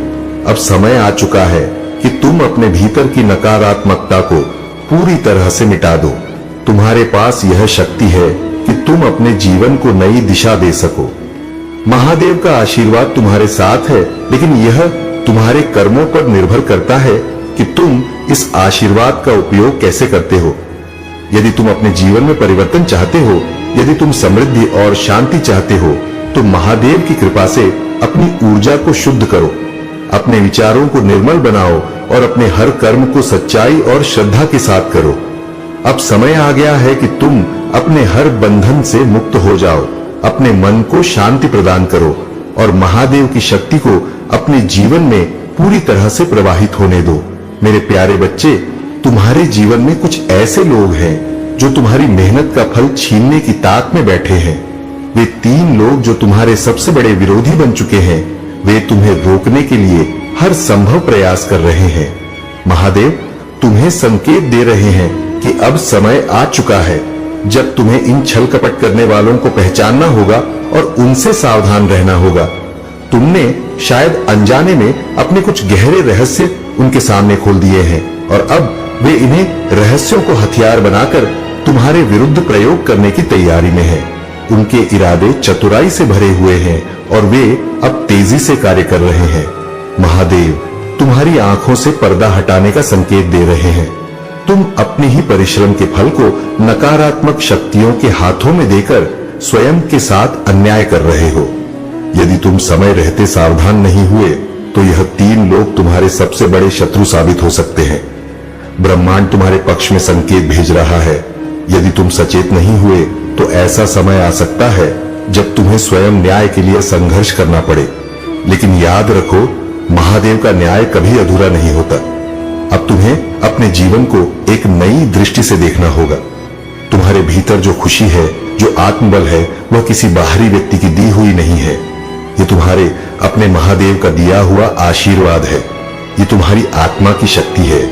अब समय आ चुका है कि तुम अपने भीतर की नकारात्मकता को पूरी तरह से मिटा दो। तुम्हारे पास यह शक्ति है कि तुम अपने जीवन को नई दिशा दे सको। महादेव का आशीर्वाद तुम्हारे साथ है, लेकिन यह तुम्हारे कर्मों पर निर्भर करता है कि तुम इस आशीर्वाद का उपयोग कैसे करते हो। यदि तुम अपने जीवन में परिवर्तन चाहते हो, यदि तुम समृद्धि और शांति चाहते हो, तो महादेव की कृपा से अपनी ऊर्जा को शुद्ध करो, अपने विचारों को निर्मल बनाओ और अपने हर कर्म को सच्चाई और श्रद्धा के साथ करो। अब समय आ गया है कि तुम अपने हर बंधन से मुक्त हो जाओ, अपने मन को शांति प्रदान करो और महादेव की शक्ति को अपने जीवन में पूरी तरह से प्रवाहित होने दो। मेरे प्यारे बच्चे, तुम्हारे जीवन में कुछ ऐसे लोग हैं जो तुम्हारी मेहनत का फल छीनने की ताक में बैठे हैं। वे 3 लोग जो तुम्हारे सबसे बड़े विरोधी बन चुके हैं, वे तुम्हें रोकने के लिए हर संभव प्रयास कर रहे हैं। महादेव तुम्हें संकेत दे रहे हैं कि अब समय आ चुका है जब तुम्हें इन छल कपट करने वालों को पहचानना होगा और उनसे सावधान रहना होगा। तुमने शायद अनजाने में अपने कुछ गहरे रहस्य उनके सामने खोल दिए हैं और अब वे इन्हें रहस्यों को हथियार बनाकर तुम्हारे विरुद्ध प्रयोग करने की तैयारी में हैं। उनके इरादे चतुराई से भरे हुए हैं और वे अब तेजी से कार्य कर रहे हैं। महादेव तुम्हारी आंखों से पर्दा हटाने का संकेत दे रहे हैं। तुम अपने ही परिश्रम के फल को नकारात्मक शक्तियों के हाथों में देकर स्वयं के साथ अन्याय कर रहे हो। यदि तुम समय रहते सावधान नहीं हुए तो यह 3 लोग तुम्हारे सबसे बड़े शत्रु साबित हो सकते हैं। ब्रह्मांड तुम्हारे पक्ष में संकेत भेज रहा है। यदि तुम सचेत नहीं हुए तो ऐसा समय आ सकता है जब तुम्हें स्वयं न्याय के लिए संघर्ष करना पड़े। लेकिन याद रखो, महादेव का न्याय कभी अधूरा नहीं होता। अब तुम्हें अपने जीवन को एक नई दृष्टि से देखना होगा। तुम्हारे भीतर जो खुशी है, जो आत्मबल है, वह किसी बाहरी व्यक्ति की दी हुई नहीं है। ये तुम्हारे अपने महादेव का दिया हुआ आशीर्वाद है। ये तुम्हारी आत्मा की शक्ति है।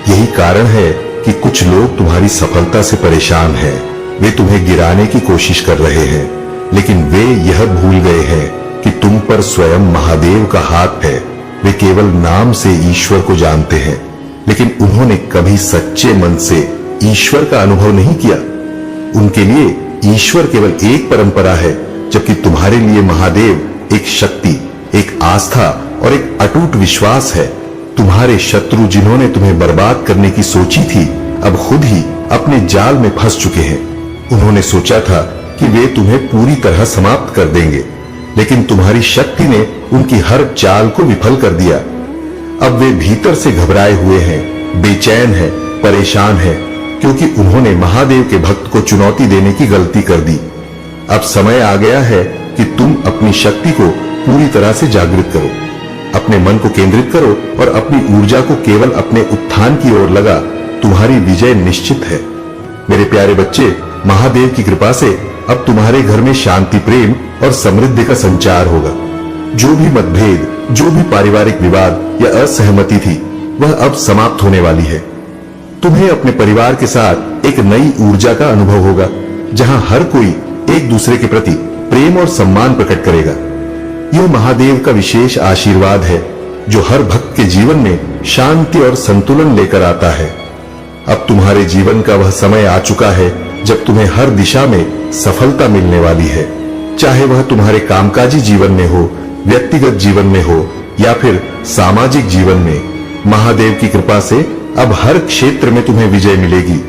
यही कारण है कि कुछ लोग तुम्हारी सफलता से परेशान हैं। वे तुम्हें गिराने की कोशिश कर रहे हैं, लेकिन वे यह भूल गए हैं कि तुम पर स्वयं महादेव का हाथ है। वे केवल नाम से ईश्वर को जानते हैं, लेकिन उन्होंने कभी सच्चे मन से ईश्वर का अनुभव नहीं किया। उनके लिए ईश्वर केवल एक परंपरा है, जबकि तुम्हारे लिए महादेव एक शक्ति, एक आस्था और एक अटूट विश्वास है। तुम्हारे शत्रु जिन्होंने तुम्हें बर्बाद करने की सोची थी, अब खुद ही अपने जाल में फंस चुके हैं। उन्होंने सोचा था कि वे तुम्हें पूरी तरह समाप्त कर देंगे, लेकिन तुम्हारी शक्ति ने उनकी हर चाल को विफल कर दिया। अब वे भीतर से घबराए हुए हैं, बेचैन हैं, परेशान हैं, क्योंकि उन्होंने महादेव के भक्त को चुनौती देने की गलती कर दी। अब समय आ गया है कि तुम अपनी शक्ति को पूरी तरह से जागृत करो। अपने मन को केंद्रित करो और अपनी ऊर्जा को केवल अपने उत्थान की ओर लगा। तुम्हारी विजय निश्चित है। मेरे प्यारे बच्चे, महादेव की कृपा से अब तुम्हारे घर में शांति, प्रेम और समृद्धि का संचार होगा। जो भी मतभेद, जो भी पारिवारिक विवाद या असहमति थी, वह अब समाप्त होने वाली है। तुम्हें अपने परिवार के साथ एक नई ऊर्जा का अनुभव होगा, जहां हर कोई एक दूसरे के प्रति प्रेम और सम्मान प्रकट करेगा। यह महादेव का विशेष आशीर्वाद है, जो हर भक्त के जीवन में शांति और संतुलन लेकर आता है। अब तुम्हारे जीवन का वह समय आ चुका है जब तुम्हें हर दिशा में सफलता मिलने वाली है। चाहे वह तुम्हारे कामकाजी जीवन में हो, व्यक्तिगत जीवन में हो या फिर सामाजिक जीवन में, महादेव की कृपा से अब हर क्षेत्र में तुम्हें विजय मिलेगी।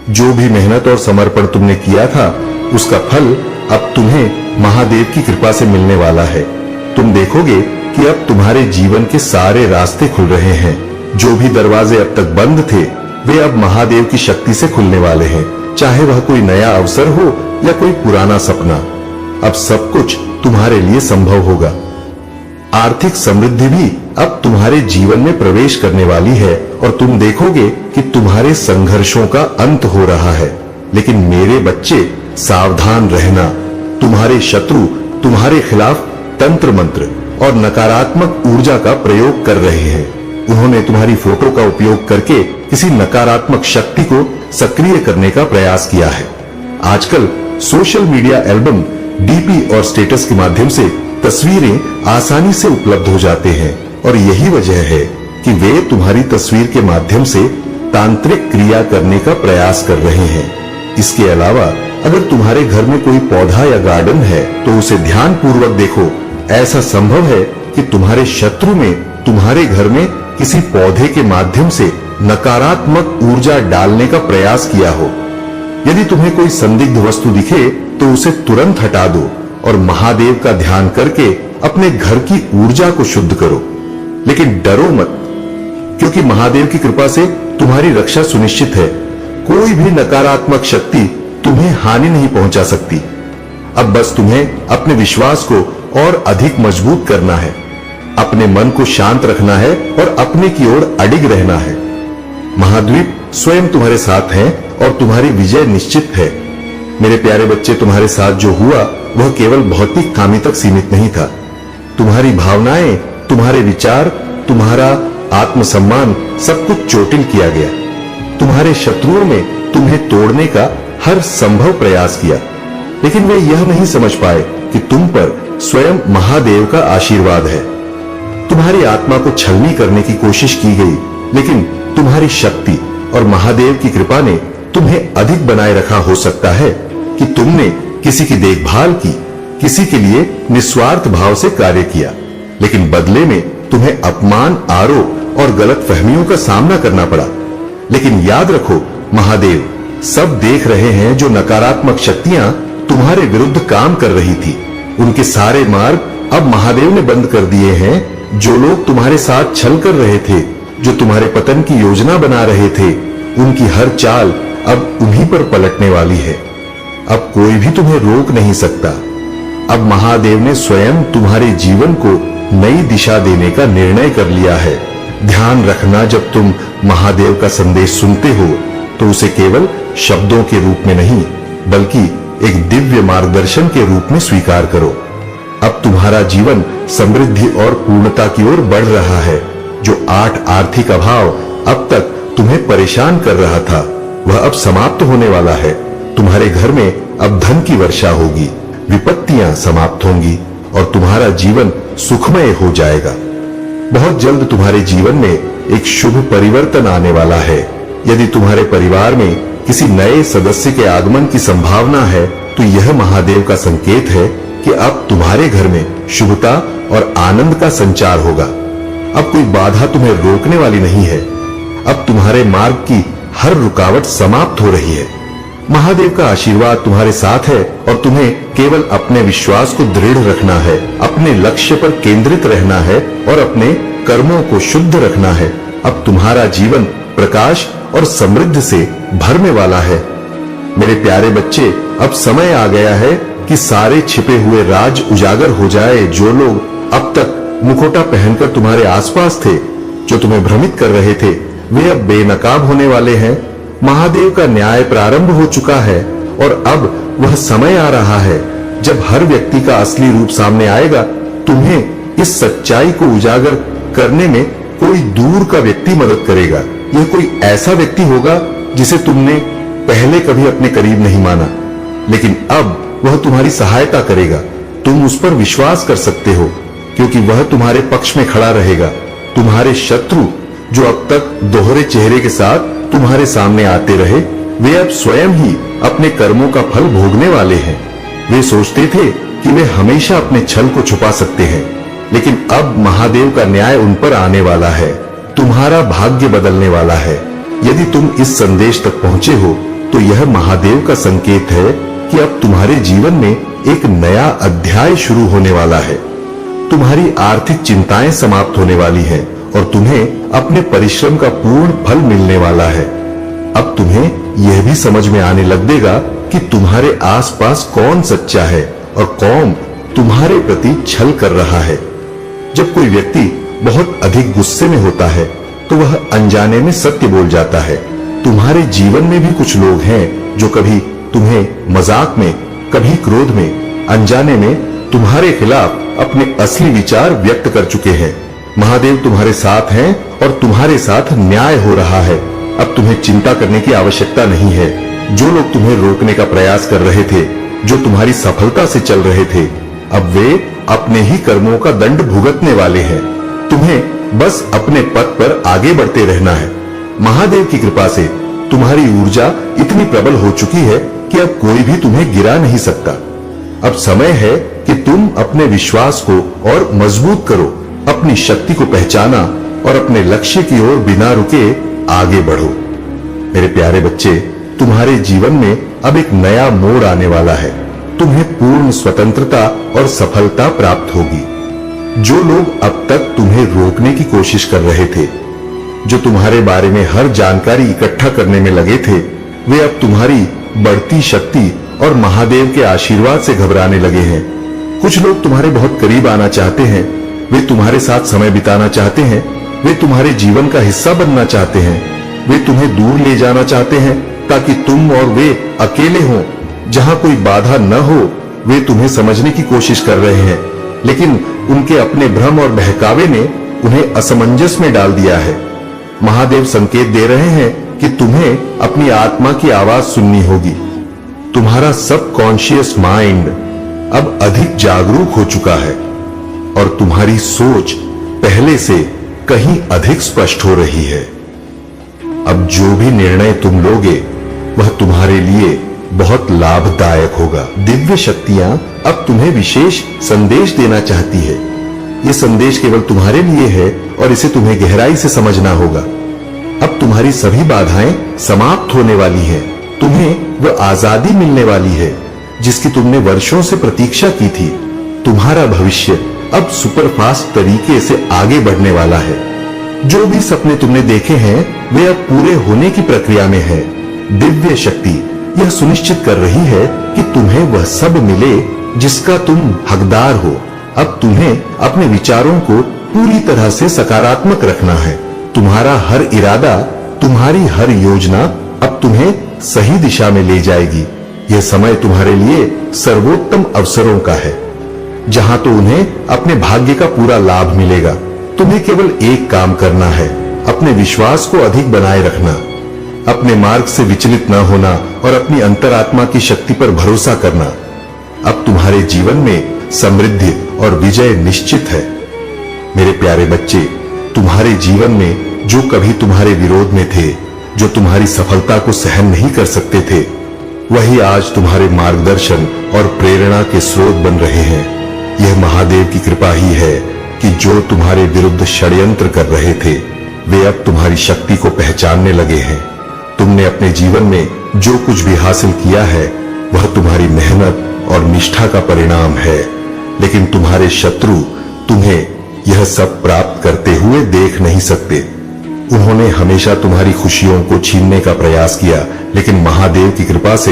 जो भी मेहनत और समर्पण तुमने किया था, उसका फल अब तुम्हें महादेव की कृपा से मिलने वाला है। तुम देखोगे कि अब तुम्हारे जीवन के सारे रास्ते खुल रहे हैं। जो भी दरवाजे अब तक बंद थे, वे अब महादेव की शक्ति से खुलने वाले हैं। चाहे वह कोई नया अवसर हो या कोई पुराना सपना, अब सब कुछ तुम्हारे लिए संभव होगा। आर्थिक समृद्धि भी अब तुम्हारे जीवन में प्रवेश करने वाली है और तुम देखोगे कि तुम्हारे संघर्षों का अंत हो रहा है। लेकिन मेरे बच्चे, सावधान रहना। तुम्हारे शत्रु तुम्हारे खिलाफ तंत्र मंत्र और नकारात्मक ऊर्जा का प्रयोग कर रहे हैं। उन्होंने तुम्हारी फोटो का उपयोग करके किसी नकारात्मक शक्ति को सक्रिय करने का प्रयास किया है। आजकल सोशल मीडिया एल्बम, डीपी और स्टेटस के माध्यम से तस्वीरें आसानी से उपलब्ध हो जाते हैं और यही वजह है कि वे तुम्हारी तस्वीर के माध्यम से तांत्रिक क्रिया करने का प्रयास कर रहे हैं। इसके अलावा अगर तुम्हारे घर में कोई पौधा या गार्डन है तो उसे ध्यान पूर्वक देखो। ऐसा संभव है कि तुम्हारे शत्रु ने तुम्हारे घर में किसी पौधे के माध्यम से नकारात्मक ऊर्जा डालने का प्रयास किया हो। यदि तुम्हें कोई संदिग्ध वस्तु दिखे तो उसे तुरंत हटा दो और महादेव का ध्यान करके अपने घर की ऊर्जा को शुद्ध करो। लेकिन डरो मत, क्योंकि महादेव की कृपा से तुम्हारी रक्षा सुनिश्चित है। कोई भी नकारात्मक शक्ति तुम्हें हानि नहीं पहुंचा सकती। अब बस तुम्हें अपने विश्वास को और अधिक मजबूत करना है, अपने मन को शांत रखना है और अपने की ओर अडिग रहना है। महाद्वीप स्वयं तुम्हारे साथ है और तुम्हारी विजय निश्चित है। मेरे प्यारे बच्चे, तुम्हारे साथ जो हुआ वह केवल भौतिक खामी तक सीमित नहीं था। तुम्हारी भावनाएं, तुम्हारे विचार, तुम्हारा आत्मसम्मान, सब कुछ चोटिल किया गया। तुम्हारे शत्रुओं ने तुम्हें तोड़ने का हर संभव प्रयास किया, लेकिन वे यह नहीं समझ पाए कि तुम पर स्वयं महादेव का आशीर्वाद है। तुम्हारी आत्मा को छलनी करने की कोशिश की गई, लेकिन तुम्हारी शक्ति और महादेव की कृपा ने तुम्हें अधिक बनाए रखा। हो सकता है कि तुमने किसी की देखभाल की, किसी के लिए निस्वार्थ भाव से कार्य किया, लेकिन बदले में तुम्हें अपमान, आरोप और गलतफहमियों का सामना करना पड़ा। लेकिन याद रखो, महादेव सब देख रहे हैं। जो नकारात्मक शक्तियां तुम्हारे विरुद्ध काम कर रही थी, उनके सारे मार्ग अब महादेव ने बंद कर दिए हैं। जो लोग तुम्हारे साथ छल कर रहे थे, जो तुम्हारे पतन की योजना बना रहे थे, उनकी हर चाल अब उन्हीं पर पलटने वाली है। अब कोई भी तुम्हें रोक नहीं सकता। अब महादेव ने स्वयं तुम्हारे जीवन को नई दिशा देने का निर्णय कर लिया है। ध्यान रखना, जब तुम महादेव का संदेश सुनते हो तो उसे केवल शब्दों के रूप में नहीं बल्कि एक दिव्य मार्गदर्शन के रूप में स्वीकार करो। अब तुम्हारा जीवन समृद्धि और पूर्णता की ओर बढ़ रहा है। जो 8 आर्थिक अभाव अब तक तुम्हें परेशान कर रहा था वह अब समाप्त होने वाला है। तुम्हारे घर में अब धन की वर्षा होगी, विपत्तियां समाप्त होंगी और तुम्हारा जीवन सुखमय हो जाएगा। बहुत जल्द तुम्हारे जीवन में एक शुभ परिवर्तन आने वाला है। यदि तुम्हारे परिवार में किसी नए सदस्य के आगमन की संभावना है तो यह महादेव का संकेत है कि अब तुम्हारे घर में शुभता और आनंद का संचार होगा। अब कोई बाधा तुम्हें रोकने वाली नहीं है। अब तुम्हारे मार्ग की हर रुकावट समाप्त हो रही है। महादेव का आशीर्वाद तुम्हारे साथ है और तुम्हें केवल अपने विश्वास को दृढ़ रखना है, अपने लक्ष्य पर केंद्रित रहना है और अपने कर्मों को शुद्ध रखना है। अब तुम्हारा जीवन प्रकाश और समृद्ध से भरने वाला है। मेरे प्यारे बच्चे, अब समय आ गया है कि सारे छिपे हुए राज उजागर हो जाए। जो लोग अब तक मुखौटा पहनकर तुम्हारे आसपास थे, जो तुम्हें भ्रमित कर रहे थे, वे अब बेनकाब होने वाले हैं। महादेव का न्याय प्रारंभ हो चुका है और अब वह समय आ रहा है जब हर व्यक्ति का असली रूप सामने आएगा। तुम्हें इस सच्चाई को उजागर करने में कोई दूर का व्यक्ति मदद करेगा। यह कोई ऐसा व्यक्ति होगा जिसे तुमने पहले कभी अपने करीब नहीं माना, लेकिन अब वह तुम्हारी सहायता करेगा। तुम उस पर विश्वास कर सकते हो क्योंकि वह तुम्हारे पक्ष में खड़ा रहेगा। तुम्हारे शत्रु जो अब तक दोहरे चेहरे के साथ तुम्हारे सामने आते रहे, वे अब स्वयं ही अपने कर्मों का फल भोगने वाले हैं। वे सोचते थे कि वे हमेशा अपने छल को छुपा सकते हैं, लेकिन अब महादेव का न्याय उन पर आने वाला है। तुम्हारा भाग्य बदलने वाला है। यदि तुम इस संदेश तक पहुंचे हो तो यह महादेव का संकेत है कि अब तुम्हारे जीवन में एक नया अध्याय शुरू होने वाला है। तुम्हारी आर्थिक चिंताएं समाप्त होने वाली हैं और तुम्हें अपने परिश्रम का पूर्ण फल मिलने वाला है। अब तुम्हें यह भी समझ में आने लगेगा कि तुम्हारे आसपास कौन सच्चा है और कौन तुम्हारे प्रति छल कर रहा है। जब कोई व्यक्ति बहुत अधिक गुस्से में होता है तो वह अनजाने में सत्य बोल जाता है। तुम्हारे जीवन में भी कुछ लोग हैं जो कभी तुम्हें मजाक में, कभी क्रोध में, अनजाने में तुम्हारे खिलाफ अपने असली विचार व्यक्त कर चुके हैं। महादेव तुम्हारे साथ हैं और तुम्हारे साथ न्याय हो रहा है। अब तुम्हें चिंता करने की आवश्यकता नहीं है। जो लोग तुम्हें रोकने का प्रयास कर रहे थे, जो तुम्हारी सफलता से चल रहे थे, अब वे अपने ही कर्मों का दंड भुगतने वाले हैं। तुम्हें बस अपने पथ पर आगे बढ़ते रहना है। महादेव की कृपा से तुम्हारी ऊर्जा इतनी प्रबल हो चुकी है कि अब कोई भी तुम्हें गिरा नहीं सकता। अब समय है कि तुम अपने विश्वास को और मजबूत करो, अपनी शक्ति को पहचाना और अपने लक्ष्य की ओर बिना रुके आगे बढ़ो। मेरे प्यारे बच्चे, तुम्हारे जीवन में अब एक नया मोड़ आने वाला है। तुम्हें पूर्ण स्वतंत्रता और सफलता प्राप्त होगी। जो लोग अब तक तुम्हें रोकने की कोशिश कर रहे थे, जो तुम्हारे बारे में हर जानकारी इकट्ठा करने में लगे थे, वे अब तुम्हारी बढ़ती शक्ति और महादेव के आशीर्वाद से घबराने लगे हैं। कुछ लोग तुम्हारे बहुत करीब आना चाहते हैं, वे तुम्हारे साथ समय बिताना चाहते हैं, वे तुम्हारे जीवन का हिस्सा बनना चाहते हैं, वे तुम्हें दूर ले जाना चाहते हैं ताकि तुम और वे अकेले हों, जहां कोई बाधा न हो। वे तुम्हें समझने की कोशिश कर रहे हैं, लेकिन उनके अपने भ्रम और बहकावे ने उन्हें असमंजस में डाल दिया है। महादेव संकेत दे रहे हैं कि तुम्हें अपनी आत्मा की आवाज सुननी होगी। तुम्हारा सबकॉन्शियस माइंड अब अधिक जागरूक हो चुका है और तुम्हारी सोच पहले से कहीं अधिक स्पष्ट हो रही है। अब जो भी निर्णय तुम लोगे वह तुम्हारे लिए बहुत लाभदायक होगा। दिव्य शक्तियां अब तुम्हें विशेष संदेश देना चाहती है। यह संदेश केवल तुम्हारे लिए है और इसे तुम्हें गहराई से समझना होगा। अब तुम्हारी सभी बाधाएं समाप्त होने वाली हैं। तुम्हें वह आजादी मिलने वाली है जिसकी तुमने वर्षों से प्रतीक्षा की थी। तुम्हारा भविष्य अब सुपरफास्ट तरीके से आगे बढ़ने वाला है। जो भी सपने तुमने देखे हैं वे अब पूरे होने की प्रक्रिया में है। दिव्य शक्ति यह सुनिश्चित कर रही है कि तुम्हें वह सब मिले जिसका तुम हकदार हो। अब तुम्हें अपने विचारों को पूरी तरह से सकारात्मक रखना है। तुम्हारा हर इरादा, तुम्हारी हर योजना अब तुम्हें सही दिशा में ले जाएगी। यह समय तुम्हारे लिए सर्वोत्तम अवसरों का है, जहां तो उन्हें अपने भाग्य का पूरा लाभ मिलेगा। तुम्हें केवल एक काम करना है, अपने विश्वास को अधिक बनाए रखना, अपने मार्ग से विचलित न होना और अपनी अंतरात्मा की शक्ति पर भरोसा करना। अब तुम्हारे जीवन में समृद्धि और विजय निश्चित है। मेरे प्यारे बच्चे, तुम्हारे जीवन में जो कभी तुम्हारे विरोध में थे, जो तुम्हारी सफलता को सहन नहीं कर सकते थे, वही आज तुम्हारे मार्गदर्शन और प्रेरणा के स्रोत बन रहे हैं। यह महादेव की कृपा ही है कि जो तुम्हारे विरुद्ध षड्यंत्र कर रहे थे, वे अब तुम्हारी शक्ति को पहचानने लगे हैं। तुमने अपने जीवन में जो कुछ भी हासिल किया है, वह तुम्हारी मेहनत और निष्ठा का परिणाम है, लेकिन तुम्हारे शत्रु तुम्हें यह सब प्राप्त करते हुए देख नहीं सकते। उन्होंने हमेशा तुम्हारी खुशियों को छीनने का प्रयास किया, लेकिन महादेव की कृपा से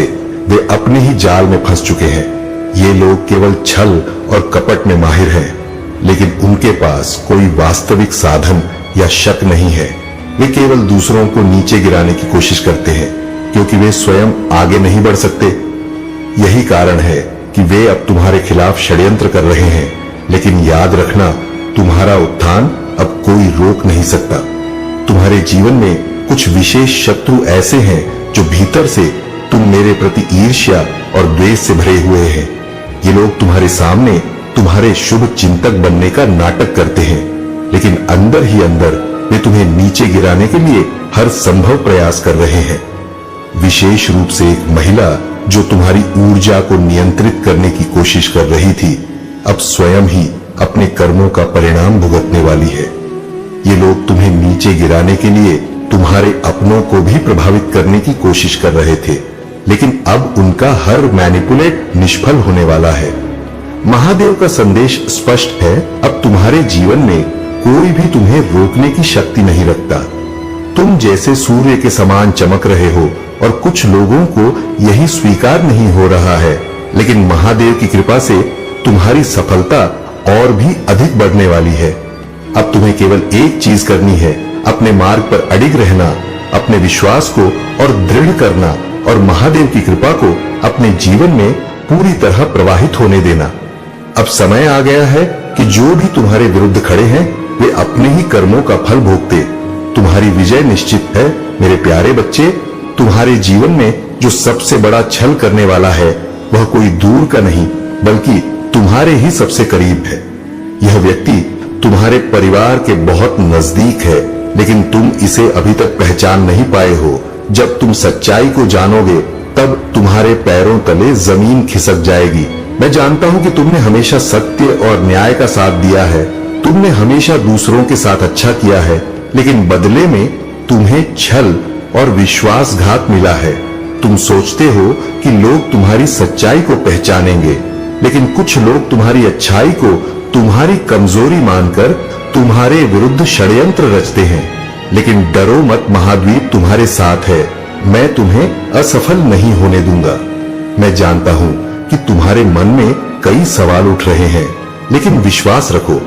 वे अपने ही जाल में फंस चुके हैं। ये लोग केवल छल और कपट में माहिर हैं, लेकिन उनके पास कोई वास्तविक साधन या शक नहीं है। वे केवल दूसरों को नीचे गिराने की कोशिश करते हैं, क्योंकि वे स्वयं आगे नहीं बढ़ सकते। यही कारण है कि वे अब तुम्हारे खिलाफ षड्यंत्र कर रहे हैं, लेकिन याद रखना, तुम्हारा उत्थान अब कोई रोक नहीं सकता। तुम्हारे जीवन में कुछ विशेष शत्रु ऐसे हैं जो भीतर से तुम मेरे प्रति ईर्ष्या और द्वेष से भरे हुए हैं। ये लोग तुम्हारे सामने तुम्हारे शुभ चिंतक बनने का नाटक करते हैं, लेकिन अंदर ही अंदर वे तुम्हें नीचे गिराने के लिए हर संभव प्रयास कर रहे हैं। विशेष रूप से एक महिला जो तुम्हारी ऊर्जा को नियंत्रित करने की कोशिश कर रही थी, अब स्वयं ही अपने कर्मों का परिणाम भुगतने वाली है। ये लोग तुम्हें नीचे गिराने के लिए तुम्हारे अपनों को भी प्रभावित करने की कोशिश कर रहे थे, लेकिन अब उनका हर मैनिपुलेट निष्फल होने वाला है। महादेव का संदेश स्पष्ट है, अब तुम्हारे जीवन में कोई भी तुम्हें रोकने की शक्ति नहीं रखता। तुम जैसे सूर्य के समान चमक रहे हो और कुछ लोगों को यही स्वीकार नहीं हो रहा है, लेकिन महादेव की कृपा से तुम्हारी सफलता और भी अधिक बढ़ने वाली है। अब तुम्हें केवल एक चीज करनी है, अपने मार्ग पर अडिग रहना, अपने विश्वास को और दृढ़ करना और महादेव की कृपा को अपने जीवन में पूरी तरह प्रवाहित होने देना। अब समय आ गया है कि जो भी तुम्हारे विरुद्ध खड़े हैं, वे अपने ही कर्मों का फल भोगते। तुम्हारी विजय निश्चित है। मेरे प्यारे बच्चे, तुम्हारे जीवन में जो सबसे बड़ा छल करने वाला है, वह कोई दूर का नहीं, बल्कि तुम्हारे ही सबसे करीब है। यह व्यक्ति तुम्हारे परिवार के बहुत नजदीक है, लेकिन तुम इसे अभी तक पहचान नहीं पाए हो। जब तुम सच्चाई को जानोगे, तब तुम्हारे पैरों तले जमीन खिसक जाएगी। मैं जानता हूं कि तुमने हमेशा सत्य और न्याय का साथ दिया है, तुमने हमेशा दूसरों के साथ अच्छा किया है, लेकिन बदले में तुम्हें छल और विश्वासघात मिला है। तुम सोचते हो कि लोग तुम्हारी सच्चाई को पहचानेंगे, लेकिन कुछ लोग तुम्हारी अच्छाई को तुम्हारी कमजोरी मानकर तुम्हारे विरुद्ध षड्यंत्र रचते हैं। लेकिन डरो मत, महाद्वीप तुम्हारे साथ है। मैं तुम्हें असफल नहीं होने दूंगा। मैं जानता हूं कि तुम्हारे मन में कई सवाल उठ रहे हैं, लेकिन विश्वास रखो,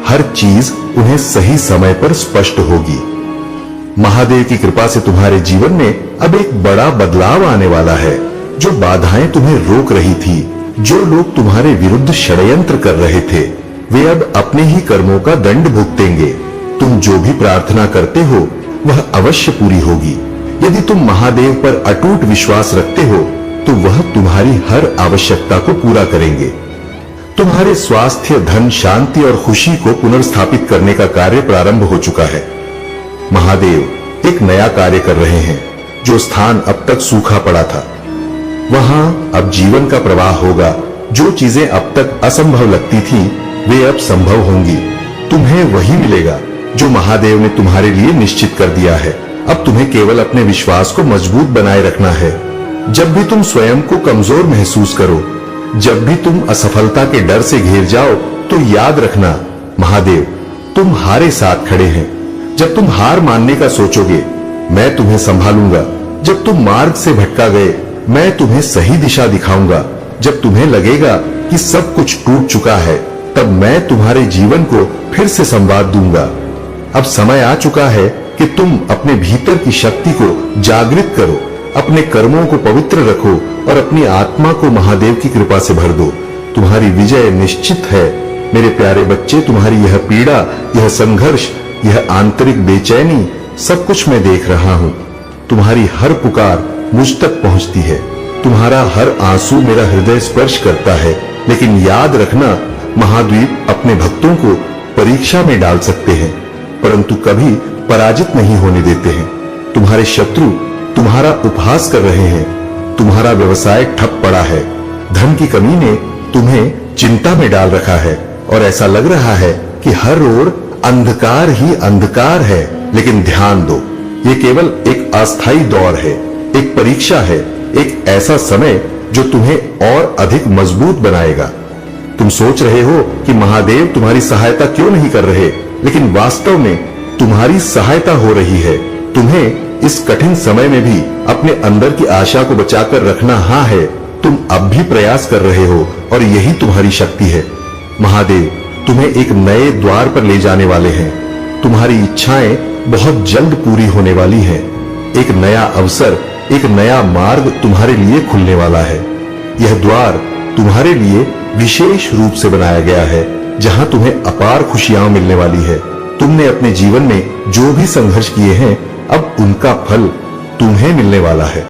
हर चीज उन्हें सही समय पर स्पष्ट होगी। महादेव की कृपा से तुम्हारे जीवन में अब एक बड़ा बदलाव आने वाला है। जो बाधाएं तुम्हें रोक रही थी, जो लोग तुम्हारे विरुद्ध षड्यंत्र कर रहे थे, वे अब अपने ही कर्मों का दंड भुगतेंगे। तुम जो भी प्रार्थना करते हो, वह अवश्य पूरी होगी। यदि तुम महादेव पर अटूट विश्वास रखते हो, तो वह तुम्हारी हर आवश्यकता को पूरा करेंगे। तुम्हारे स्वास्थ्य, धन, शांति और खुशी को पुनर्स्थापित करने का कार्य प्रारंभ हो चुका है। महादेव एक नया कार्य कर रहे हैं। जो स्थान अब तक सूखा पड़ा था, वहां अब जीवन का प्रवाह होगा। जो चीजें अब तक असंभव लगती थी, वे अब संभव होंगी। तुम्हें वही मिलेगा जो महादेव ने तुम्हारे लिए निश्चित कर दिया है। अब तुम्हें केवल अपने विश्वास को मजबूत बनाए रखना है। जब भी तुम स्वयं को कमजोर महसूस करो, जब भी तुम असफलता के डर से घिर जाओ, तो याद रखना, महादेव तुम्हारे साथ खड़े हैं। जब तुम हार मानने का सोचोगे, मैं तुम्हें संभालूंगा। जब तुम मार्ग से भटका गए, मैं तुम्हें सही दिशा दिखाऊंगा। जब तुम्हें लगेगा कि सब कुछ टूट चुका है, तब मैं तुम्हारे जीवन को फिर से संवाद दूंगा। अब समय आ चुका है कि तुम अपने भीतर की शक्ति को जागृत करो, अपने कर्मों को पवित्र रखो और अपनी आत्मा को महादेव की कृपा से भर दो। तुम्हारी विजय निश्चित है मेरे प्यारे बच्चे। तुम्हारी यह पीड़ा, यह संघर्ष, यह आंतरिक बेचैनी, सब कुछ मैं देख रहा हूं। तुम्हारी हर पुकार मुझ तक पहुंचती है, तुम्हारा हर आंसू मेरा हृदय स्पर्श करता है। लेकिन याद रखना, महाद्वीप अपने भक्तों को परीक्षा में डाल सकते हैं, परंतु कभी पराजित नहीं होने देते हैं। तुम्हारे शत्रु तुम्हारा उपहास कर रहे हैं, तुम्हारा व्यवसाय ठप पड़ा है, धन की कमी ने तुम्हें चिंता में डाल रखा है और ऐसा लग रहा है कि हर ओर अंधकार ही अंधकार है। लेकिन ध्यान दो, ये केवल एक अस्थायी दौर है, एक परीक्षा है, एक ऐसा समय जो तुम्हें और अधिक मजबूत बनाएगा। तुम सोच रहे हो कि महादेव तुम्हारी सहायता क्यों नहीं कर रहे, लेकिन वास्तव में तुम्हारी सहायता हो रही है। तुम्हें इस कठिन समय में भी अपने अंदर की आशा को बचाकर रखना है। तुम अब भी प्रयास कर रहे हो और यही तुम्हारी शक्ति है। महादेव तुम्हें एक नए द्वार पर ले जाने वाले हैं। तुम्हारी इच्छाएं बहुत जल्द पूरी होने वाली हैं। एक नया अवसर, एक नया मार्ग तुम्हारे लिए खुलने वाला है। यह द्वार तुम्हारे लिए विशेष रूप से बनाया गया है, जहां तुम्हें अपार खुशियां मिलने वाली है। तुमने अपने जीवन में जो भी संघर्ष किए हैं, अब उनका फल तुम्हें मिलने वाला है।